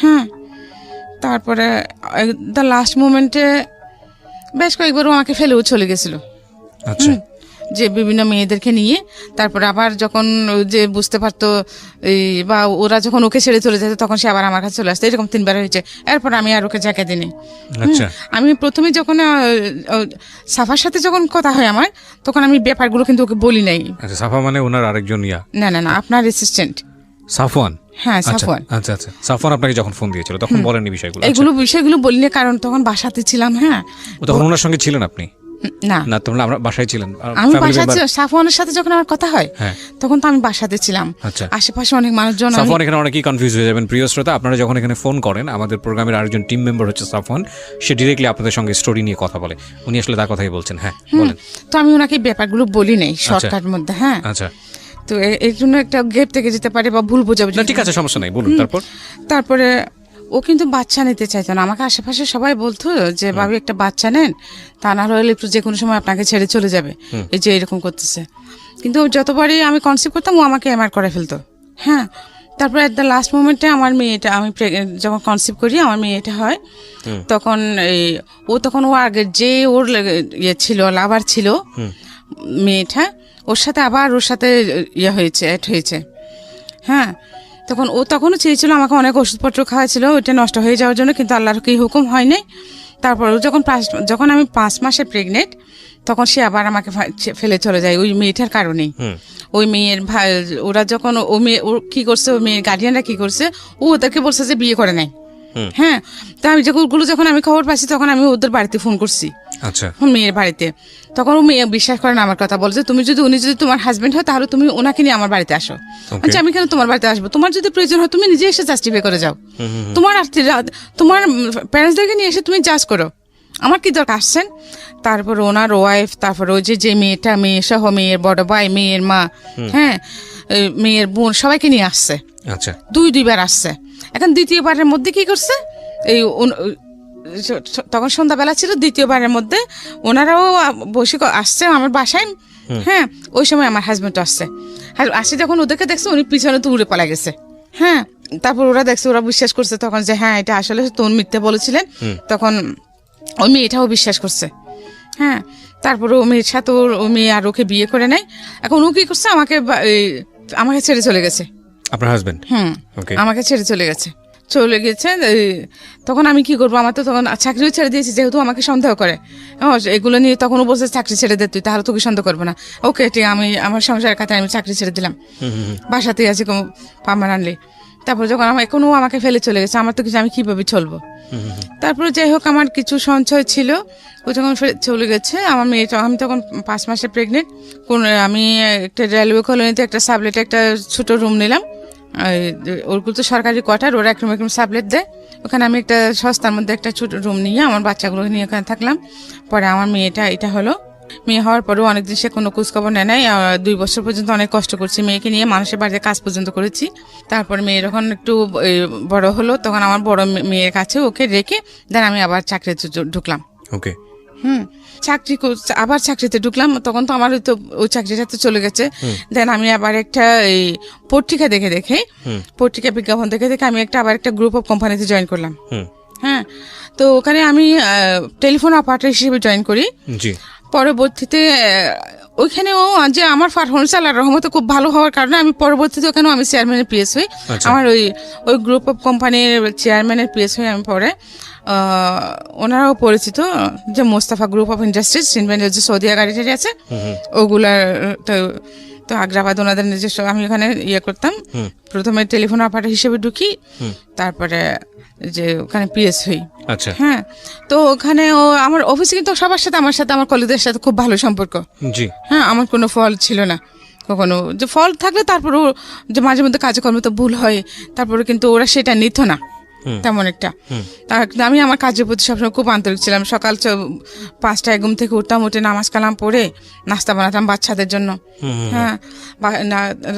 হ্যাঁ, তারপরে দ্য লাস্ট মোমেন্টে বেশ কয়েকবার ও আমাকে ফেলেও চলে গেছিল। আচ্ছা। যে বিভিন্ন মেয়েদেরকে নিয়ে, তারপরে আবার যখন যে বুঝতে পারতো বা ওরা যখন ওকে ছেড়ে চলে যেত, তখন সে আবার আমার কাছে চলে আসতো। এরকম 3 বার হয়েছে। এরপর আমি আর ওকে জায়গা দিইনি। আচ্ছা। আমি প্রথমে যখন সাফার সাথে যখন কথা হয় আমার, তখন আমি ব্যাপারগুলো কিন্তু ওকে বলি নাই। আচ্ছা, সাফা মানে ওনার আরেকজন ইয়া? না, আপনার অ্যাসিস্ট্যান্ট সাফওয়ান। হ্যাঁ, আচ্ছা সাফওয়ান। আচ্ছা আচ্ছা, সাফওয়ান আপনাকে যখন ফোন দিয়েছিল তখন বলেননি বিষয়গুলো? বিষয়গুলো বলিনি, কারণ তখন বাসাতে ছিলাম। হ্যাঁ, তখন ওনার সঙ্গে ছিলেন আপনি? না, তখন আমরা বাসায় ছিলেন? আমি বাসায় ছিলাম। সাফওয়ানের সাথে যখন আমার কথা হয়, হ্যাঁ, তখন তো আমি বাসাতে ছিলাম। আচ্ছা। আশেপাশে অনেক মানুষজন। সাফওয়ান, এখানে অনেকেই কনফিউজ হয়ে যাবেন প্রিয় শ্রোতা। আপনারা যখন এখানে ফোন করেন, আমাদের প্রোগ্রামের আরেকজন টিম মেম্বার হচ্ছে সাফওয়ান, সে ডিরেক্টলি আপনাদের সঙ্গে স্টোরি নিয়ে কথা বলে। উনি আসলে তার কথাই বলছেন। হ্যাঁ, বলেন। তো আমি ওনাকে ব্যাপারগুলো বলি নাই শর্টকাট মধ্যে। হ্যাঁ, আচ্ছা। তো এর জন্য একটা গ্যাপ থেকে যেতে পারে বা ভুল বোঝাবুঝি। ঠিক আছে, সমস্যা নাই, বলুন। তারপরে ও কিন্তু বাচ্চা নিতে চাইতো না। আমাকে আশেপাশে সবাই বলতো যে ভাবি একটা বাচ্চা নেন, তা না হলে একটু যে কোনো সময় আপনাকে ছেড়ে চলে যাবে, এই যে এরকম করতেছে। কিন্তু যতবারই আমি কনসিভ করতাম, ও আমাকে এমআর করে ফেলতো। হ্যাঁ, তারপরে এট দ্য লাস্ট মোমেন্টে আমার মেয়েটা, আমি যখন কনসিভ করি, আমার মেয়েটা হয়, তখন ও আগের যে ওর ইয়ে ছিল, লাভার ছিল মেয়েটা, ওর সাথে আবার ওর সাথে ইয়ে হয়েছে, অ্যাড হয়েছে। হ্যাঁ, তখনও চেয়েছিল আমাকে, অনেক ওষুধপত্র খাওয়াছিল ওইটা নষ্ট হয়ে যাওয়ার জন্য, কিন্তু আল্লাহর কি হুকুম হয় নাই। তারপর যখন আমি 5 মাসে প্রেগনেন্ট, তখন সে আবার আমাকে ফেলে চলে যায় ওই মেয়েটার কারণেই। ওই মেয়ের ওরা যখন ও কি করছে, ওই মেয়ের গার্ডিয়ানরা কি করছে, ও ওদেরকে বলছে যে বিয়ে করে নাই। হ্যাঁ, তো আমি যখন আমি খবর পাচ্ছি, তখন আমি ওদের বাড়িতে ফোন করছি। আচ্ছা। মেয়ের বাড়িতে, তখন ও মেয়ে বিশ্বাস করে না আমার কথা, বলছে উনি যদি তোমার হাজবেন্ড হয়, তাহলে তুমি ওনাকে নিয়ে আমার বাড়িতে আসো। আচ্ছা, আমি কেন তোমার বাড়িতে আসবো? তোমার যদি প্রয়োজন হয়, তুমি নিজে এসে জাস্টিফাই করে যাও। তোমার প্যারেন্টসদেরকে নিয়ে এসে তুমি জাজ করো, আমার কি দরকার আসছেন? তারপর ওনার ওয়াইফ, তারপর ওই যে মেয়েটা, মেয়ে সহ মেয়ের বড় ভাই, মেয়ের মা, হ্যাঁ, মেয়ের বোন, সবাইকে নিয়ে আসছে। আচ্ছা। 2বার আসছে। এখন দ্বিতীয়বারের মধ্যে কি করছে, তখন সন্ধ্যাবেলা ছিল, দ্বিতীয়বারের মধ্যে ওনারাও বসে আসছে আমার বাসায়। হ্যাঁ, ওই সময় আমার হাজবেন্ড আসছে। আসে যখন ওদেরকে দেখছে, উনি পিছনে তো উড়ে পালা গেছে। হ্যাঁ, তারপর ওরা দেখছে, ওরা বিশ্বাস করছে তখন যে হ্যাঁ, এটা আসলে তোর মিথ্যে বলেছিলেন। তখন ওই মেয়েটাও বিশ্বাস করছে। হ্যাঁ, তারপর ও মেয়ের সাথে ও মেয়ে আর ওকে বিয়ে করে নেয়। এখন ও কি করছে, আমাকে ছেড়ে চলে গেছে। আপনার হাজবেন্ড? আমাকে ছেড়ে চলে গেছে। তখন আমি কি করবো? আমার তো তখন চাকরিও ছেড়ে দিয়েছি, যেহেতু আমাকে সন্দেহ করে এগুলো নিয়ে। তখন ও বলছে চাকরি ছেড়ে দে তুই, তাহলে তোকে সন্দেহ করবে না। ওকে, ঠিক, আমি আমার সংসারের খাতে আমি চাকরি ছেড়ে দিলাম, বাসাতেই আছি পার্মানেন্টলি। তারপর যখন এখনো আমাকে ফেলে চলে গেছে, আমার তো কিছু, আমি কিভাবে চলবো? তারপরে যাই হোক, আমার কিছু সঞ্চয় ছিল, ও যখন চলে গেছে, আমার মেয়েটা, আমি তখন 5 মাসে প্রেগনেন্ট। আমি একটা রেলওয়ে কলোনিতে একটা সাবলেটে একটা ছোট রুম নিলাম। ওরগুলো তো সরকারি কোয়ার্টার, ওরা একরকম সাবলেট দেয়। ওখানে আমি একটা সস্তার মধ্যে একটা ছোট রুম নিয়ে আমার বাচ্চাগুলোকে নিয়ে ওখানে থাকলাম। পরে আমার মেয়েটা এটা হলো। মেয়ে হওয়ার পরেও অনেকদিন সে কোনো খোঁজখবর নেয় নাই। 2 বছর পর্যন্ত অনেক কষ্ট করছি মেয়েকে নিয়ে, মানুষের বাড়িতে কাজ পর্যন্ত করেছি। তারপর মেয়ে যখন একটু বড় হলো, তখন আমার বড় মেয়ের কাছে ওকে রেখে দেন আমি আবার চাকরিতে ঢুকলাম। ওকে। আবার চাকরিতে ঢুকলাম। তখন তো আমার ওই চাকরিটা তো চলে গেছে। দেন আমি আবার একটা পত্রিকা দেখে পত্রিকা বিজ্ঞাপন দেখে আমি আবার একটা গ্রুপ অফ কোম্পানিতে জয়েন করলাম। হ্যাঁ, তো ওখানে আমি টেলিফোন অপারেটর হিসেবে জয়েন করি। পরবর্তীতে ওইখানেও যে আমার পারফরমেন্স আল্লাহর রহমতে খুব ভালো হওয়ার কারণে আমি পরবর্তীতে ওখানেও আমি চেয়ারম্যানের পিএস হই। আমার ওই গ্রুপ অফ কোম্পানির চেয়ারম্যানের পিএস হই আমি পরে। ওনারাও পরিচিত, যে মোস্তাফা গ্রুপ অফ ইন্ডাস্ট্রিজ, সিনভেন্টের যে সৌদিয়া গাড়ি টাড়ি আছে, ওগুলার তো আগ্রাবাদ ওনাদের নিজস্ব। আমি ওখানে করতাম, প্রথমে টেলিফোন অপারেটর হিসেবে ঢুকি, তারপরে যে ওখানে পিএস হই। আচ্ছা। হ্যাঁ, তো ওখানে আমার অফিসে কিন্তু সবার সাথে, আমার কলিগদের সাথে খুব ভালো সম্পর্ক। জি। হ্যাঁ, আমার কোনো ফল ছিল না। কখনো যে ফল থাকলে তারপরেও যে মাঝে মধ্যে কাজকর্মে তো ভুল হয়, তারপরে কিন্তু ওরা সেটা নিত না তেমন একটা। আমি আমার কাজের প্রতি সবসময় খুব আন্তরিক ছিলাম। সকাল 5টায় ঘুম থেকে উঠতাম, উঠে নামাজ কালাম পড়ে নাস্তা বানাতাম বাচ্চাদের জন্য, হ্যাঁ,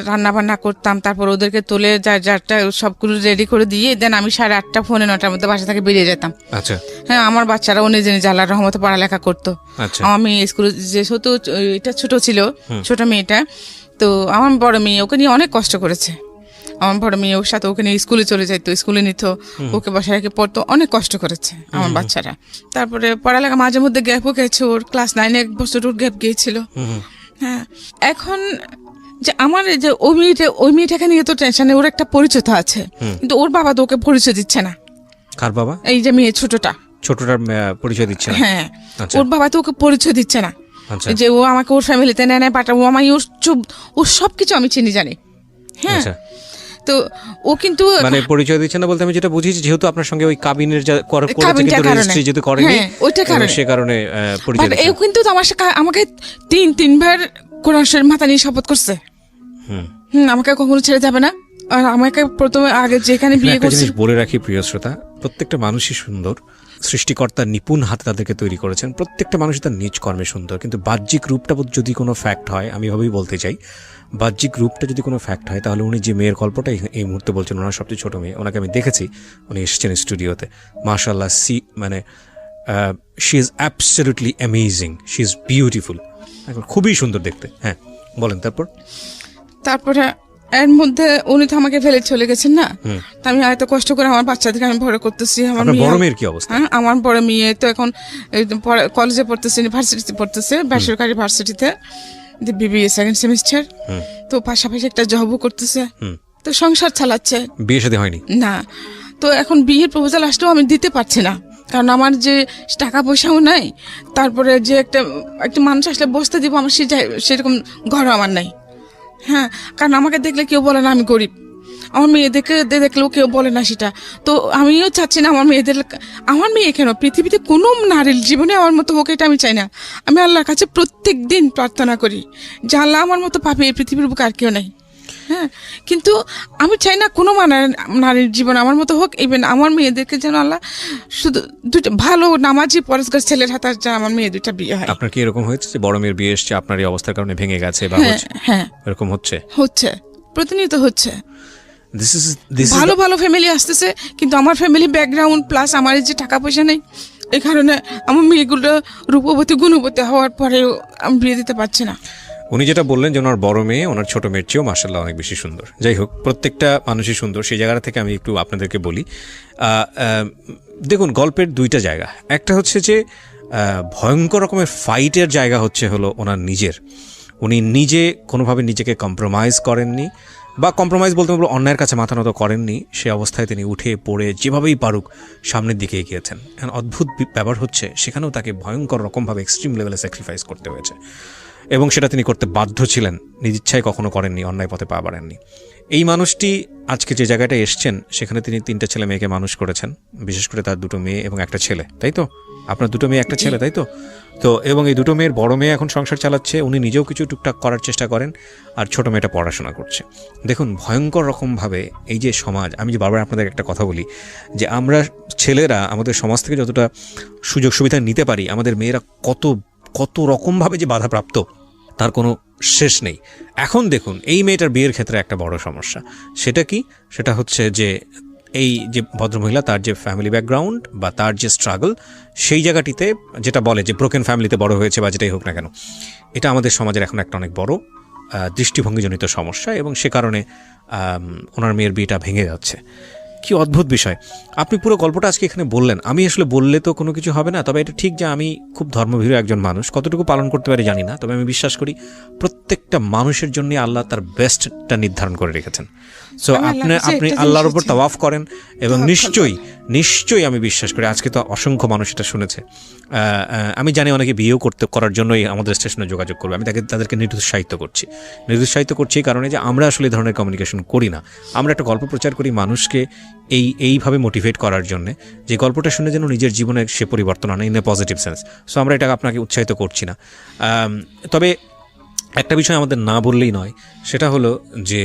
রান্না বান্না করতাম, তারপর ওদেরকে তুলে যারটা সবগুলো রেডি করে দিয়ে দেন আমি 8:30 পৌনে 9টার মধ্যে বাসা থেকে বেরিয়ে যেতাম। হ্যাঁ, আমার বাচ্চারাও নিজে নিজে আল্লাহর রহমতে পড়ালেখা করতো। আমার মেয়ে স্কুলে যেহেতু এটা ছোট ছিল, ছোট মেয়েটা, তো আমার বড় মেয়ে ওকে নিয়ে অনেক কষ্ট করেছে। আমার বড় মেয়ে ওর সাথে ওকে নিয়ে স্কুলে চলে যাইতো, স্কুলে নিত, ওকে বাসায় রেখে পড়তো, অনেক কষ্ট করেছে আমার বাচ্চারা। তারপরে পড়ালেখা মাঝে মধ্যে গ্যাপও গেছে, ওর ক্লাস 9-এ 1 বছর ওর গ্যাপ গিয়েছিল। হ্যাঁ, এখন যে আমার যে ওই মেয়েটাকে নিয়ে তো টেনশনে, ওর একটা পরিচয় তো আছে, কিন্তু ওর বাবা তো ওকে পরিচয় দিচ্ছে না। কার বাবা? এই যে মেয়ে ছোটটার পরিচয় দিচ্ছে না। হ্যাঁ, ওর বাবা তো ওকে পরিচয় দিচ্ছে না, যে ও আমাকে ওর ফ্যামিলিতে নেয় না, বাট ও আমায় ওর সবকিছু আমি চিনি জানি। হ্যাঁ, তো ও কিন্তু মানে পরিচয় দিচ্ছে না বলতে আমি যেটা বুঝিয়েছি, যেহেতু আপনার সঙ্গে ওই কাবিনের রেজিস্ট্রি যেহেতু করেনি, ওইটা কারণে সে কারণে পরিচয় দিচ্ছে। ও কিন্তু আমাকে 3বার কোরআন শরীফ মাথা নিয়ে শপথ করছে, আমাকে কখনো ছেড়ে যাবে না। আর আমাকে প্রথমে আগে যেখানে বিয়ে করছে, বলে রাখি প্রিয় শ্রোতা, প্রত্যেকটা মানুষই সুন্দর, সৃষ্টিকর্তা নিপুণ হাতে তাদেরকে তৈরি করেছেন, প্রত্যেকটা মানুষই তার নিজ কর্মে সুন্দর, কিন্তু বাহ্যিক রূপটা যদি কোনো ফ্যাক্ট হয়, আমি ভাবেই বলতে চাই, বাহ্যিক রূপটা যদি কোনো ফ্যাক্ট হয়, তাহলে উনি যে মেয়ের গল্পটা এই মুহূর্তে বলছেন, ওনার সবচেয়ে ছোট মেয়ে, ওনাকে আমি দেখেছি, উনি এসেছেন স্টুডিওতে, মাশাআল্লাহ, মানে she is absolutely amazing, she is beautiful, খুবই সুন্দর দেখতে। হ্যাঁ, বলেন। তারপরে এর মধ্যে উনি তো আমাকে ফেলে চলে গেছেন না, তা আমি এত কষ্ট করে আমার বাচ্চাদেরকে আমি বড় করতেছি। আমার বড় মেয়ের কি অবস্থা? আমার বড় মেয়ে তো এখন কলেজে পড়তেছে, ইউনিভার্সিটিতে পড়তেছে, বেসরকারি ভার্সিটিতে, বিবিএ 2nd সেমিস্টার। তো পাশাপাশি একটা জবও করতেছে, তো সংসার চালাচ্ছে। বিয়ে শাদী হয়নি না, তো এখন বিয়ের প্রপোজাল আসলেও আমি দিতে পারছি না, কারণ আমার যে টাকা পয়সাও নাই, তারপরে যে একটা মানুষ আসলে বসতে দিব আমার সেরকম ঘরও আমার নাই। হ্যাঁ, কারণ আমাকে দেখলে কেউ বলে না আমি গরিব, আমার মেয়েদেরকে দেখলেও কেউ বলে না সেটা। তো আমিও চাচ্ছি না আমার মেয়ে কেন পৃথিবীতে কোনো নারীর জীবনে আমার মতো হোক, এটা আমি চাই না। আমি আল্লাহর কাছে প্রত্যেক দিন প্রার্থনা করি যে আল্লাহ আমার মতো পাবে এই পৃথিবীর বুকে আর কেউ নাই। হ্যাঁ, কিন্তু আমি চাই না কোনো নারীর জীবন আমার মতো হোক। ইভেন আমার মেয়েদেরকে যেন আল্লাহ শুধু দুটো ভালো নামাজি পরেশগার ছেলের হাতে যেন আমার মেয়ে 2টা বিয়ে হয়। আপনার কি এরকম হয়েছে যে বড় মেয়ের বিয়ে এসছে, আপনার এই অবস্থার কারণে ভেঙে গেছে বা হচ্ছে? হ্যাঁ, এরকম হচ্ছে, প্রতিনিয়ত হচ্ছে। ভালো ভালো ফ্যামিলি আসতেছে, কিন্তু আমার ফ্যামিলি ব্যাকগ্রাউন্ড প্লাস আমার যে টাকা পয়সা নেই, এই কারণে আমার মেয়েগুলো রূপবতী গুণবতী হওয়ার পরেও আমি বিয়ে দিতে পারছি না। উনি যেটা বললেন যে ওনার বড় মেয়ে ওনার ছোট মেয়ের চেয়েও মাশাআল্লাহ অনেক বেশি সুন্দর। যাই হোক, প্রত্যেকটা মানুষই সুন্দর, সেই জায়গা থেকে আমি একটু আপনাদেরকে বলি। দেখুন, গল্পের 2টা জায়গা, একটা হচ্ছে যে ভয়ঙ্কর রকমের ফাইটের জায়গা হলো ওনার নিজের। উনি নিজে কোনোভাবে নিজেকে কম্প্রোমাইজ করেননি, বা কম্প্রোমাইজ বলতে অন্যায়ের কাছে মাথা নত করেননি। সে অবস্থায় তিনি উঠে পড়ে যেভাবেই পারুক সামনের দিকে এগিয়েছেন। এখন অদ্ভুত ব্যাপার হচ্ছে, সেখানেও তাকে ভয়ঙ্কর রকমভাবে এক্সট্রিম লেভেলে স্যাক্রিফাইস করতে হয়েছে, এবং সেটা তিনি করতে বাধ্য ছিলেন, নিজ ইচ্ছায় কখনো করেননি, অন্যায় পথে পা বাড়েননি। এই মানুষটি আজকে যে জায়গাটায় এসছেন, সেখানে তিনি 3টে ছেলে মেয়েকে মানুষ করেছেন, বিশেষ করে তার 2টো মেয়ে এবং একটা ছেলে, তাই তো? আপনার 2টো মেয়ে একটা ছেলে, তাই তো? তো এবং এই 2টো মেয়ের বড় মেয়ে এখন সংসার চালাচ্ছে, উনি নিজেও কিছু টুকটাক করার চেষ্টা করেন, আর ছোট মেয়েটা পড়াশোনা করছে। দেখুন, ভয়ঙ্কর রকমভাবে এই যে সমাজ, আমি যে বারবার আপনাদের একটা কথা বলি যে আমরা ছেলেরা আমাদের সমাজ থেকে যতটা সুযোগ সুবিধা নিতে পারি, আমাদের মেয়েরা কত রকমভাবে যে বাধাপ্রাপ্ত তার কোনো শেষ নেই। এখন দেখুন, এই মেয়েটার বিয়ের ক্ষেত্রে একটা বড় সমস্যা, সেটা কি? সেটা হচ্ছে যে এই যে ভদ্রমহিলা, তার যে ফ্যামিলি ব্যাকগ্রাউন্ড বা তার যে স্ট্রাগল, সেই জায়গাটিতে যেটা বলে যে ব্রোকেন ফ্যামিলিতে বড় হয়েছে বা যেটাই হোক না কেন, এটা আমাদের সমাজের এখন একটা অনেক বড় দৃষ্টিভঙ্গিজনিত সমস্যা, এবং সে কারণে ওনার মেয়ের বিয়েটা ভেঙে যাচ্ছে। কি অদ্ভুত বিষয়! আপনি পুরো গল্পটা আজকে এখানে বললেন, আমি আসলে বললে তো কোনো কিছু হবে না। তবে এটা ঠিক যে আমি খুব ধর্মভীরু একজন মানুষ, কতটুকু পালন করতে পারি জানি না, তবে আমি বিশ্বাস করি প্রত্যেকটা মানুষের জন্য আল্লাহ তার বেস্টটা নির্ধারণ করে রেখেছেন। সো আপনি আল্লাহর উপর তাওয়াফ করেন, এবং নিশ্চয়ই আমি বিশ্বাস করি, আজকে তো অসংখ্য মানুষ এটা শুনেছে, আমি জানি অনেকে বিয়েও করার জন্যই আমাদের স্টেশনে যোগাযোগ করবে। আমি তাদেরকে নিরুৎসাহিত করছি এই কারণে যে আমরা আসলে এই ধরনের কমিউনিকেশন করি না। আমরা একটা গল্প প্রচার করি মানুষকে এইভাবে মোটিভেট করার জন্য, যে গল্পটা শুনে যেন নিজের জীবনে সে পরিবর্তন আনে in a positive sense. So আমরা এটা আপনাকে উৎসাহিত করছি না। তবে একটা বিষয় আমাদের না বললেই নয়, সেটা হলো যে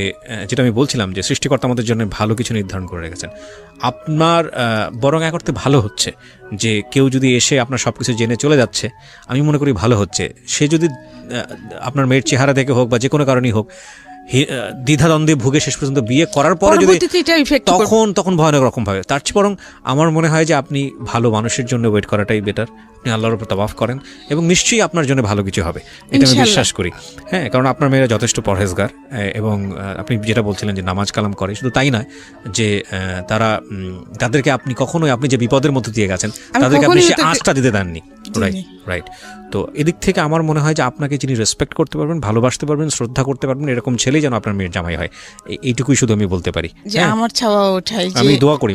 যেটা আমি বলছিলাম যে সৃষ্টিকর্তা আমাদের জন্য ভালো কিছু নির্ধারণ করে রেখেছেন। আপনার বরং এক অর্থে ভালো হচ্ছে যে কেউ যদি এসে আপনার সব কিছু জেনে চলে যাচ্ছে, আমি মনে করি ভালো হচ্ছে। সে যদি আপনার মেয়ের চেহারা দেখে হোক বা যে কোনো কারণেই হোক দ্বিধাদ্বন্দ্বে ভুগে শেষ পর্যন্ত বিয়ে করার পরে যদি তখন ভয়ানক রকম ভাবে, তার চেয়ে বরং আমার মনে হয় যে আপনি ভালো মানুষের জন্য ওয়েট করাটাই বেটার। আপনি আল্লাহর উপর তাওয়াফ করেন এবং নিশ্চয়ই আপনার জন্য ভালো কিছু হবে, এটা আমি বিশ্বাস করি। হ্যাঁ, কারণ আপনার মেয়েরা যথেষ্ট পরহেজগার এবং আপনি যেটা বলছিলেন যে নামাজ কালাম করে, শুধু তাই নয় যে তাদেরকে আপনি কখনোই আপনি যে বিপদের মধ্যে দিয়ে গেছেন তাদেরকে আপনি সে আঁচটা দিতে দেননি। রাইট। তো এদিক থেকে আমার মনে হয় যে আপনাকে যিনি রেসপেক্ট করতে পারবেন, ভালোবাসতে পারবেন, শ্রদ্ধা করতে পারবেন, এরকম ছেলেই যেন আপনার মেয়ের জামাই হয়, এইটুকুই শুধু আমি বলতে পারি। আমার চাওয়া ওঠাই, আমি দোয়া করি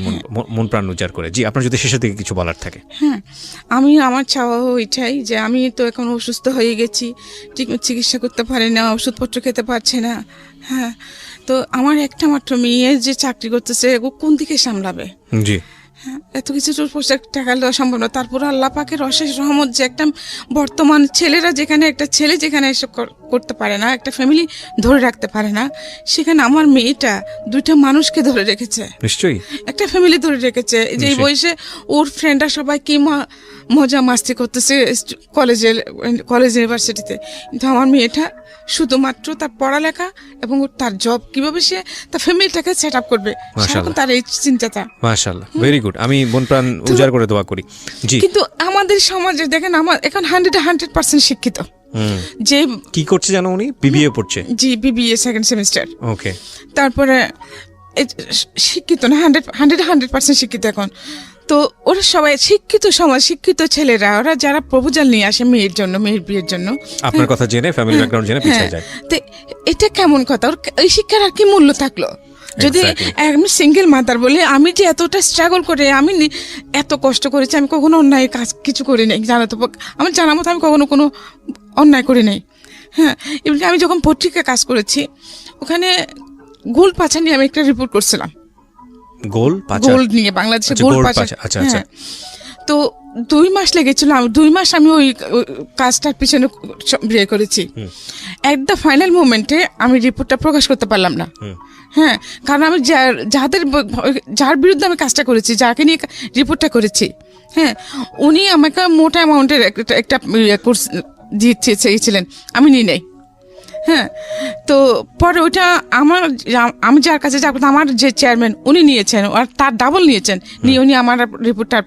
মন প্রাণ উজাড় করে। জি, আপনার যদি শেষের দিকে কিছু বলার থাকে। হ্যাঁ, আমার চাওয়া ওইটাই যে আমি তো এখন অসুস্থ হয়ে গেছি, ঠিক চিকিৎসা করতে পারি না, ওষুধপত্র খেতে পারছে না। হ্যাঁ, তো আমার একটা মাত্র মেয়ে যে চাকরি করতেছে, ও কোন দিকে সামলাবে? জি, এত কিছু টাকা দেওয়া সম্ভব না। তারপর আল্লাহ পাকের অশেষ রহমত যে একটা বর্তমান ছেলেরা যেখানে একটা ছেলে যেখানে এসব করতে পারে না, একটা ফ্যামিলি ধরে রাখতে পারে না, সেখানে আমার মেয়েটা দুইটা মানুষকে ধরে রেখেছে, নিশ্চয়ই একটা ফ্যামিলি ধরে রেখেছে। যে এই বয়সে ওর ফ্রেন্ডরা সবাই কি মজা মাস্তি করতেছে কলেজ ইউনিভার্সিটিতে, কিন্তু আমার মেয়েটা শুধুমাত্র তার পড়ালেখা এবং তার জব, কিভাবে সে তার ফ্যামিলিটাকে সেট আপ করবে, তার এই চিন্তাটা। মাশাআল্লাহ, ভেরি গুড। আমি মন প্রাণ উজাড় করে দোয়া করি। জি, কিন্তু আমাদের সমাজে দেখেন, আমার এখন 100% শিক্ষিত। যে কি করছে জানো, উনি বিবিএ পড়ছে। জি, বিবিএ সেকেন্ড সেমিস্টার। ওকে। তারপরে শিক্ষিত না, 100% শিক্ষিত এখন। তো ওরা সবাই শিক্ষিত সমাজ, শিক্ষিত ছেলেরা, ওরা যারা প্রপোজাল নিয়ে আসে মেয়ের জন্য, মেয়ের বিয়ের জন্য, আপনার কথা জেনে ফ্যামিলি ব্যাকগ্রাউন্ড জেনে পিছিয়ে যায়। তো এটা কেমন কথা? ওর এই শিক্ষার আর কি মূল্য থাকলো? যদি আমি সিঙ্গেল মাদার বলে, আমি যে এতটা স্ট্রাগল করে, আমি এত কষ্ট করেছি, আমি কখনো অন্যায় কাজ কিছু করি নাই, জানো তো, আমার জানা মতো আমি কখনো কোনো অন্যায় করি নাই। হ্যাঁ, এমনি আমি যখন পত্রিকা কাজ করেছি, ওখানে গোল্ড পাচার নিয়ে আমি একটা রিপোর্ট করছিলাম। গোল্ড নিয়ে, বাংলাদেশে গোল্ড পাচার। আচ্ছা। তো 2 মাস লেগেছিল, 2 মাস আমি ওই কাজটার পিছনে বিয়ে করেছি। এট দ্য ফাইনাল মোমেন্টে আমি রিপোর্টটা প্রকাশ করতে পারলাম না। হ্যাঁ, কারণ আমি যার বিরুদ্ধে আমি কাজটা করেছি, যাকে নিয়ে রিপোর্টটা করেছি, হ্যাঁ, উনি আমাকে মোটা অ্যামাউন্টের একটা দিতে চেয়েছিলেন, আমি নিই নাই। হ্যাঁ, তো পরে ওইটা আমি যার কাছে যাব, আমার যে চেয়ারম্যান উনি নিয়েছেন, আর তার ডাবল নিয়েছেন, নিয়ে উনি আমার রিপোর্টটা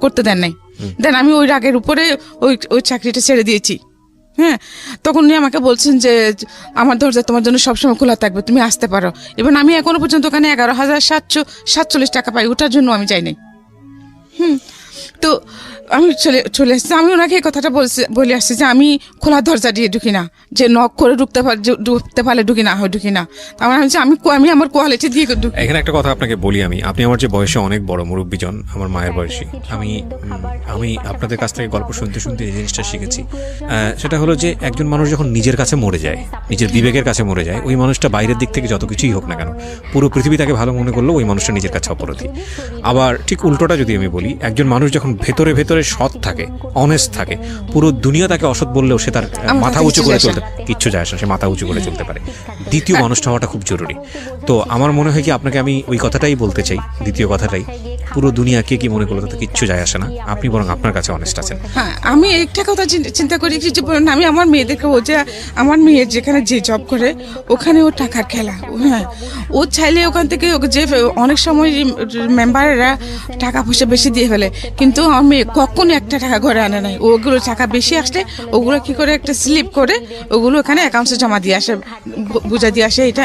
করতে দেন নাই। দেন আমি ওই রাগের উপরে ওই চাকরিটা ছেড়ে দিয়েছি। হ্যাঁ, তখন উনি আমাকে বলছেন যে আমার দরজা তোমার জন্য সবসময় খোলা থাকবে, তুমি আসতে পারো। এবং আমি এখনো পর্যন্ত ওখানে 11,747 টাকা পাই, ওটার জন্য আমি যাই নাই। তো আমি চলে এসেছি। আমি ওনাকে এই কথাটা বলে আসছি যে আমি খোলা দরজা দিয়ে ঢুকি না, যে নক করে ঢুকতে পারলে ঢুকি না, ঢুকি না। আমি আমার কোয়ালিটি দিয়ে ঢুকি। এখানে একটা কথা আপনাকে বলি, আপনি আমার যে বয়সে অনেক বড় মুরব্বীজন, আমার মায়ের বয়সী, আমি আপনাদের কাছ থেকে গল্প শুনতে শুনতে এই জিনিসটা শিখেছি। সেটা হলো যে একজন মানুষ যখন নিজের কাছে মরে যায়, নিজের বিবেকের কাছে মরে যায়, ওই মানুষটা বাইরের দিক থেকে যত কিছুই হোক না কেন, পুরো পৃথিবী তাকে ভালো মনে করলেও ওই মানুষটা নিজের কাছে অপরাধী। আবার ঠিক উল্টোটা যদি আমি বলি, একজন মানুষ যখন ভেতরে সৎ থাকে, অনেস্ট থাকে, পুরো দুনিয়া তাকে অসৎ বললেও সে তার মাথা উঁচু করে চলতে, কিচ্ছু যায় আসে, সে মাথা উঁচু করে চলতে পারে। দ্বিতীয় মানুষটা হওয়াটা খুব জরুরি। তো আমার মনে হয় কি আপনাকে আমি ওই কথাটাই বলতে চাই, দ্বিতীয় কথাটাই, পুরো দুনিয়া কে কি মনে করলো তাতে কিচ্ছু যায় আসে না, আপনি বরং আপনার কাছে অনেস্ট আছেন। হ্যাঁ, আমি একটা কথা চিন্তা করি যে আমি আমার মেয়েদেরকে বলছি, আমার মেয়ের যেখানে যে জব করে ওখানে ও টাকার খেলা। হ্যাঁ, ও চাইলে ওখান থেকে যে অনেক সময় মেম্বারেরা টাকা পয়সা বেশি দিয়ে ফেলে, কিন্তু আমার মেয়ে কখনো একটা টাকা ঘরে আনে নাই। ওগুলো টাকা বেশি আসলে ওগুলো কি করে একটা স্লিপ করে ওগুলো এখানে অ্যাকাউন্টসে জমা দিয়ে আসে, বুঝা দিয়ে আসে। এটা